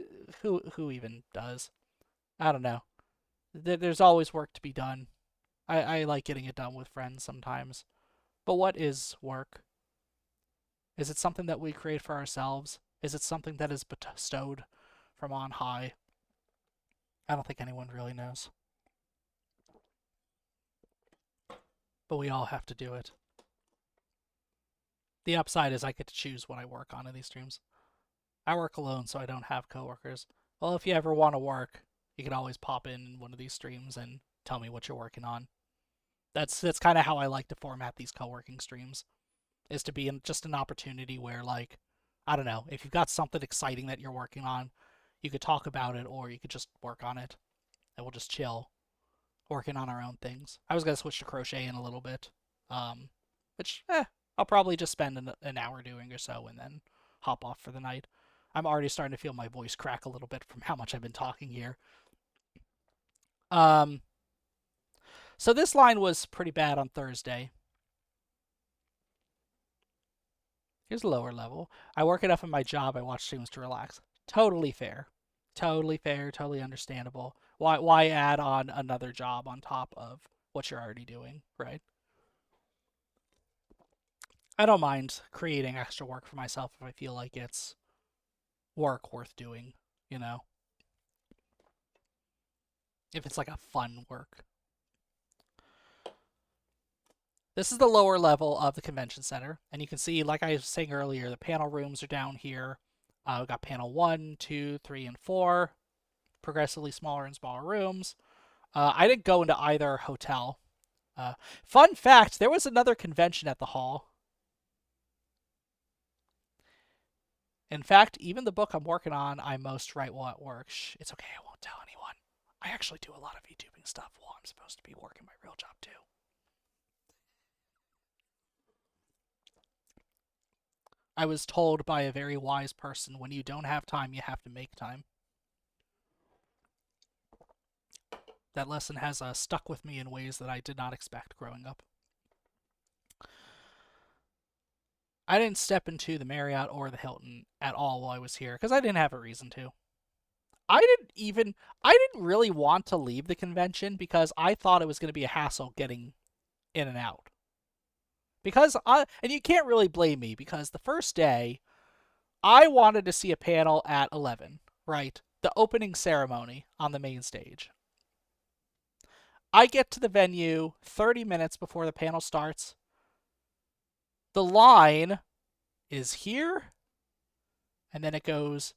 Who even does? I don't know. There's always work to be done. I like getting it done with friends sometimes. But what is work? Is it something that we create for ourselves? Is it something that is bestowed from on high? I don't think anyone really knows. But we all have to do it. The upside is I get to choose what I work on in these streams. I work alone, so I don't have coworkers. Well, if you ever want to work, you can always pop in one of these streams and tell me what you're working on. That's kind of how I like to format these co-working streams, is to be just an opportunity where, like, I don't know, if you've got something exciting that you're working on, you could talk about it, or you could just work on it, and we'll just chill, working on our own things. I was gonna switch to crochet in a little bit, which I'll probably just spend an hour doing or so, and then hop off for the night. I'm already starting to feel my voice crack a little bit from how much I've been talking here. So this line was pretty bad on Thursday. Here's a lower level. I work enough in my job, I watch streams to relax. Totally fair. Totally fair, totally understandable. Why add on another job on top of what you're already doing, right? I don't mind creating extra work for myself if I feel like it's work worth doing, you know? If it's like a fun work. This is the lower level of the convention center, and you can see, like I was saying earlier, the panel rooms are down here. We've got panel 1, 2, 3, and 4, progressively smaller and smaller rooms. I didn't go into either hotel. Fun fact, there was another convention at the hall. In fact, even the book I'm working on, I most write while at work. Shh, it's okay, I won't tell anyone. I actually do a lot of YouTubing stuff while I'm supposed to be working my real job too. I was told by a very wise person when you don't have time, you have to make time. That lesson has stuck with me in ways that I did not expect growing up. I didn't step into the Marriott or the Hilton at all while I was here because I didn't have a reason to. I didn't really want to leave the convention because I thought it was going to be a hassle getting in and out. And you can't really blame me because the first day I wanted to see a panel at 11, right? The opening ceremony on the main stage. I get to the venue 30 minutes before the panel starts. The line is here, and then it goes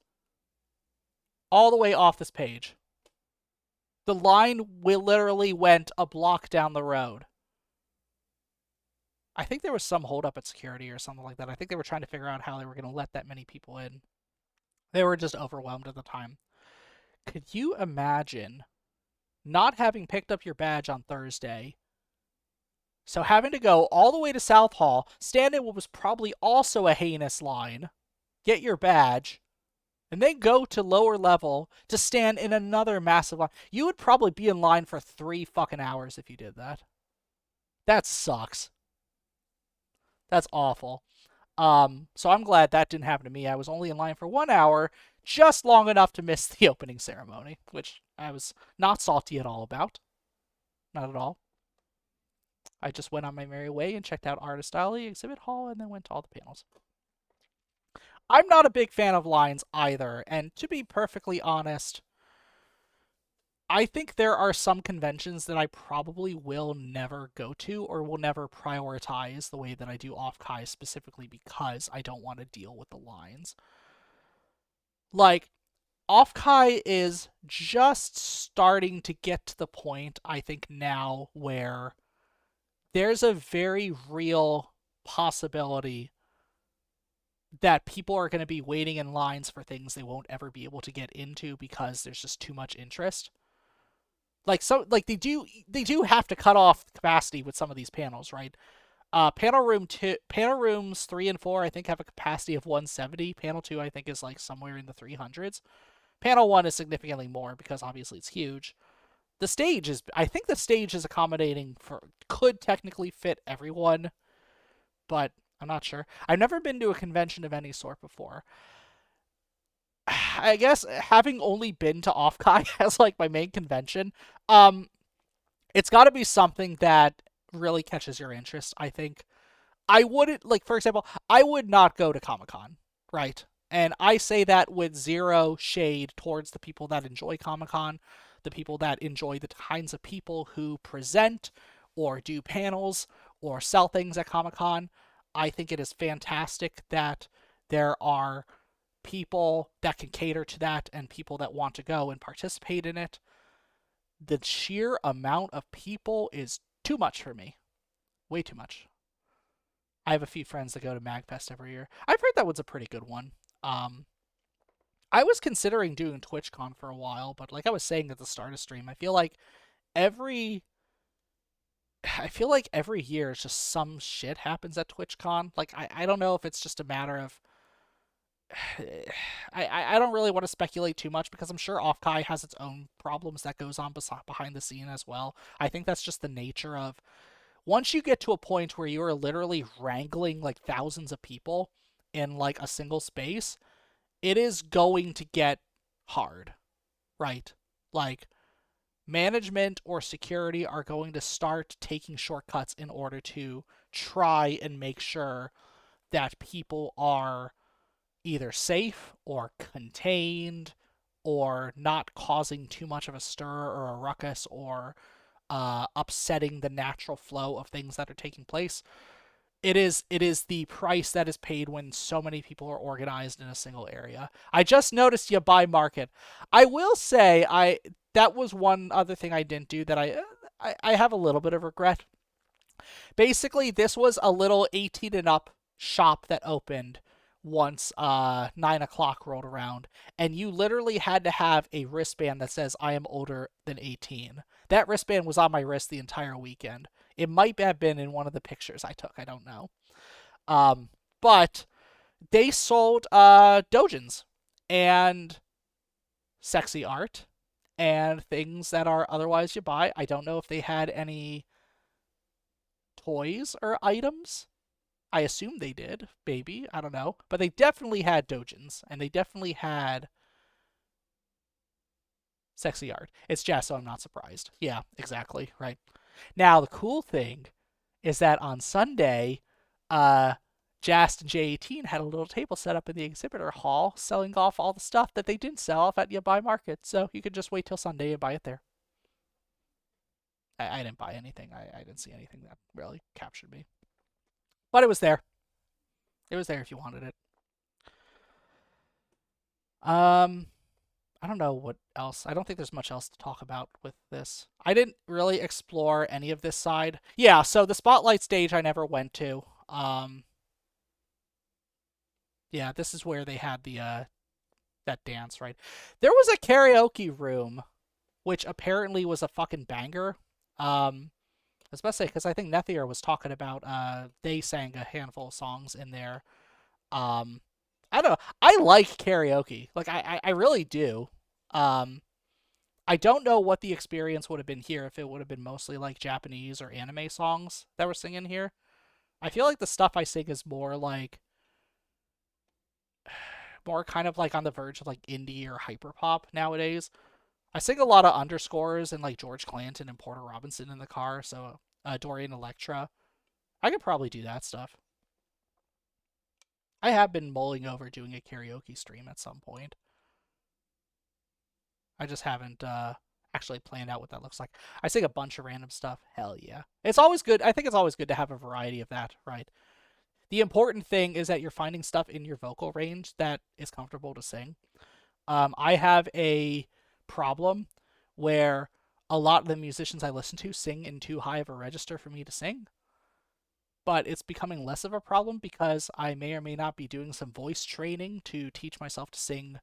all the way off this page. The line literally went a block down the road. I think there was some holdup at security or something like that. I think they were trying to figure out how they were going to let that many people in. They were just overwhelmed at the time. Could you imagine not having picked up your badge on Thursday, so having to go all the way to South Hall, stand in what was probably also a heinous line, get your badge, and then go to lower level to stand in another massive line? You would probably be in line for 3 fucking hours if you did that. That sucks. That's awful. So I'm glad that didn't happen to me. I was only in line for 1 hour, just long enough to miss the opening ceremony, which I was not salty at all about. Not at all. I just went on my merry way and checked out Artist Alley, Exhibit Hall, and then went to all the panels. I'm not a big fan of lines either, and to be perfectly honest, I think there are some conventions that I probably will never go to or will never prioritize the way that I do Offkai specifically because I don't want to deal with the lines. Like, Offkai is just starting to get to the point, I think, now where there's a very real possibility that people are going to be waiting in lines for things they won't ever be able to get into because there's just too much interest. They do have to cut off capacity with some of these panels, right? Panel rooms 3 and 4 I think have a capacity of 170. Panel 2 I think is like somewhere in the 300s. Panel 1 is significantly more because obviously it's huge. I think the stage is accommodating for, could technically fit everyone, but I'm not sure. I've never been to a convention of any sort before. I guess having only been to Offkai as like my main convention, it's got to be something that really catches your interest. I think I wouldn't, like, for example, I would not go to Comic-Con, right? And I say that with zero shade towards the people that enjoy Comic-Con, the people that enjoy the kinds of people who present or do panels or sell things at Comic-Con. I think it is fantastic that there are people that can cater to that and people that want to go and participate in it. The sheer amount of people is too much for me. Way too much. I have a few friends that go to MagFest every year. I've heard that one's a pretty good one. I was considering doing TwitchCon for a while, but like I was saying at the start of stream, every I feel like every year it's just some shit happens at TwitchCon. Like I don't know if it's just a matter of I don't really want to speculate too much because I'm sure Offkai has its own problems that goes on behind the scene as well. I think that's just the nature of once you get to a point where you are literally wrangling like thousands of people in like a single space, it is going to get hard, right? Like management or security are going to start taking shortcuts in order to try and make sure that people are either safe or contained or not causing too much of a stir or a ruckus or upsetting the natural flow of things that are taking place. It is the price that is paid when so many people are organized in a single area. I just noticed you buy market. I will say that was one other thing I didn't do that I have a little bit of regret. Basically, this was a little 18 and up shop that opened once 9 o'clock rolled around, and you literally had to have a wristband that says I am older than 18. That wristband was on my wrist the entire weekend. It might have been in one of the pictures I took. I don't know. But they sold dojins and sexy art and things that are otherwise you buy. I don't know if they had any toys or items. I assume they did, maybe. I don't know. But they definitely had dojins, and they definitely had sexy art. It's Jazz, so I'm not surprised. Yeah, exactly. Right. Now, the cool thing is that on Sunday, uh, Jast and J18 had a little table set up in the exhibitor hall selling off all the stuff that they didn't sell off at Yabai Market. So you could just wait till Sunday and buy it there. I didn't buy anything. I didn't see anything that really captured me. But it was there. It was there if you wanted it. Um, I don't know what else. I don't think there's much else to talk about with this. I didn't really explore any of this side. Yeah, so the spotlight stage I never went to. Yeah, this is where they had the that dance, right? There was a karaoke room, which apparently was a fucking banger. I was about to say because I think Nethier was talking about they sang a handful of songs in there. Um, I don't know. I like karaoke. Like I really do. Um, I don't know what the experience would have been here if it would have been mostly like Japanese or anime songs that we're singing here. I feel like the stuff I sing is more kind of like on the verge of like indie or hyperpop nowadays. I sing a lot of underscores and like George Clanton and Porter Robinson in the car, so Dorian Electra. I could probably do that stuff. I have been mulling over doing a karaoke stream at some point. I just haven't actually planned out what that looks like. I sing a bunch of random stuff. Hell yeah. It's always good. I think it's always good to have a variety of that, right? The important thing is that you're finding stuff in your vocal range that is comfortable to sing. I have a problem where a lot of the musicians I listen to sing in too high of a register for me to sing. But it's becoming less of a problem because I may or may not be doing some voice training to teach myself to sing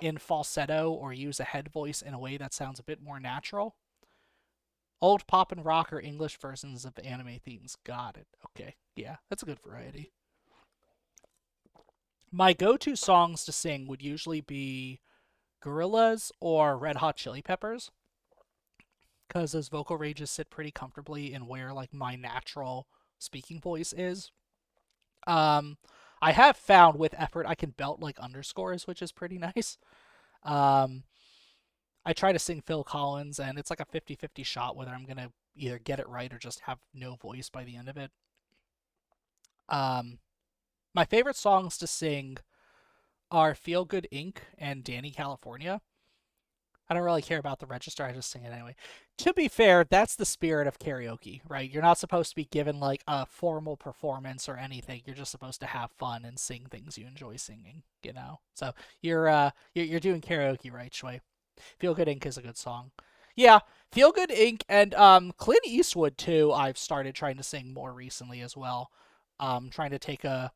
in falsetto or use a head voice in a way that sounds a bit more natural. Old pop and rock or English versions of anime themes. Got it. Okay. Yeah, that's a good variety. My go to songs to sing would usually be Gorillaz or Red Hot Chili Peppers because those vocal ranges sit pretty comfortably in where like my natural speaking voice is. Um, I have found with effort I can belt like underscores, which is pretty nice. Um, I try to sing Phil Collins, and it's like a 50-50 shot whether I'm going to either get it right or just have no voice by the end of it. Um, my favorite songs to sing are Feel Good Inc. and Danny California. I don't really care about the register, I just sing it anyway. To be fair, that's the spirit of karaoke, right? You're not supposed to be given like a formal performance or anything. You're just supposed to have fun and sing things you enjoy singing, you know? So you're doing karaoke right, Shui. Feel Good Inc. is a good song. Yeah, Feel Good Inc. and Clint Eastwood too. I've started trying to sing more recently as well. Trying to take a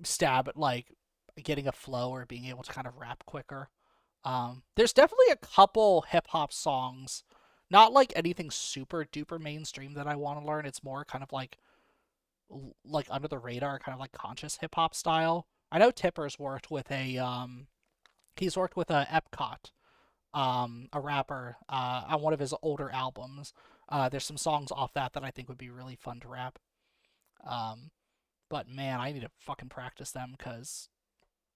stab at like getting a flow or being able to kind of rap quicker. There's definitely a couple hip hop songs, not like anything super duper mainstream that I want to learn. It's more kind of like under the radar, kind of like conscious hip hop style. I know Tipper's worked with he's worked with a Epcot, a rapper, on one of his older albums. There's some songs off that I think would be really fun to rap. Um, but man, I need to fucking practice them because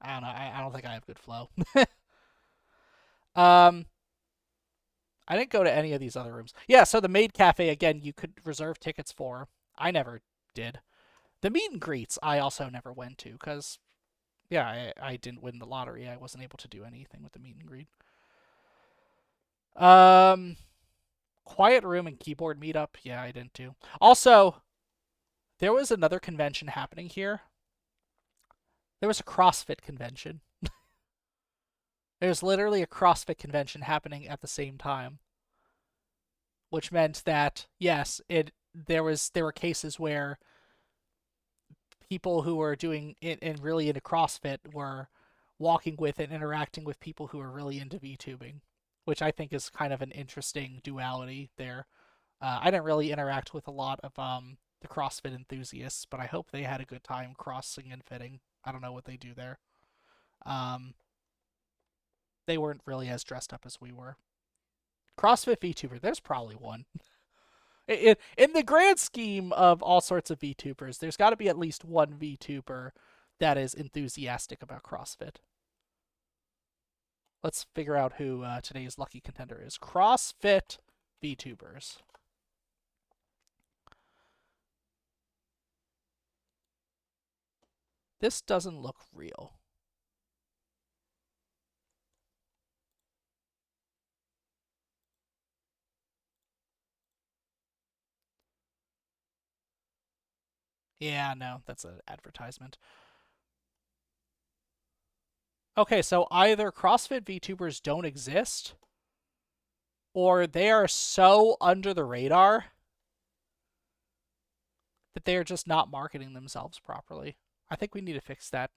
I don't know. I don't think I have good flow. um, I didn't go to any of these other rooms. Yeah, so the Maid Cafe again, you could reserve tickets for. I never did. The meet and greets I also never went to because yeah, I didn't win the lottery. I wasn't able to do anything with the meet and greet. Um, Quiet room and keyboard meetup. Yeah, I didn't do. Also, there was another convention happening here. There was a CrossFit convention. There's literally a CrossFit convention happening at the same time, which meant that yes, it there were cases where people who are doing it and really into CrossFit were walking with and interacting with people who are really into VTubing, which I think is kind of an interesting duality there. I didn't really interact with a lot of the CrossFit enthusiasts, but I hope they had a good time crossing and fitting. I don't know what they do there. Um, they weren't really as dressed up as we were. CrossFit VTuber, there's probably one. In the grand scheme of all sorts of VTubers, there's got to be at least one VTuber that is enthusiastic about CrossFit. Let's figure out who today's lucky contender is. CrossFit VTubers. This doesn't look real. Yeah, no, that's an advertisement. Okay, so either CrossFit VTubers don't exist, or they are so under the radar that they are just not marketing themselves properly. I think we need to fix that.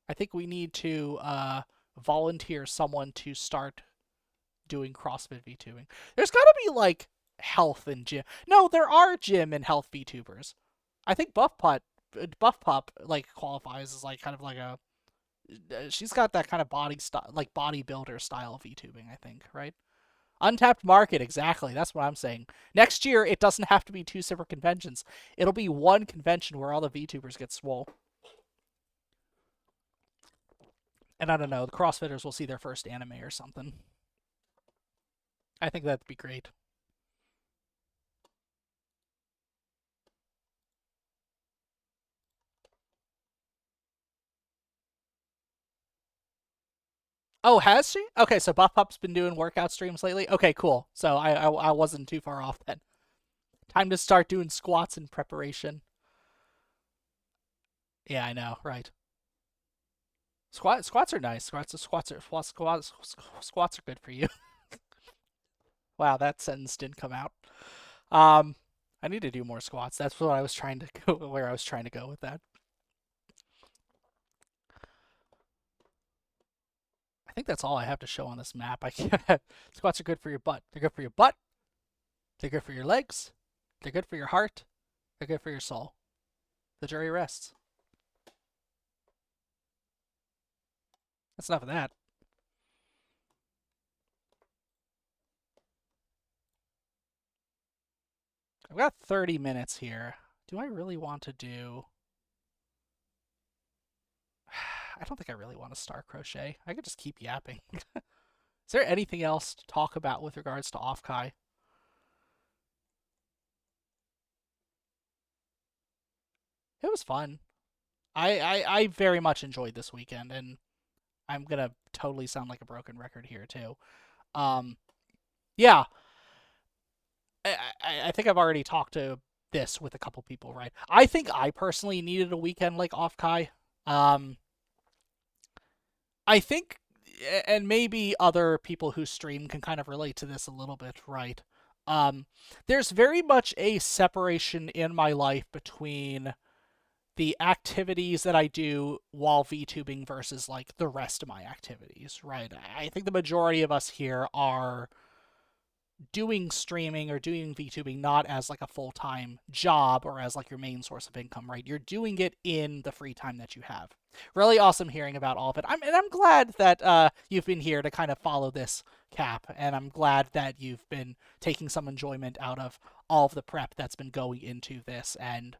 I think we need to volunteer someone to start doing CrossFit VTubing. There's got to be like health and gym. No, there are gym and health VTubers. I think Buff Pup like qualifies as like kind of like a. She's got that kind of body style, like bodybuilder style VTubing. I think, right? Untapped market, exactly. That's what I'm saying. Next year, it doesn't have to be two separate conventions. It'll be one convention where all the VTubers get swole. And I don't know, the CrossFitters will see their first anime or something. I think that'd be great. Oh, has she? Okay, so Buff Pup's been doing workout streams lately. Okay, cool. So I wasn't too far off then. Time to start doing squats in preparation. Yeah, I know, right? Squats are nice. Squats are good for you. Wow, that sentence didn't come out. Um, I need to do more squats. That's what I was trying to go where I was trying to go with that. I think that's all I have to show on this map. I can't. Squats are good for your butt. They're good for your butt. They're good for your legs. They're good for your heart. They're good for your soul. The jury rests. That's enough of that. I've got 30 minutes here. Do I really want to do... I don't think I really want to star crochet. I could just keep yapping. Is there anything else to talk about with regards to Offkai? It was fun. I very much enjoyed this weekend, and I'm gonna totally sound like a broken record here too. Um, yeah, I think I've already talked to this with a couple people, right? I think I personally needed a weekend like Offkai. Um, I think, and maybe other people who stream can kind of relate to this a little bit, right? Um, there's very much a separation in my life between the activities that I do while VTubing versus like the rest of my activities, right? I think the majority of us here are doing streaming or doing VTubing not as like a full-time job or as like your main source of income, right? You're doing it in the free time that you have. Really awesome hearing about all of it. I'm glad that you've been here to kind of follow this cap, and I'm glad that you've been taking some enjoyment out of all of the prep that's been going into this and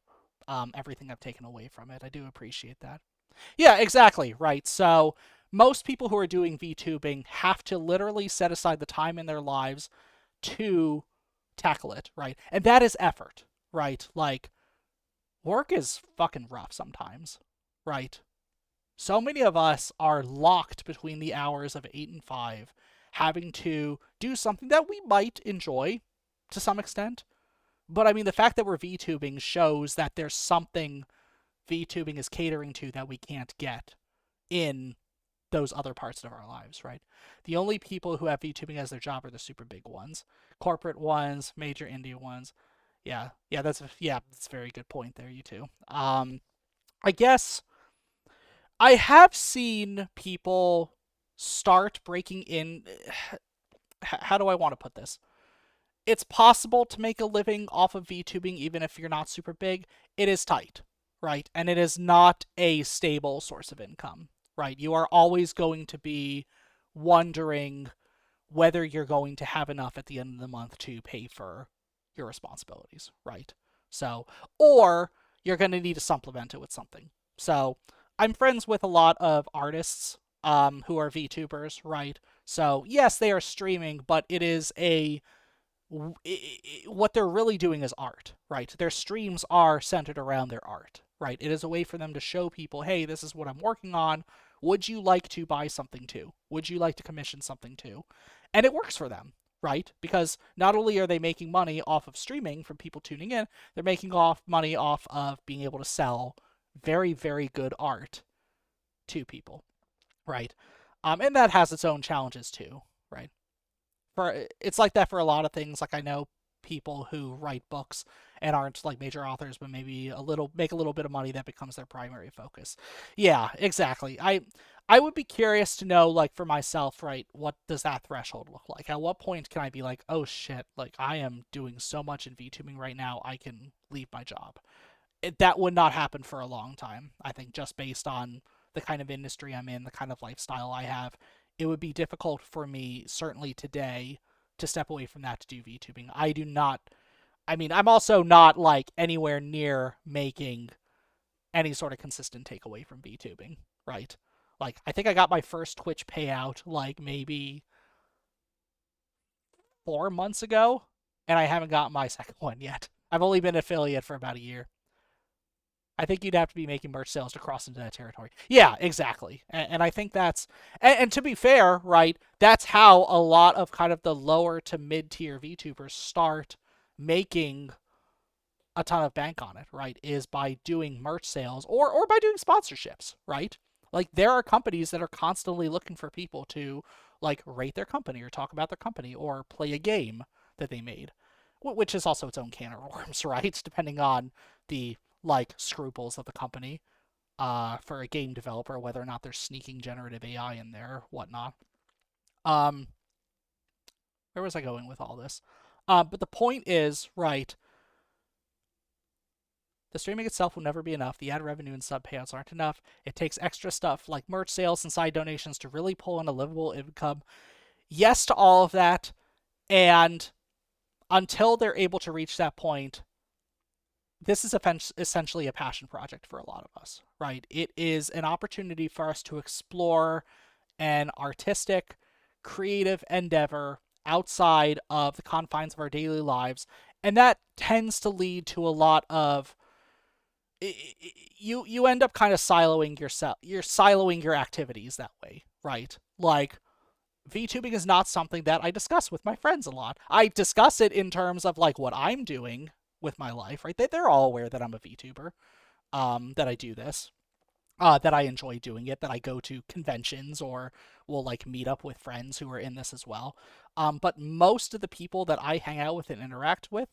everything I've taken away from it. I do appreciate that. Yeah, exactly, right. So most people who are doing VTubing have to literally set aside the time in their lives to tackle it, right? And that is effort, right? Like, work is fucking rough sometimes, right? So many of us are locked between the hours of 8 and 5, having to do something that we might enjoy to some extent. But I mean, the fact that we're VTubing shows that there's something VTubing is catering to that we can't get in those other parts of our lives, right? The only people who have VTubing as their job are the super big ones, corporate ones, major indie ones. Yeah, that's a very good point there, you two. I guess I have seen people start breaking in. How do I want to put this? It's possible to make a living off of VTubing even if you're not super big. It is tight, right? And it is not a stable source of income, right? You are always going to be wondering whether you're going to have enough at the end of the month to pay for your responsibilities, right? So, or you're going to need to supplement it with something. So, I'm friends with a lot of artists who are VTubers, right? So, yes, they are streaming, but it is a what they're really doing is art, right? Their streams are centered around their art, right? It is a way for them to show people, hey, this is what I'm working on. Would you like to buy something too? Would you like to commission something too? And it works for them, right? Because not only are they making money off of streaming from people tuning in, they're making off money off of being able to sell very, very good art to people, right? And that has its own challenges too, right? It's like that for a lot of things. Like I know people who write books and aren't like major authors, but maybe a little make a little bit of money that becomes their primary focus. Yeah, exactly. I would be curious to know, like for myself, right? What does that threshold look like? At what point can I be like, oh shit, like I am doing so much in VTubing right now, I can leave my job? That would not happen for a long time. I think just based on the kind of industry I'm in, the kind of lifestyle I have, it would be difficult for me, certainly today, to step away from that to do VTubing. I do not. I mean, I'm also not like anywhere near making any sort of consistent takeaway from VTubing, right? Like, I think I got my first Twitch payout like maybe 4 months ago, and I haven't got my second one yet. I've only been affiliate for about a year. I think you'd have to be making merch sales to cross into that territory. Yeah, exactly. And I think and to be fair, right, that's how a lot of kind of the lower to mid tier VTubers start making a ton of bank on it, right? Is by doing merch sales or by doing sponsorships, right? Like there are companies that are constantly looking for people to like rate their company or talk about their company or play a game that they made, which is also its own can of worms, right? Depending on the like scruples of the company for a game developer, whether or not they're sneaking generative AI in there, or whatnot. Um, where was I going with all this? But the point is, right, the streaming itself will never be enough. The ad revenue and sub payouts aren't enough. It takes extra stuff like merch sales and side donations to really pull in a livable income. Yes to all of that. And until they're able to reach that point, this is essentially a passion project for a lot of us, right? It is an opportunity for us to explore an artistic, creative endeavor outside of the confines of our daily lives. And that tends to lead to a lot of you end up kind of siloing yourself. You're siloing your activities that way, right? Like VTubing is not something that I discuss with my friends a lot. I discuss it in terms of like what I'm doing with my life, right? They're all aware that I'm a VTuber, that I do this, that I enjoy doing it, that I go to conventions or will like meet up with friends who are in this as well. But most of the people that I hang out with and interact with,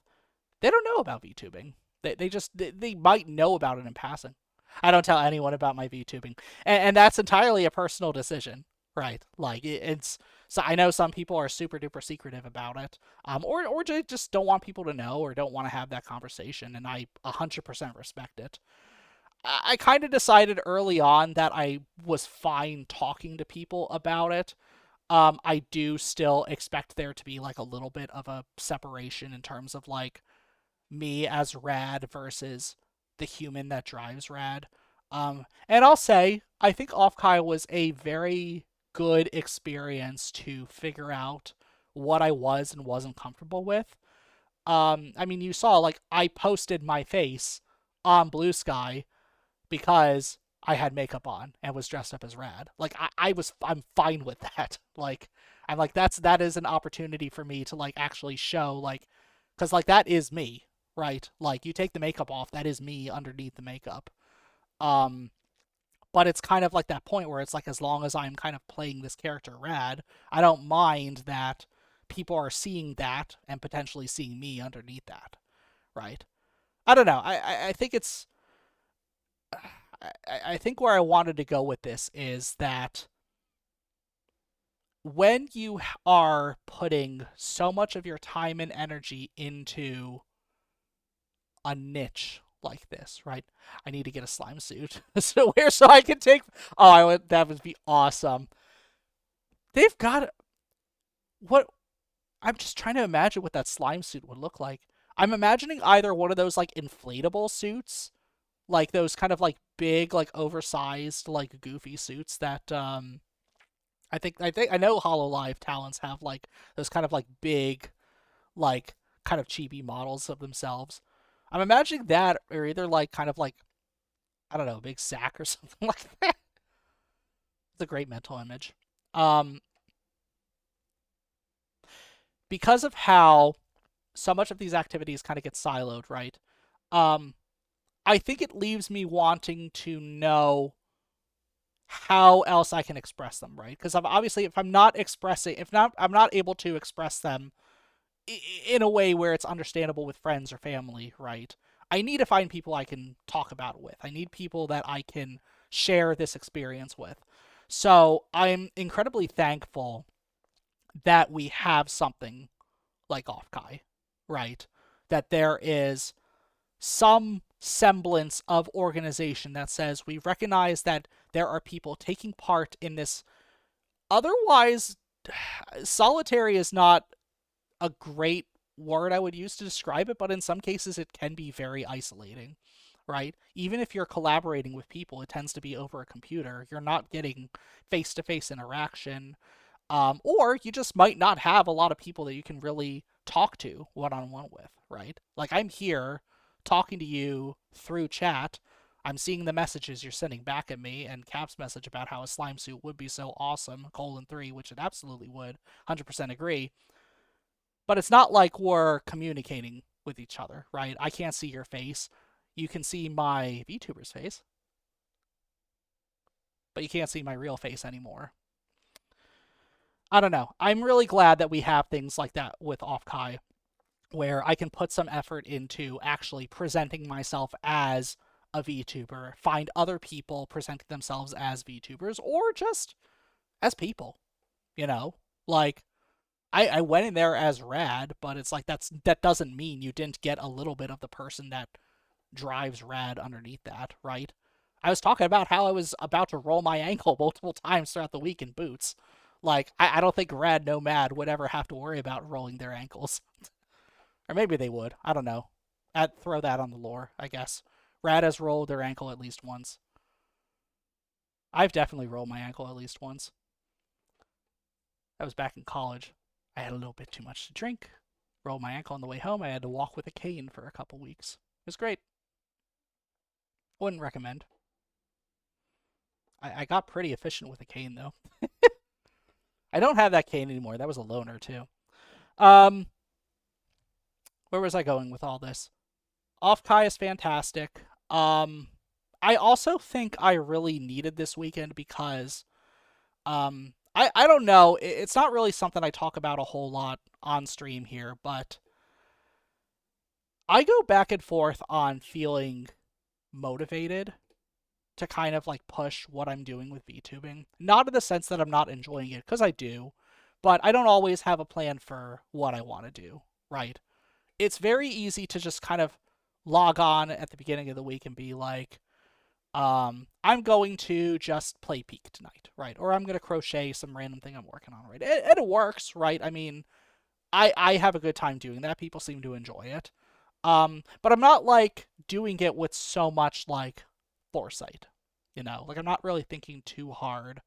they don't know about VTubing. They might know about it in passing. I don't tell anyone about my VTubing, and that's entirely a personal decision, right? Like it's so I know some people are super duper secretive about it, or just don't want people to know or don't want to have that conversation, and I 100% respect it. I kind of decided early on that I was fine talking to people about it. I do still expect there to be like a little bit of a separation in terms of like me as Rad versus the human that drives Rad. And I'll say, I think Offkai was a very good experience to figure out what I was and wasn't comfortable with. I mean, you saw, like, I posted my face on Blue Sky because I had makeup on and was dressed up as Rad. Like, I'm fine with that. Like, I'm like, that is an opportunity for me to, like, actually show, like, because, like, that is me, right? Like, you take the makeup off, that is me underneath the makeup. Um, but it's kind of like that point where it's like, as long as I'm kind of playing this character Rad, I don't mind that people are seeing that and potentially seeing me underneath that, right? I don't know. I think I think where I wanted to go with this is that when you are putting so much of your time and energy into a niche like this, right? I need to get a slime suit so I can take. Oh, that would be awesome. They've got what? I'm just trying to imagine what that slime suit would look like. I'm imagining either one of those like inflatable suits, like those kind of like big, like oversized, like goofy suits that I know Hololive Talons have like those kind of like big, like kind of chibi models of themselves. I'm imagining that, or either like kind of like I don't know, a big sack or something like that. It's a great mental image. Um, because of how so much of these activities kind of get siloed, right? Um, I think it leaves me wanting to know how else I can express them, right? Because I'm obviously if I'm not expressing, if not, I'm not able to express them in a way where it's understandable with friends or family, right? I need to find people I can talk about it with. I need people that I can share this experience with. So I'm incredibly thankful that we have something like Offkai, right? That there is some semblance of organization that says we recognize that there are people taking part in this. Otherwise, solitary is not a great word I would use to describe it, but in some cases it can be very isolating, right? Even if you're collaborating with people, it tends to be over a computer. You're not getting face to face interaction. Or you just might not have a lot of people that you can really talk to one on one with, right? Like I'm here talking to you through chat. I'm seeing the messages you're sending back at me, and Cap's message about how a slime suit would be so awesome, :3, which it absolutely would, 100% agree. But it's not like we're communicating with each other, right? I can't see your face. You can see my VTuber's face, but you can't see my real face anymore. I don't know. I'm really glad that we have things like that with Offkai, where I can put some effort into actually presenting myself as a VTuber, find other people presenting themselves as VTubers, or just as people, you know? Like, I went in there as Rad, but it's like that doesn't mean you didn't get a little bit of the person that drives Rad underneath that, right? I was talking about how I was about to roll my ankle multiple times throughout the week in boots. Like, I don't think Rad Nomad would ever have to worry about rolling their ankles. Or maybe they would. I don't know. I'd throw that on the lore, I guess. Rad has rolled their ankle at least once. I've definitely rolled my ankle at least once. That was back in college. I had a little bit too much to drink. Rolled my ankle on the way home. I had to walk with a cane for a couple weeks. It was great. Wouldn't recommend. I got pretty efficient with a cane though. I don't have that cane anymore. That was a loaner too. Um, where was I going with all this? Offkai is fantastic. I also think I really needed this weekend because I don't know. It's not really something I talk about a whole lot on stream here, but I go back and forth on feeling motivated to kind of like push what I'm doing with VTubing. Not in the sense that I'm not enjoying it, because I do, but I don't always have a plan for what I want to do, right? It's very easy to just kind of log on at the beginning of the week and be like, I'm going to just play Peak tonight, right? Or I'm going to crochet some random thing I'm working on, right? And it works, right? I mean, I have a good time doing that. People seem to enjoy it. But I'm not like doing it with so much like foresight, you know? Like I'm not really thinking too hard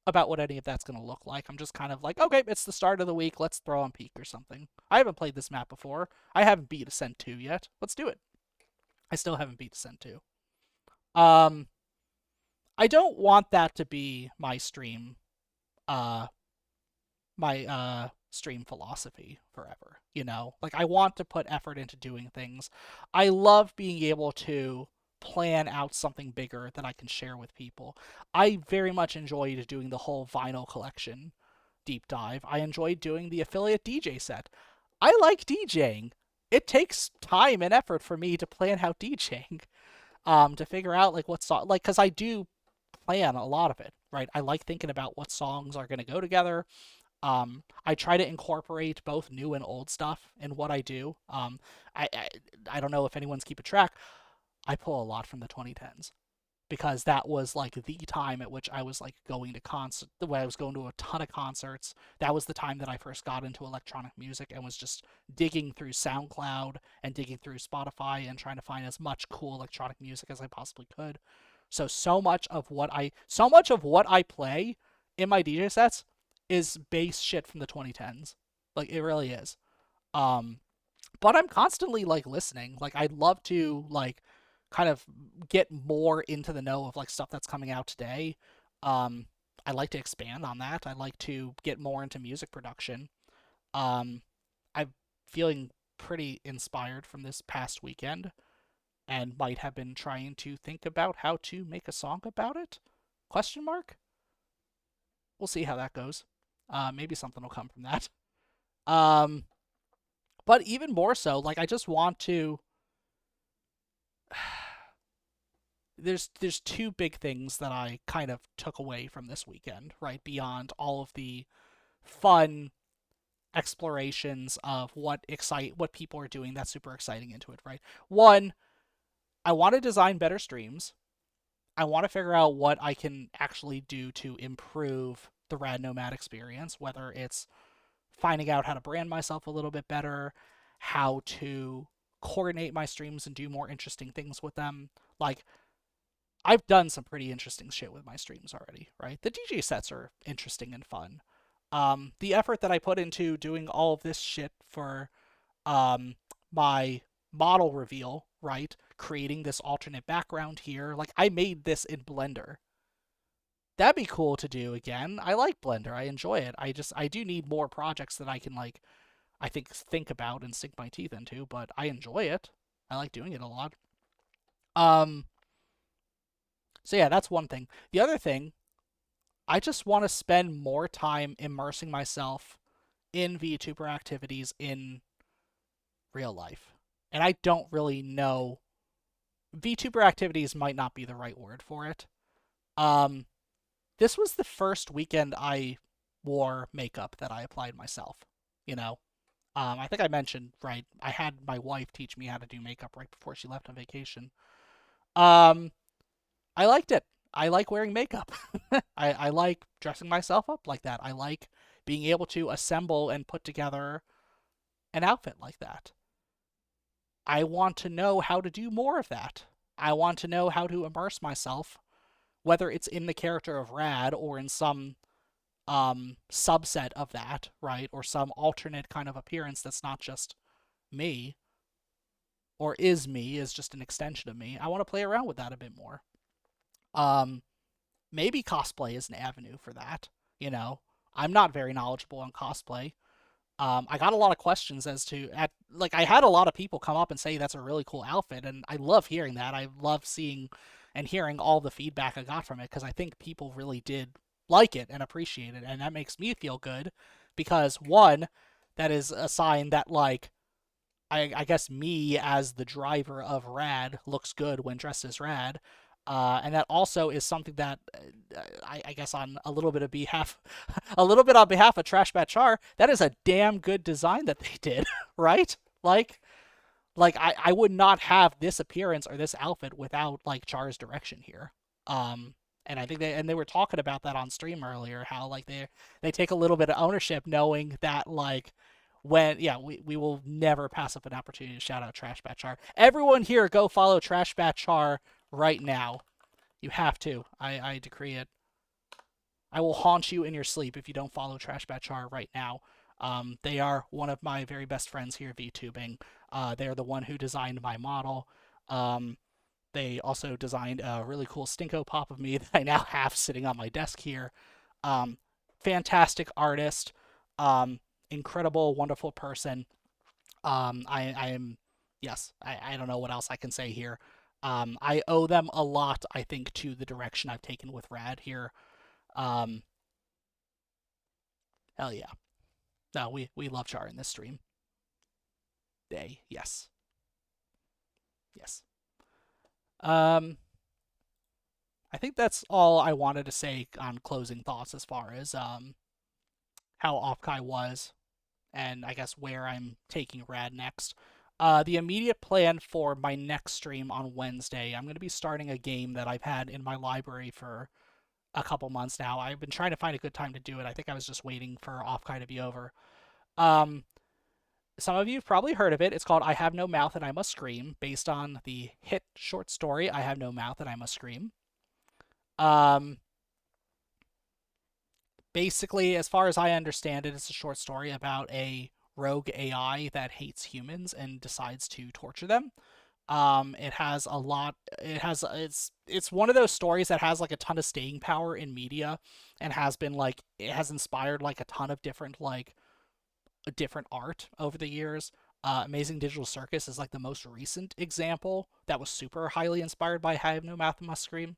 about what any of that's going to look like. I'm just kind of like, okay, it's the start of the week. Let's throw on Peak or something. I haven't played this map before. I haven't beat Ascent 2 yet. Let's do it. I still haven't beat Ascent 2. Um, I don't want that to be my stream, uh, my stream philosophy forever. You know, like I want to put effort into doing things. I love being able to plan out something bigger that I can share with people. I very much enjoyed doing the whole vinyl collection deep dive. I enjoyed doing the affiliate DJ set. I like DJing. It takes time and effort for me to plan out DJing. to figure out like what song, like, because I do plan a lot of it, right? I like thinking about what songs are going to go together. I try to incorporate both new and old stuff in what I do. I, I I don't know if anyone's keeping track. I pull a lot from the 2010s because that was like the time at which I was like going to concert, when I was going to a ton of concerts. That was the time that I first got into electronic music and was just digging through SoundCloud and digging through Spotify and trying to find as much cool electronic music as I possibly could. So much of what I play in my DJ sets is bass shit from the 2010s. Like it really is. Um but I'm constantly like listening. Like I'd love to like kind of get more into the know of like stuff that's coming out today. Um, I like to expand on that. I like to get more into music production. Um, I'm feeling pretty inspired from this past weekend and might have been trying to think about how to make a song about it. Question mark? We'll see how that goes. Maybe something will come from that. Um, but even more so, like I just want to there's two big things that I kind of took away from this weekend, right? Beyond all of the fun explorations of what people are doing that's super exciting into it, right? One, I want to design better streams. I want to figure out what I can actually do to improve the Rad Nomad experience, whether it's finding out how to brand myself a little bit better, how to coordinate my streams and do more interesting things with them. Like I've done some pretty interesting shit with my streams already, right? The DJ sets are interesting and fun. The effort that I put into doing all of this shit for um, my model reveal, right? Creating this alternate background here. Like, I made this in Blender. That'd be cool to do again. I like Blender. I enjoy it. I do need more projects that I can, like, I think about and sink my teeth into, but I enjoy it. I like doing it a lot. Um, so yeah, that's one thing. The other thing, I just want to spend more time immersing myself in VTuber activities in real life. And I don't really know. VTuber activities might not be the right word for it. Um, this was the first weekend I wore makeup that I applied myself. You know, I think I mentioned, right? I had my wife teach me how to do makeup right before she left on vacation. Um, I liked it. I like wearing makeup. I like dressing myself up like that. I like being able to assemble and put together an outfit like that. I want to know how to do more of that. I want to know how to immerse myself, whether it's in the character of Rad or in some subset of that, right? Or some alternate kind of appearance that's not just me, or is me, is just an extension of me. I want to play around with that a bit more. Um, Maybe cosplay is an avenue for that. You know, I'm not very knowledgeable on cosplay. I got a lot of questions as to like I had a lot of people come up and say that's a really cool outfit, and I love hearing that. I love seeing and hearing all the feedback I got from it because I think people really did like it and appreciate it, and that makes me feel good because one, that is a sign that like I guess me as the driver of Rad looks good when dressed as Rad. And that also is something that I guess on a little bit of behalf, a little bit on behalf of Trash Bat Char, that is a damn good design that they did, right? Like, I would not have this appearance or this outfit without like Char's direction here. Um, and I think they were talking about that on stream earlier, how like they take a little bit of ownership, knowing that like when yeah we will never pass up an opportunity to shout out Trash Bat Char. Everyone here, go follow Trash Bat Char right now. You have to. I decree it. I will haunt you in your sleep if you don't follow Trash Bat Char right now. They are one of my very best friends here VTubing. They're the one who designed my model. Um, they also designed a really cool Stinko pop of me that I now have sitting on my desk here. Um, Fantastic artist. Um, Incredible, wonderful person. I am, yes, I don't know what else I can say here. I owe them a lot, I think, to the direction I've taken with Rad here. Um, Hell yeah. No, we love Char in this stream. They, yes. Yes. Um, I think that's all I wanted to say on closing thoughts as far as how Offkai was, and I guess where I'm taking Rad next. The immediate plan for my next stream on Wednesday, I'm going to be starting a game that I've had in my library for a couple months now. I've been trying to find a good time to do it. I think I was just waiting for Offkai to be over. Um, some of you have probably heard of it. It's called I Have No Mouth and I Must Scream, based on the hit short story I Have No Mouth and I Must Scream. Um, Basically, as far as I understand it, it's a short story about a rogue AI that hates humans and decides to torture them. It has a lot. It's one of those stories that has like a ton of staying power in media, and has been like it has inspired like a ton of different art over the years. Amazing Digital Circus is like the most recent example that was super highly inspired by I Have No Mouth and Must Scream.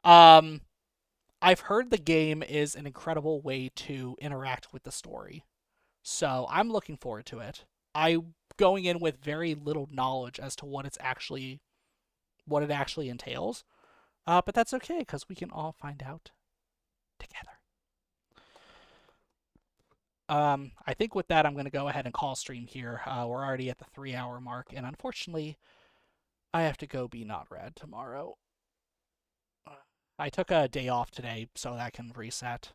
Um, I've heard the game is an incredible way to interact with the story, so I'm looking forward to it. I going in with very little knowledge as to what it actually entails, but that's okay because we can all find out together. I think with that, I'm going to go ahead and call stream here. We're already at the 3 hour mark, and unfortunately, I have to go be not rad tomorrow. I took a day off today so that I can reset.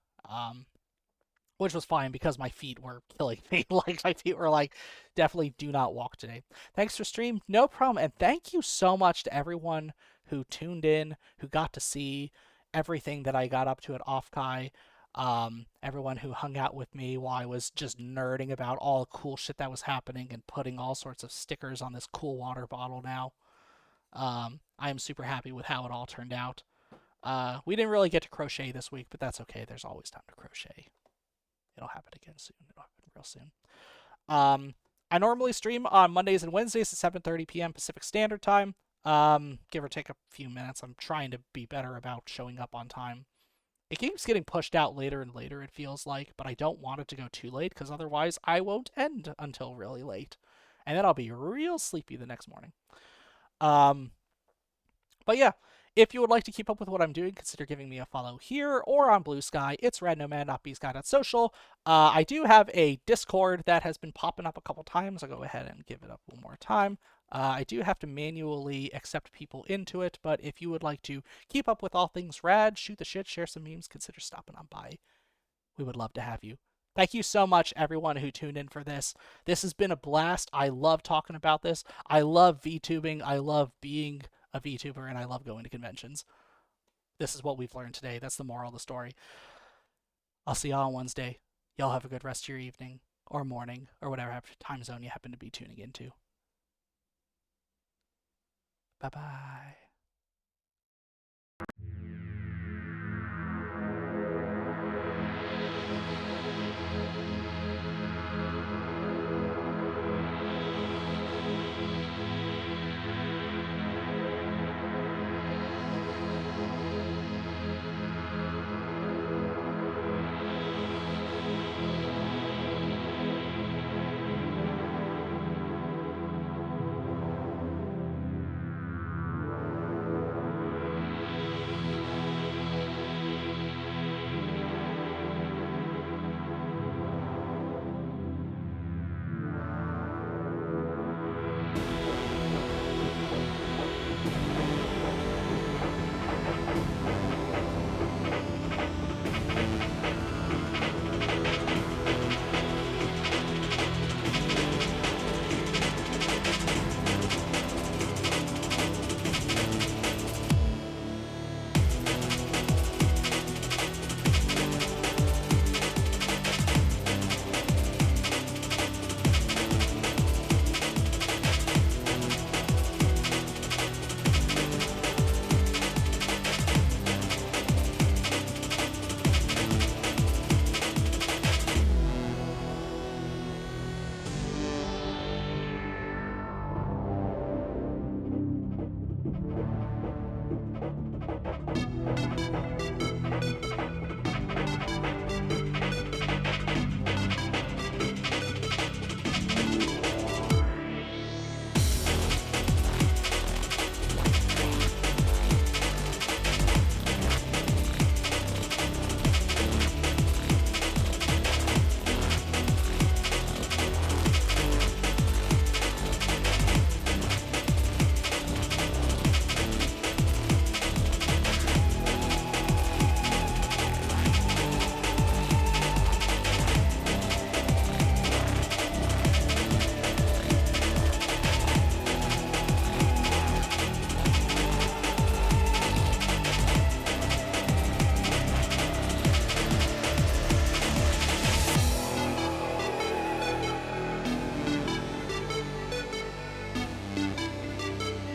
Which was fine because my feet were killing me. Like my feet were like, definitely do not walk today. Thanks for stream, no problem, and thank you so much to everyone who tuned in, who got to see everything that I got up to at Offkai. Everyone who hung out with me while I was just nerding about all the cool shit that was happening and putting all sorts of stickers on this cool water bottle now. I am super happy with how it all turned out. We didn't really get to crochet this week, but that's okay. There's always time to crochet. It'll happen again soon. It'll happen real soon. I normally stream on Mondays and Wednesdays at 7:30 p.m. Pacific Standard Time. Give or take a few minutes. I'm trying to be better about showing up on time. It keeps getting pushed out later and later, it feels like, but I don't want it to go too late because otherwise I won't end until really late. And then I'll be real sleepy the next morning. Um, but yeah, if you would like to keep up with what I'm doing, consider giving me a follow here or on Blue Sky. It's radnomad.bsky.social. I do have a Discord that has been popping up a couple times. I'll go ahead and give it up one more time. I do have to manually accept people into it, but if you would like to keep up with all things rad, shoot the shit, share some memes, consider stopping on by. We would love to have you. Thank you so much, everyone who tuned in for this. This has been a blast. I love talking about this. I love VTubing. I love being a VTuber, and I love going to conventions. This is what we've learned today. That's the moral of the story. I'll see y'all on Wednesday. Y'all have a good rest of your evening or morning or whatever time zone you happen to be tuning into. Bye bye.